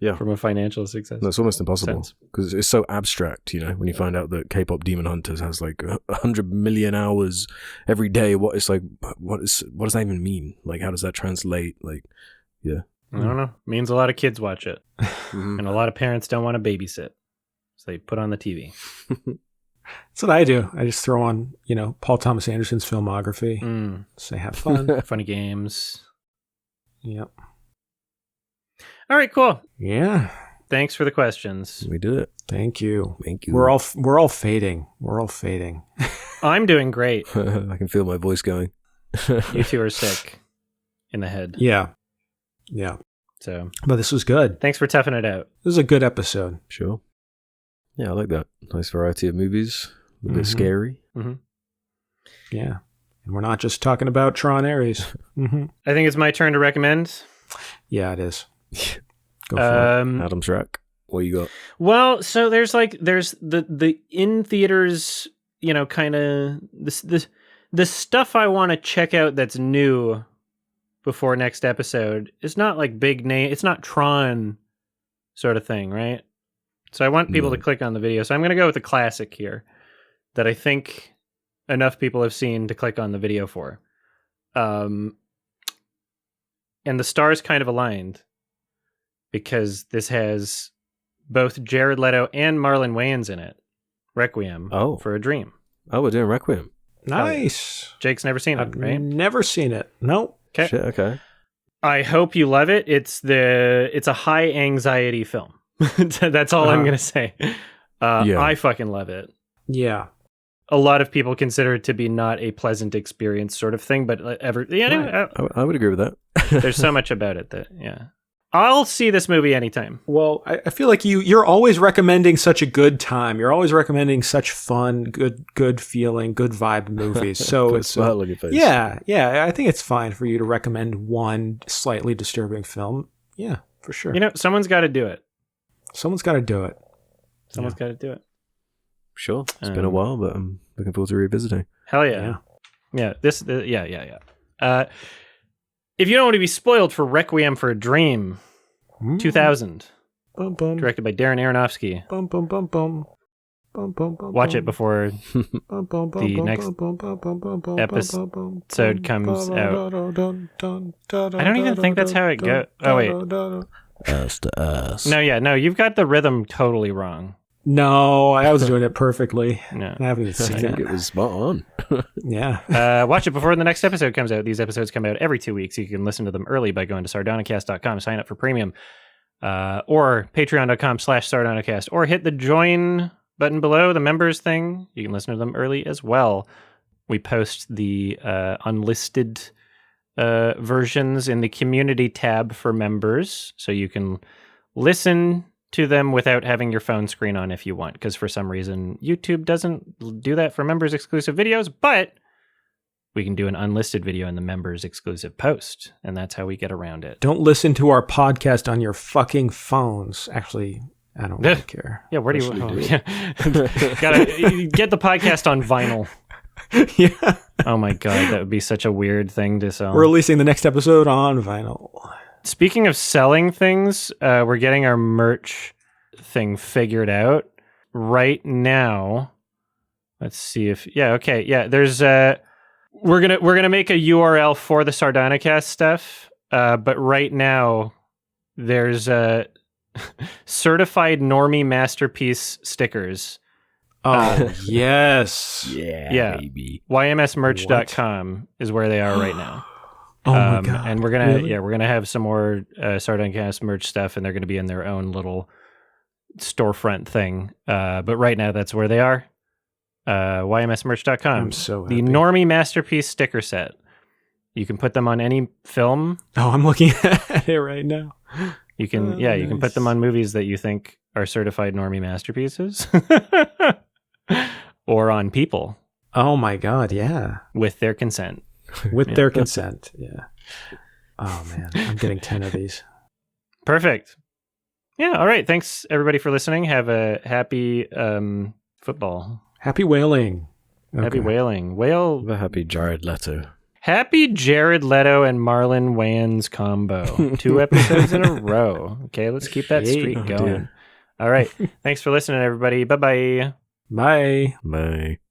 Yeah. From a financial success. No, it's almost impossible, because it's so abstract, you know, when you find out that K-pop Demon Hunters has like 100 million hours every day. What does that even mean? Like, how does that translate? Like, yeah. I don't know. It means a lot of kids watch it. And a lot of parents don't want to babysit. So they put on the TV. That's what I do. I just throw on, Paul Thomas Anderson's filmography. Say have fun. Funny games. Yep. All right, cool. Yeah. Thanks for the questions. We did it. Thank you. Thank you. We're all fading. We're all fading. I'm doing great. I can feel my voice going. You two are sick in the head. Yeah. So, but this was good. Thanks for toughing it out. This was a good episode. Sure. Yeah, I like that. Nice variety of movies. A little bit scary. Mm-hmm. Yeah. And we're not just talking about Tron Ares. Mm-hmm. I think it's my turn to recommend. Yeah, it is. Go for it. Adam's Rack. What you got? Well, so there's the in theaters, kind of the stuff I want to check out that's new before next episode. It's not like big name. It's not Tron sort of thing, right? So I want people to click on the video. So I'm going to go with the classic here that I think enough people have seen to click on the video for. And the stars kind of aligned because this has both Jared Leto and Marlon Wayans in it. Requiem for a Dream. Oh, we're doing Requiem. Nice. Jake's never seen it, I've right? never seen it. Nope. Okay. Shit, okay. I hope you love it. It's a high anxiety film. That's all I'm going to say. I fucking love it. Yeah. A lot of people consider it to be not a pleasant experience sort of thing, but I would agree with that. there's so much about it that, I'll see this movie anytime. Well, I feel like you're always recommending such a good time. You're always recommending such fun, good feeling, good vibe movies. So it's smile on your face. Yeah. I think it's fine for you to recommend one slightly disturbing film. Yeah, for sure. Someone's got to do it. Someone's got to do it. Someone's got to do it. Sure. It's been a while, but I'm looking forward to revisiting. Hell yeah. Yeah. If you don't want to be spoiled for Requiem for a Dream, 2000, directed by Darren Aronofsky. Watch it before the next episode comes out. I don't even think that's how it goes. Oh, wait. Ass to ass. No, you've got the rhythm totally wrong. No, I was doing it perfectly. No. I haven't even seen I think it was spot on. Yeah. Watch it before the next episode comes out. These episodes come out every 2 weeks. You can listen to them early by going to sardonicast.com, sign up for premium, or patreon.com/sardonicast, or hit the join button below, the members thing. You can listen to them early as well. We post the unlisted versions in the community tab for members, so you can listen to them without having your phone screen on if you want, because for some reason YouTube doesn't do that for members exclusive videos, but we can do an unlisted video in the members exclusive post, and that's how we get around it. Don't listen to our podcast on your fucking phones. Actually, I don't really care. Yeah, where do you gotta get the podcast on vinyl? Yeah. Oh my god, that would be such a weird thing to sell. We're releasing the next episode on vinyl. Speaking of selling things, we're getting our merch thing figured out right now. Let's see if there's we're gonna make a URL for the Sardonicast stuff, but right now there's certified normie masterpiece stickers. Oh yes, yeah, baby. YMSmerch.com is where they are right now. Oh my god! And we're gonna have some more Sardonicast merch stuff, and they're gonna be in their own little storefront thing. But right now, that's where they are. YMSmerch.com. I'm so happy. The Normie Masterpiece sticker set. You can put them on any film. Oh, I'm looking at it right now. You can you can put them on movies that you think are certified Normie masterpieces, or on people. Oh my god! Yeah, with their consent. With their consent, yeah. Oh man, I'm getting 10 of these. Perfect. Yeah, all right. Thanks everybody for listening. Have a happy football. Happy whaling. Okay. Happy whaling. Whale. The happy Jared Leto. Happy Jared Leto and Marlon Wayans combo. 2 episodes in a row. Okay, let's keep that streak going. All right. Thanks for listening, everybody. Bye-bye. Bye. Bye.